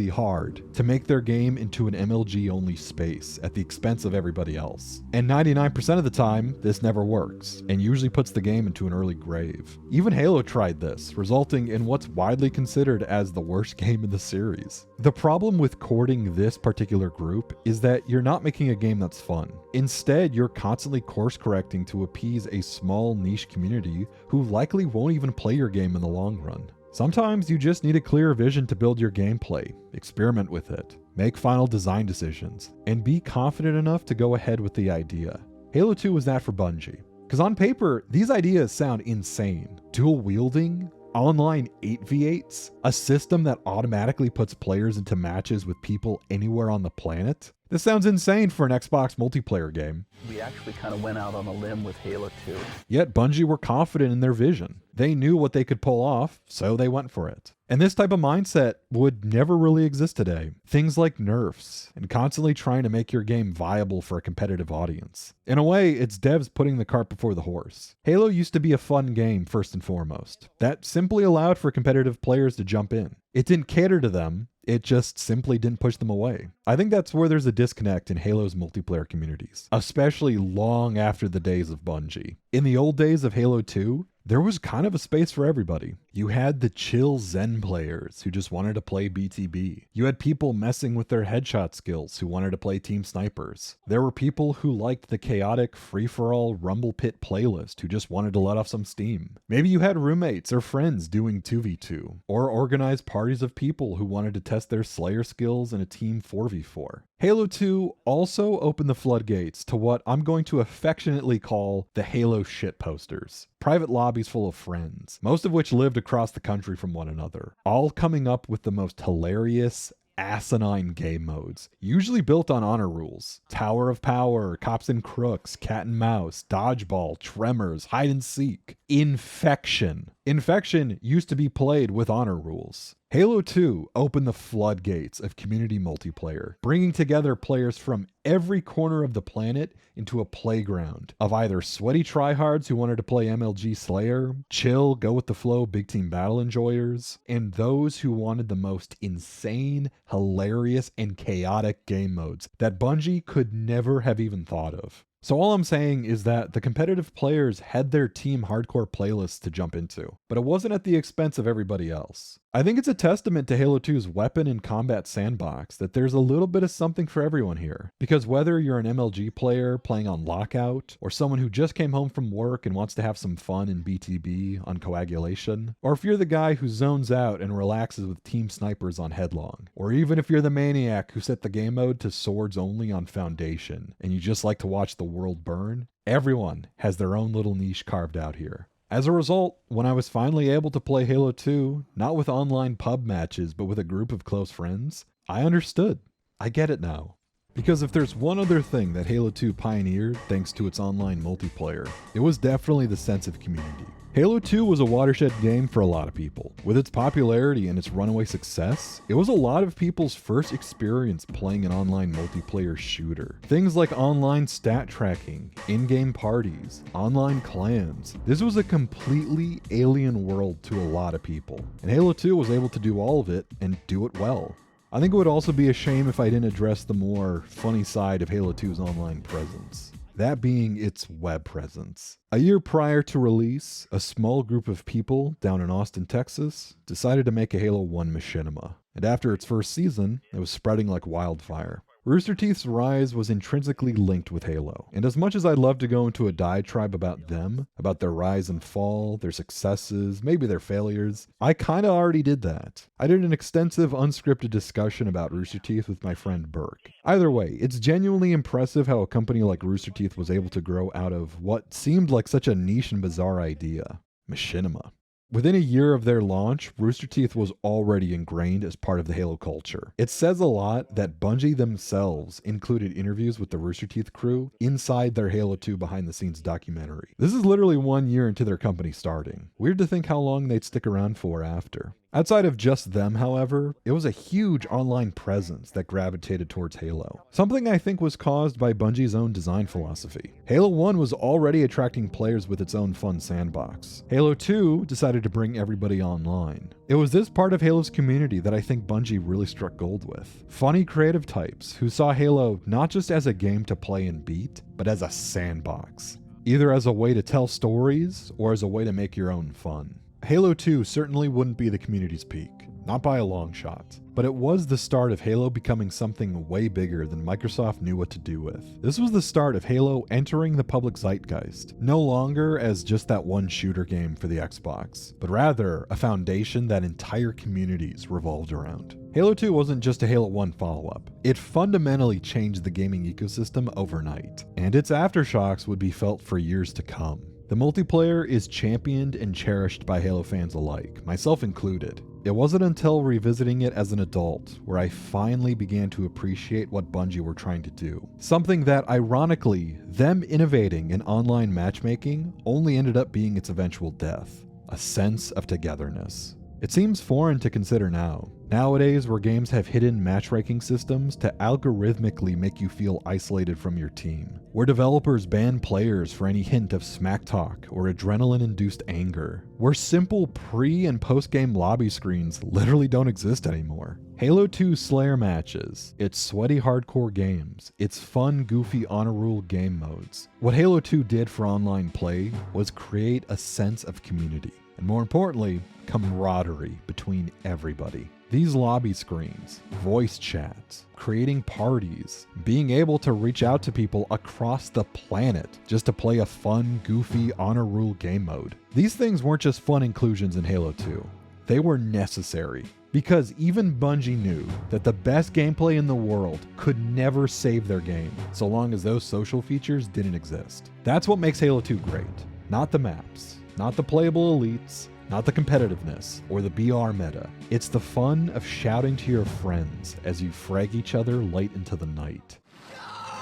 hard to make their game into an MLG-only space at the expense of everybody else. And 99% of the time, this never works, and usually puts the game into an early grave. Even Halo tried this, resulting in what's widely considered as the worst game in the series. The problem with courting this particular group is that you're not making a game that's fun. Instead, you're constantly course-correcting to appease a small niche community who likely won't even play your game in the long run. Sometimes you just need a clear vision to build your gameplay, experiment with it, make final design decisions, and be confident enough to go ahead with the idea. Halo 2 was that for Bungie. Because on paper, these ideas sound insane. Dual wielding, online 8v8s, a system that automatically puts players into matches with people anywhere on the planet. This sounds insane for an Xbox multiplayer game. We actually kind of went out on a limb with Halo 2. Yet Bungie were confident in their vision. They knew what they could pull off, so they went for it. And this type of mindset would never really exist today. Things like nerfs, and constantly trying to make your game viable for a competitive audience. In a way, it's devs putting the cart before the horse. Halo used to be a fun game first and foremost, that simply allowed for competitive players to jump in. It didn't cater to them, it just simply didn't push them away. I think that's where there's a disconnect in Halo's multiplayer communities, especially long after the days of Bungie. In the old days of Halo 2, there was kind of a space for everybody. You had the chill Zen players who just wanted to play BTB. You had people messing with their headshot skills who wanted to play Team Snipers. There were people who liked the chaotic free-for-all Rumble Pit playlist who just wanted to let off some steam. Maybe you had roommates or friends doing 2v2, or organized parties of people who wanted to test their Slayer skills in a team 4v4. Halo 2 also opened the floodgates to what I'm going to affectionately call the Halo shitposters. private lobbies full of friends, most of which lived across the country from one another, all coming up with the most hilarious, asinine game modes, usually built on honor rules. Tower of Power, Cops and Crooks, Cat and Mouse, Dodgeball, Tremors, Hide and Seek, Infection. Infection used to be played with honor rules. Halo 2 opened the floodgates of community multiplayer, bringing together players from every corner of the planet into a playground of either sweaty tryhards who wanted to play MLG Slayer, chill, go with the flow big team battle enjoyers, and those who wanted the most insane, hilarious, and chaotic game modes that Bungie could never have even thought of. So all I'm saying is that the competitive players had their team hardcore playlists to jump into, but it wasn't at the expense of everybody else. I think it's a testament to Halo 2's weapon and combat sandbox that there's a little bit of something for everyone here. Because whether you're an MLG player playing on Lockout, or someone who just came home from work and wants to have some fun in BTB on Coagulation, or if you're the guy who zones out and relaxes with Team Snipers on Headlong, or even if you're the maniac who set the game mode to swords only on Foundation, and you just like to watch the world burn, everyone has their own little niche carved out here. As a result, when I was finally able to play Halo 2, not with online pub matches, but with a group of close friends, I understood. I get it now. Because if there's one other thing that Halo 2 pioneered thanks to its online multiplayer, it was definitely the sense of community. Halo 2 was a watershed game for a lot of people. With its popularity and its runaway success, it was a lot of people's first experience playing an online multiplayer shooter. Things like online stat tracking, in-game parties, online clans. This was a completely alien world to a lot of people. And Halo 2 was able to do all of it and do it well. I think it would also be a shame if I didn't address the more funny side of Halo 2's online presence. That being its web presence. A year prior to release, a small group of people down in Austin, Texas, decided to make a Halo 1 machinima. And after its first season, it was spreading like wildfire. Rooster Teeth's rise was intrinsically linked with Halo, and as much as I'd love to go into a diatribe about them, about their rise and fall, their successes, maybe their failures, I kinda already did that. I did an extensive unscripted discussion about Rooster Teeth with my friend Burke. Either way, it's genuinely impressive how a company like Rooster Teeth was able to grow out of what seemed like such a niche and bizarre idea, machinima. Within a year of their launch, Rooster Teeth was already ingrained as part of the Halo culture. It says a lot that Bungie themselves included interviews with the Rooster Teeth crew inside their Halo 2 behind-the-scenes documentary. This is literally 1 year into their company starting. Weird to think how long they'd stick around for after. Outside of just them, however, it was a huge online presence that gravitated towards Halo. Something I think was caused by Bungie's own design philosophy. Halo 1 was already attracting players with its own fun sandbox. Halo 2 decided to bring everybody online. It was this part of Halo's community that I think Bungie really struck gold with. Funny creative types who saw Halo not just as a game to play and beat, but as a sandbox. Either as a way to tell stories, or as a way to make your own fun. Halo 2 certainly wouldn't be the community's peak, not by a long shot, but it was the start of Halo becoming something way bigger than Microsoft knew what to do with. This was the start of Halo entering the public zeitgeist, no longer as just that one shooter game for the Xbox, but rather a foundation that entire communities revolved around. Halo 2 wasn't just a Halo 1 follow-up. It fundamentally changed the gaming ecosystem overnight, and its aftershocks would be felt for years to come. The multiplayer is championed and cherished by Halo fans alike, myself included. It wasn't until revisiting it as an adult where I finally began to appreciate what Bungie were trying to do. Something that, ironically, them innovating in online matchmaking only ended up being its eventual death. A sense of togetherness. It seems foreign to consider now. Nowadays, where games have hidden matchmaking systems to algorithmically make you feel isolated from your team. Where developers ban players for any hint of smack talk or adrenaline-induced anger. Where simple pre- and post-game lobby screens literally don't exist anymore. Halo 2 Slayer matches, its sweaty hardcore games, its fun, goofy honor rule game modes. What Halo 2 did for online play was create a sense of community. And more importantly, camaraderie between everybody. These lobby screens, voice chats, creating parties, being able to reach out to people across the planet just to play a fun, goofy honor rule game mode. These things weren't just fun inclusions in Halo 2. They were necessary. Because even Bungie knew that the best gameplay in the world could never save their game, so long as those social features didn't exist. That's what makes Halo 2 great. Not the maps, not the playable elites, not the competitiveness or the BR meta. It's the fun of shouting to your friends as you frag each other late into the night.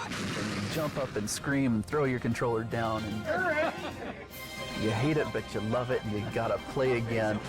And you jump up and scream and throw your controller down, and you hate it, but you love it, and you gotta play again.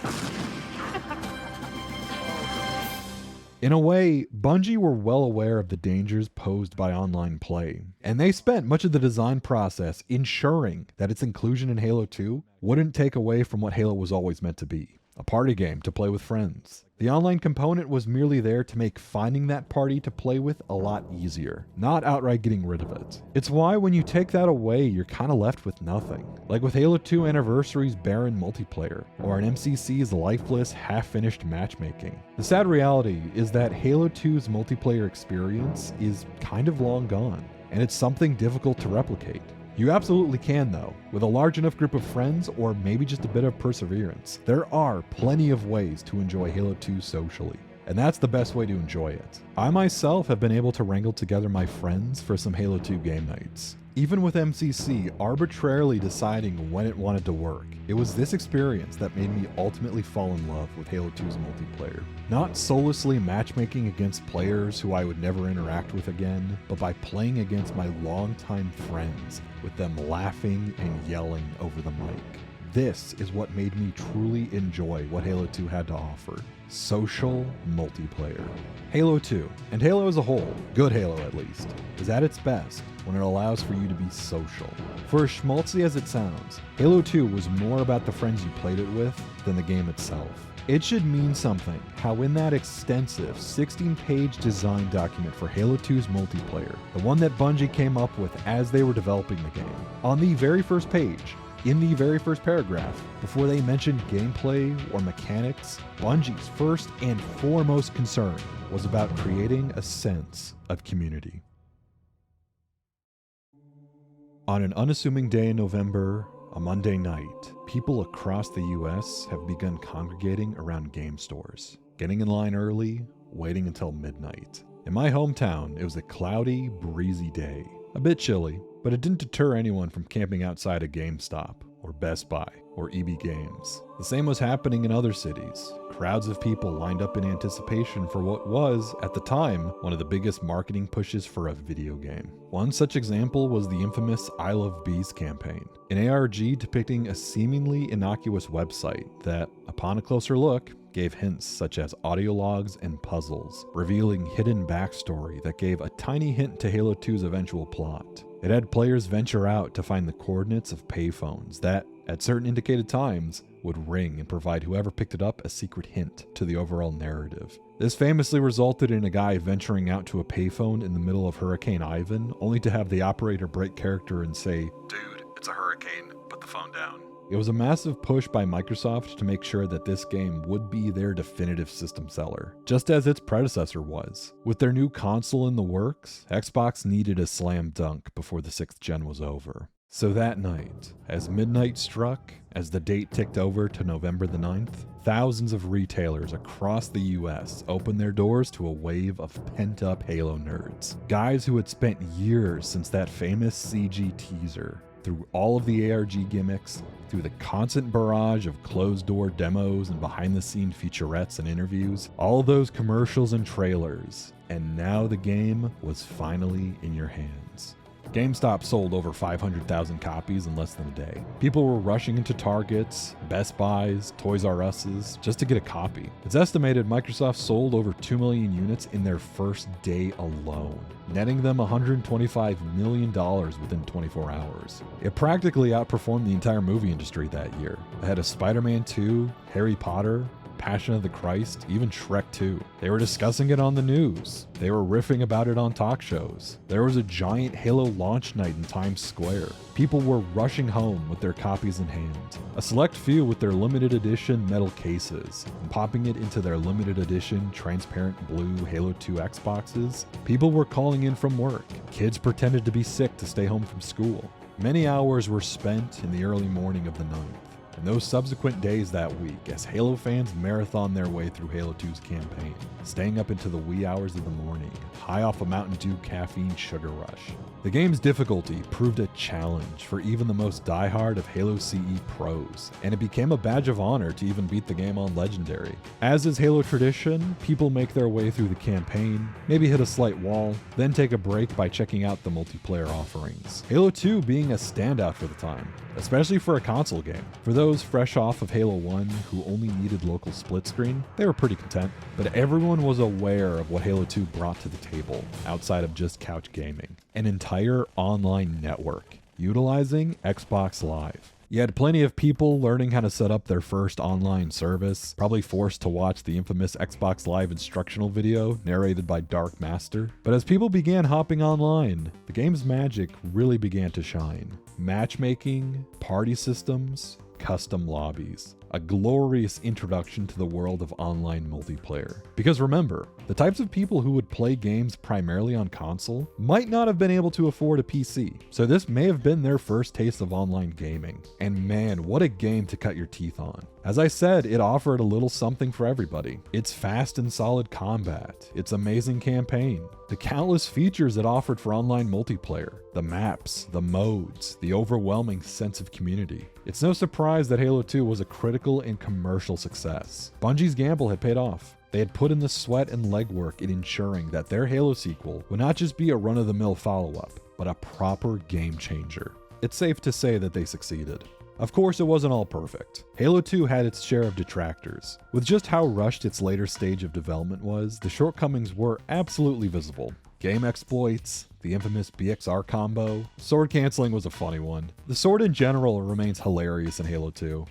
In a way, Bungie were well aware of the dangers posed by online play, and they spent much of the design process ensuring that its inclusion in Halo 2 wouldn't take away from what Halo was always meant to be, a party game to play with friends. The online component was merely there to make finding that party to play with a lot easier, not outright getting rid of it. It's why when you take that away, you're kind of left with nothing. Like with Halo 2 Anniversary's barren multiplayer, or an MCC's lifeless, half-finished matchmaking. The sad reality is that Halo 2's multiplayer experience is kind of long gone, and it's something difficult to replicate. You absolutely can though, with a large enough group of friends or maybe just a bit of perseverance. There are plenty of ways to enjoy Halo 2 socially, and that's the best way to enjoy it. I myself have been able to wrangle together my friends for some Halo 2 game nights. Even with MCC arbitrarily deciding when it wanted to work, it was this experience that made me ultimately fall in love with Halo 2's multiplayer. Not soullessly matchmaking against players who I would never interact with again, but by playing against my longtime friends, with them laughing and yelling over the mic. This is what made me truly enjoy what Halo 2 had to offer. Social multiplayer. Halo 2, and Halo as a whole, good Halo at least, is at its best when it allows for you to be social. For as schmaltzy as it sounds, Halo 2 was more about the friends you played it with than the game itself. It should mean something how in that extensive 16-page design document for Halo 2's multiplayer, the one that Bungie came up with as they were developing the game, on the very first page, in the very first paragraph, before they mentioned gameplay or mechanics, Bungie's first and foremost concern was about creating a sense of community. On an unassuming day in November, a Monday night, people across the US have begun congregating around game stores, getting in line early, waiting until midnight. In my hometown, it was a cloudy, breezy day. A bit chilly, but it didn't deter anyone from camping outside a GameStop, or Best Buy, or EB Games. The same was happening in other cities. Crowds of people lined up in anticipation for what was, at the time, one of the biggest marketing pushes for a video game. One such example was the infamous I Love Bees campaign, an ARG depicting a seemingly innocuous website that, upon a closer look, gave hints such as audio logs and puzzles, revealing hidden backstory that gave a tiny hint to Halo 2's eventual plot. It had players venture out to find the coordinates of payphones that, at certain indicated times, would ring and provide whoever picked it up a secret hint to the overall narrative. This famously resulted in a guy venturing out to a payphone in the middle of Hurricane Ivan, only to have the operator break character and say, "Dude, it's a hurricane, put the phone down." It was a massive push by Microsoft to make sure that this game would be their definitive system seller, just as its predecessor was. With their new console in the works, Xbox needed a slam dunk before the 6th gen was over. So that night, as midnight struck, as the date ticked over to November the 9th, thousands of retailers across the US opened their doors to a wave of pent-up Halo nerds. Guys who had spent years since that famous CG teaser, through all of the ARG gimmicks, through the constant barrage of closed-door demos and behind-the-scenes featurettes and interviews, all those commercials and trailers, and now the game was finally in your hands. GameStop sold over 500,000 copies in less than a day. People were rushing into Targets, Best Buys, Toys R Us's just to get a copy. It's estimated Microsoft sold over 2 million units in their first day alone, netting them $125 million within 24 hours. It practically outperformed the entire movie industry that year, ahead of Spider-Man 2, Harry Potter, Passion of the Christ, even Shrek 2. They were discussing it on the news. They were riffing about it on talk shows. There was a giant Halo launch night in Times Square. People were rushing home with their copies in hand. A select few with their limited edition metal cases, and popping it into their limited edition transparent blue Halo 2 Xboxes. People were calling in from work. Kids pretended to be sick to stay home from school. Many hours were spent in the early morning of the 9th. and those subsequent days that week as Halo fans marathon their way through Halo 2's campaign, staying up into the wee hours of the morning, high off a Mountain Dew caffeine sugar rush. The game's difficulty proved a challenge for even the most diehard of Halo CE pros, and it became a badge of honor to even beat the game on Legendary. As is Halo tradition, people make their way through the campaign, maybe hit a slight wall, then take a break by checking out the multiplayer offerings. Halo 2 being a standout for the time, especially for a console game. For those fresh off of Halo 1 who only needed local split screen, they were pretty content, but everyone was aware of what Halo 2 brought to the table outside of just couch gaming. An entire online network utilizing Xbox Live. You had plenty of people learning how to set up their first online service, probably forced to watch the infamous Xbox Live instructional video narrated by Dark Master. But as people began hopping online, the game's magic really began to shine. Matchmaking, party systems, custom lobbies. A glorious introduction to the world of online multiplayer. Because remember, the types of people who would play games primarily on console might not have been able to afford a PC, so this may have been their first taste of online gaming. And man, what a game to cut your teeth on. As I said, it offered a little something for everybody. Its fast and solid combat, its amazing campaign, the countless features it offered for online multiplayer, the maps, the modes, the overwhelming sense of community. It's no surprise that Halo 2 was a critical and commercial success. Bungie's gamble had paid off. They had put in the sweat and legwork in ensuring that their Halo sequel would not just be a run-of-the-mill follow-up, but a proper game changer. It's safe to say that they succeeded. Of course, it wasn't all perfect. Halo 2 had its share of detractors. With just how rushed its later stage of development was, the shortcomings were absolutely visible. Game exploits, the infamous BXR combo, sword canceling was a funny one. The sword in general remains hilarious in Halo 2.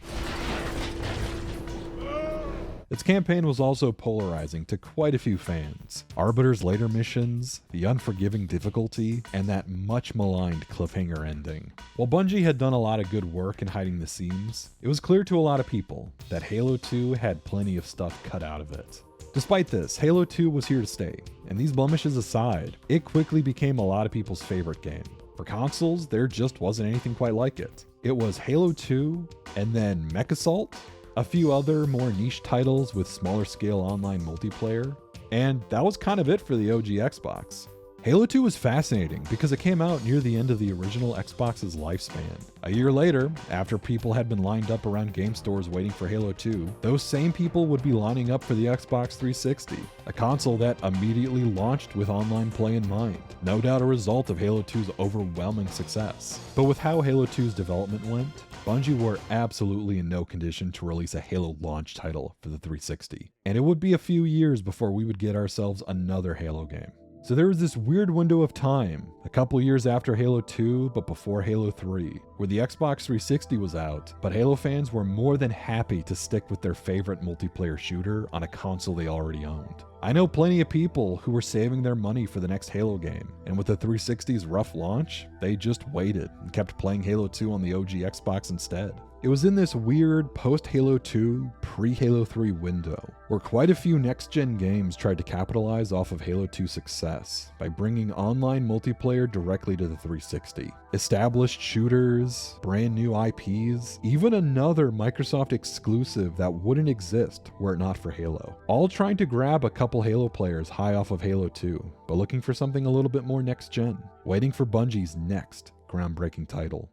Its campaign was also polarizing to quite a few fans. Arbiter's later missions, the unforgiving difficulty, and that much maligned cliffhanger ending. While Bungie had done a lot of good work in hiding the seams, it was clear to a lot of people that Halo 2 had plenty of stuff cut out of it. Despite this, Halo 2 was here to stay, and these blemishes aside, it quickly became a lot of people's favorite game. For consoles, there just wasn't anything quite like it. It was Halo 2, and then Mech Assault, a few other more niche titles with smaller scale online multiplayer, and that was kind of it for the OG Xbox. Halo 2 was fascinating because it came out near the end of the original Xbox's lifespan. A year later, after people had been lined up around game stores waiting for Halo 2, those same people would be lining up for the Xbox 360, a console that immediately launched with online play in mind, no doubt a result of Halo 2's overwhelming success. But with how Halo 2's development went, Bungie were absolutely in no condition to release a Halo launch title for the 360, and it would be a few years before we would get ourselves another Halo game. So there was this weird window of time, a couple years after Halo 2 but before Halo 3, where the Xbox 360 was out, but Halo fans were more than happy to stick with their favorite multiplayer shooter on a console they already owned. I know plenty of people who were saving their money for the next Halo game, and with the 360's rough launch, they just waited and kept playing Halo 2 on the OG Xbox instead. It was in this weird post-Halo 2, pre-Halo 3 window, where quite a few next-gen games tried to capitalize off of Halo 2's success by bringing online multiplayer directly to the 360. Established shooters, brand new IPs, even another Microsoft exclusive that wouldn't exist were it not for Halo. All trying to grab a couple Halo players high off of Halo 2, but looking for something a little bit more next-gen, waiting for Bungie's next groundbreaking title.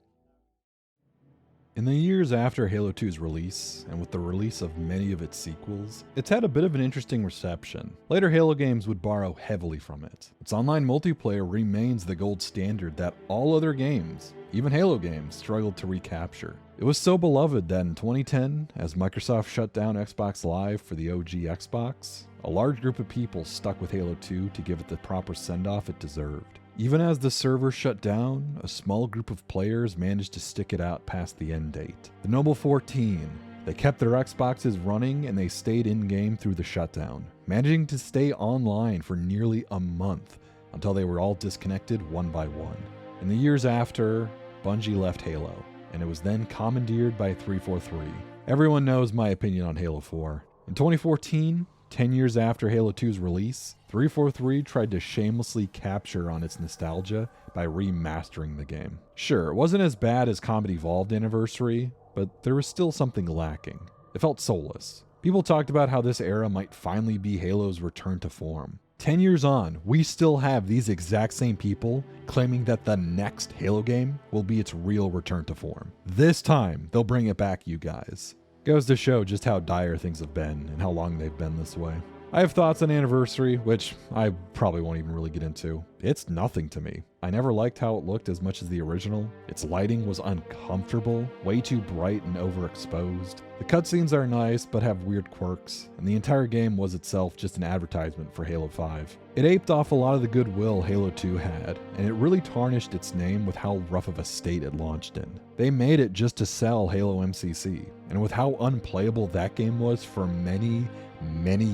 In the years after Halo 2's release, and with the release of many of its sequels, it's had a bit of an interesting reception. Later Halo games would borrow heavily from it. Its online multiplayer remains the gold standard that all other games, even Halo games, struggled to recapture. It was so beloved that in 2010, as Microsoft shut down Xbox Live for the OG Xbox, a large group of people stuck with Halo 2 to give it the proper send-off it deserved. Even as the server shut down, a small group of players managed to stick it out past the end date. The Noble 14, they kept their Xboxes running and they stayed in-game through the shutdown, managing to stay online for nearly a month until they were all disconnected one by one. In the years after, Bungie left Halo, and it was then commandeered by 343. Everyone knows my opinion on Halo 4. In 2014, 10 years after Halo 2's release, 343 tried to shamelessly capture on its nostalgia by remastering the game. Sure, it wasn't as bad as Combat Evolved Anniversary, but there was still something lacking. It felt soulless. People talked about how this era might finally be Halo's return to form. 10 years on, we still have these exact same people claiming that the next Halo game will be its real return to form. This time, they'll bring it back, you guys. Goes to show just how dire things have been and how long they've been this way. I have thoughts on Anniversary, which I probably won't even really get into. It's nothing to me. I never liked how it looked as much as the original. Its lighting was uncomfortable, way too bright and overexposed. The cutscenes are nice, but have weird quirks, and the entire game was itself just an advertisement for Halo 5. It aped off a lot of the goodwill Halo 2 had, and it really tarnished its name with how rough of a state it launched in. They made it just to sell Halo MCC, and with how unplayable that game was for many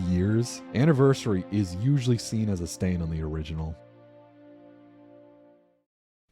years, Anniversary is usually seen as a stain on the original.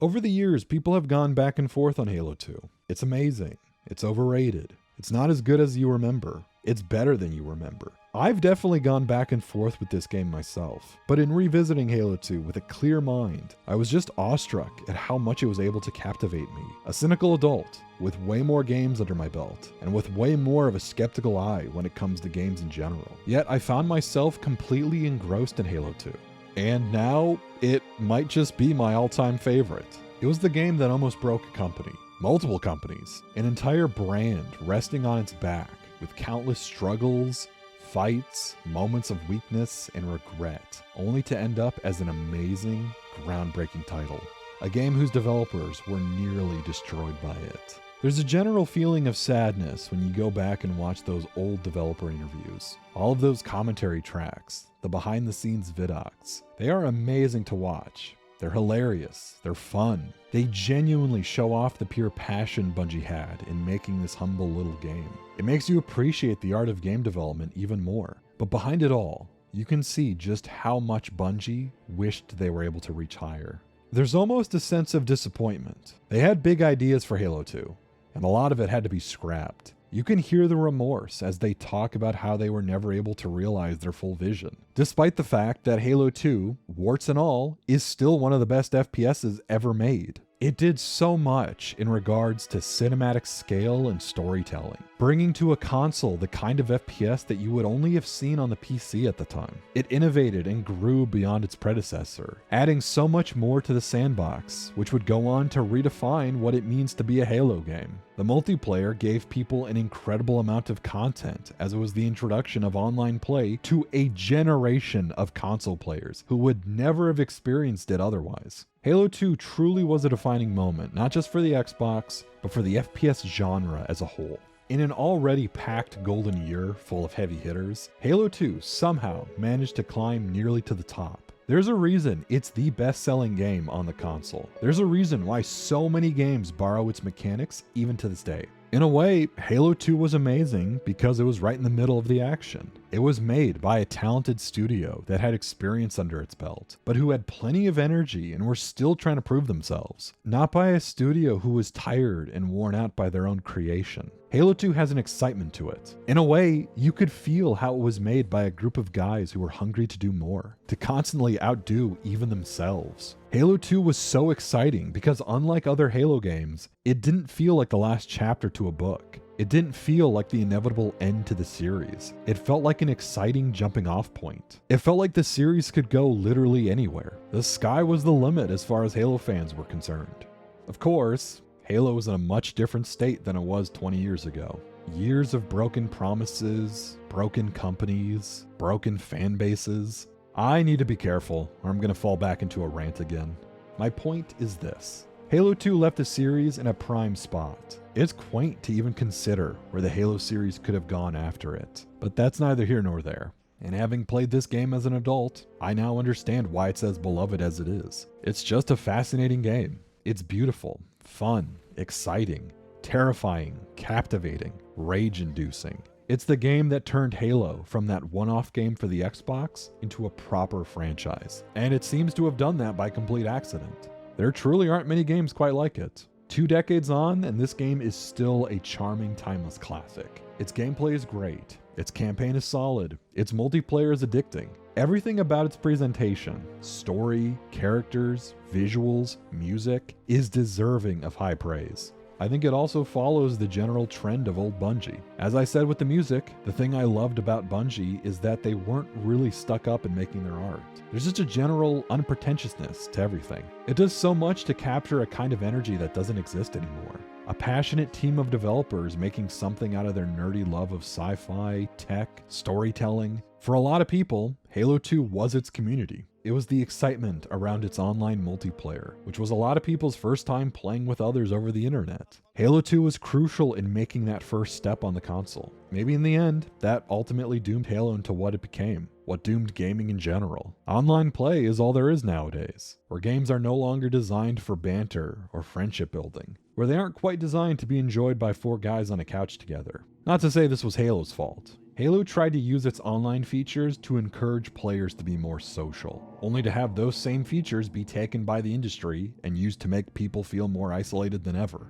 Over the years, people have gone back and forth on Halo 2. It's amazing. It's overrated. It's not as good as you remember. It's better than you remember. I've definitely gone back and forth with this game myself, but in revisiting Halo 2 with a clear mind, I was just awestruck at how much it was able to captivate me. A cynical adult with way more games under my belt, and with way more of a skeptical eye when it comes to games in general. Yet I found myself completely engrossed in Halo 2. And now, it might just be my all-time favorite. It was the game that almost broke a company. Multiple companies. An entire brand resting on its back, with countless struggles, fights, moments of weakness, and regret, only to end up as an amazing, groundbreaking title. A game whose developers were nearly destroyed by it. There's a general feeling of sadness when you go back and watch those old developer interviews. All of those commentary tracks, the behind-the-scenes vidocs, they are amazing to watch. They're hilarious, they're fun. They genuinely show off the pure passion Bungie had in making this humble little game. It makes you appreciate the art of game development even more. But behind it all, you can see just how much Bungie wished they were able to reach higher. There's almost a sense of disappointment. They had big ideas for Halo 2, and a lot of it had to be scrapped. You can hear the remorse as they talk about how they were never able to realize their full vision. Despite the fact that Halo 2, warts and all, is still one of the best FPSs ever made. It did so much in regards to cinematic scale and storytelling, bringing to a console the kind of FPS that you would only have seen on the PC at the time. It innovated and grew beyond its predecessor, adding so much more to the Sandbox, which would go on to redefine what it means to be a Halo game. The multiplayer gave people an incredible amount of content, as it was the introduction of online play to a generation of console players who would never have experienced it otherwise. Halo 2 truly was a defining moment, not just for the Xbox, but for the FPS genre as a whole. In an already packed golden year full of heavy hitters, Halo 2 somehow managed to climb nearly to the top. There's a reason it's the best-selling game on the console. There's a reason why so many games borrow its mechanics even to this day. In a way, Halo 2 was amazing because it was right in the middle of the action. It was made by a talented studio that had experience under its belt, but who had plenty of energy and were still trying to prove themselves. Not by a studio who was tired and worn out by their own creation. Halo 2 has an excitement to it. In a way, you could feel how it was made by a group of guys who were hungry to do more, to constantly outdo even themselves. Halo 2 was so exciting because unlike other Halo games, it didn't feel like the last chapter to a book. It didn't feel like the inevitable end to the series. It felt like an exciting jumping off point. It felt like the series could go literally anywhere. The sky was the limit as far as Halo fans were concerned. Of course, Halo was in a much different state than it was 20 years ago. Years of broken promises, broken companies, broken fan bases. I need to be careful, or I'm going to fall back into a rant again. My point is this. Halo 2 left the series in a prime spot. It's quaint to even consider where the Halo series could have gone after it, but that's neither here nor there. And having played this game as an adult, I now understand why it's as beloved as it is. It's just a fascinating game. It's beautiful, fun, exciting, terrifying, captivating, rage-inducing. It's the game that turned Halo from that one-off game for the Xbox into a proper franchise. And it seems to have done that by complete accident. There truly aren't many games quite like it. 2 decades on, and this game is still a charming, timeless classic. Its gameplay is great. Its campaign is solid. Its multiplayer is addicting. Everything about its presentation, story, characters, visuals, music, is deserving of high praise. I think it also follows the general trend of old Bungie. As I said with the music, the thing I loved about Bungie is that they weren't really stuck up in making their art. There's just a general unpretentiousness to everything. It does so much to capture a kind of energy that doesn't exist anymore. A passionate team of developers making something out of their nerdy love of sci-fi, tech, storytelling. For a lot of people, Halo 2 was its community. It was the excitement around its online multiplayer, which was a lot of people's first time playing with others over the internet. Halo 2 was crucial in making that first step on the console. Maybe in the end, that ultimately doomed Halo into what it became, what doomed gaming in general. Online play is all there is nowadays, where games are no longer designed for banter or friendship building, where they aren't quite designed to be enjoyed by 4 guys on a couch together. Not to say this was Halo's fault. Halo tried to use its online features to encourage players to be more social, only to have those same features be taken by the industry and used to make people feel more isolated than ever.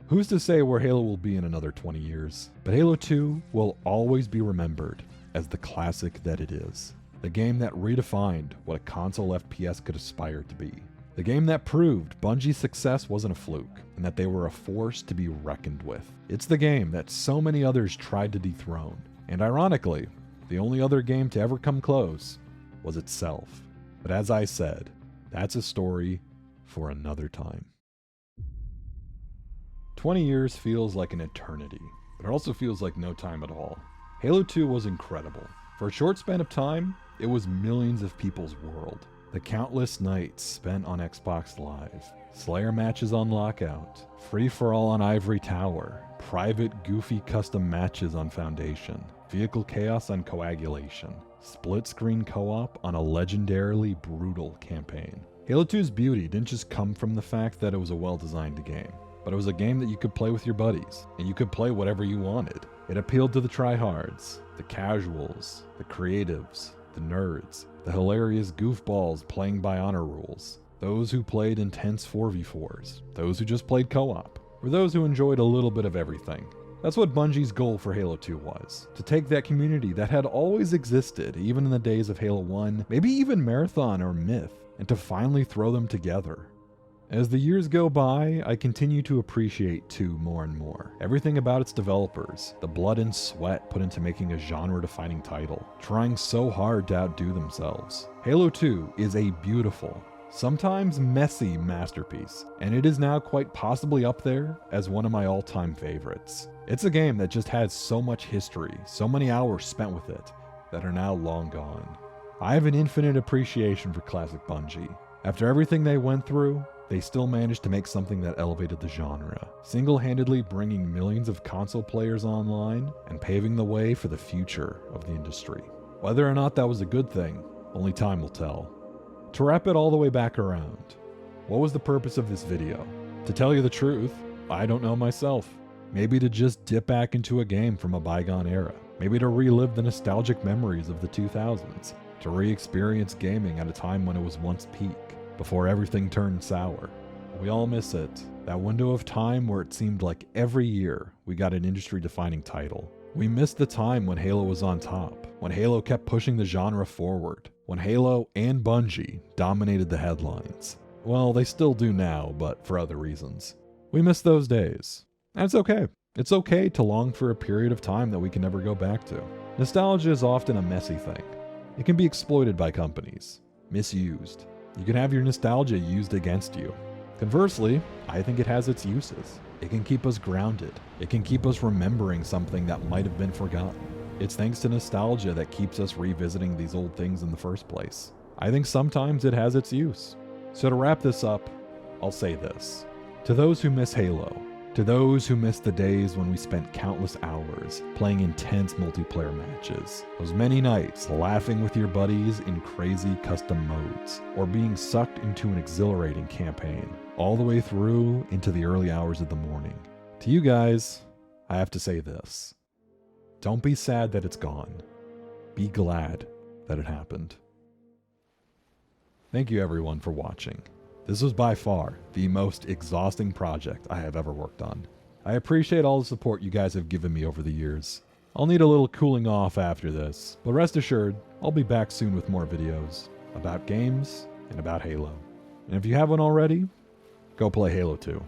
Who's to say where Halo will be in another 20 years? But Halo 2 will always be remembered as the classic that it is. The game that redefined what a console FPS could aspire to be. The game that proved Bungie's success wasn't a fluke, and that they were a force to be reckoned with. It's the game that so many others tried to dethrone. And ironically, the only other game to ever come close was itself. But as I said, that's a story for another time. 20 years feels like an eternity, but it also feels like no time at all. Halo 2 was incredible. For a short span of time, it was millions of people's world. The countless nights spent on Xbox Live, Slayer matches on Lockout, free-for-all on Ivory Tower, private goofy custom matches on Foundation, vehicle chaos on Coagulation, split-screen co-op on a legendarily brutal campaign. Halo 2's beauty didn't just come from the fact that it was a well-designed game, but it was a game that you could play with your buddies, and you could play whatever you wanted. It appealed to the tryhards, the casuals, the creatives, the nerds, the hilarious goofballs playing by honor rules, those who played intense 4v4s, those who just played co-op, or those who enjoyed a little bit of everything. That's what Bungie's goal for Halo 2 was, to take that community that had always existed, even in the days of Halo 1, maybe even Marathon or Myth, and to finally throw them together. As the years go by, I continue to appreciate 2 more and more. Everything about its developers, the blood and sweat put into making a genre-defining title, trying so hard to outdo themselves. Halo 2 is a beautiful, sometimes messy masterpiece, and it is now quite possibly up there as one of my all-time favorites. It's a game that just has so much history, so many hours spent with it, that are now long gone. I have an infinite appreciation for classic Bungie. After everything they went through, they still managed to make something that elevated the genre, single-handedly bringing millions of console players online and paving the way for the future of the industry. Whether or not that was a good thing, only time will tell. To wrap it all the way back around, what was the purpose of this video? To tell you the truth, I don't know myself. Maybe to just dip back into a game from a bygone era. Maybe to relive the nostalgic memories of the 2000s. To re-experience gaming at a time when it was once peak, before everything turned sour. We all miss it. That window of time where it seemed like every year we got an industry-defining title. We missed the time when Halo was on top, when Halo kept pushing the genre forward, when Halo and Bungie dominated the headlines. Well, they still do now, but for other reasons. We miss those days. And it's okay. It's okay to long for a period of time that we can never go back to. Nostalgia is often a messy thing. It can be exploited by companies, misused. You can have your nostalgia used against you. Conversely, I think it has its uses. It can keep us grounded. It can keep us remembering something that might have been forgotten. It's thanks to nostalgia that keeps us revisiting these old things in the first place. I think sometimes it has its use. So to wrap this up, I'll say this. To those who miss Halo, to those who miss the days when we spent countless hours playing intense multiplayer matches, those many nights laughing with your buddies in crazy custom modes, or being sucked into an exhilarating campaign, all the way through into the early hours of the morning. To you guys, I have to say this. Don't be sad that it's gone. Be glad that it happened. Thank you everyone for watching. This was by far the most exhausting project I have ever worked on. I appreciate all the support you guys have given me over the years. I'll need a little cooling off after this, but rest assured, I'll be back soon with more videos about games and about Halo. And if you haven't already, go play Halo 2.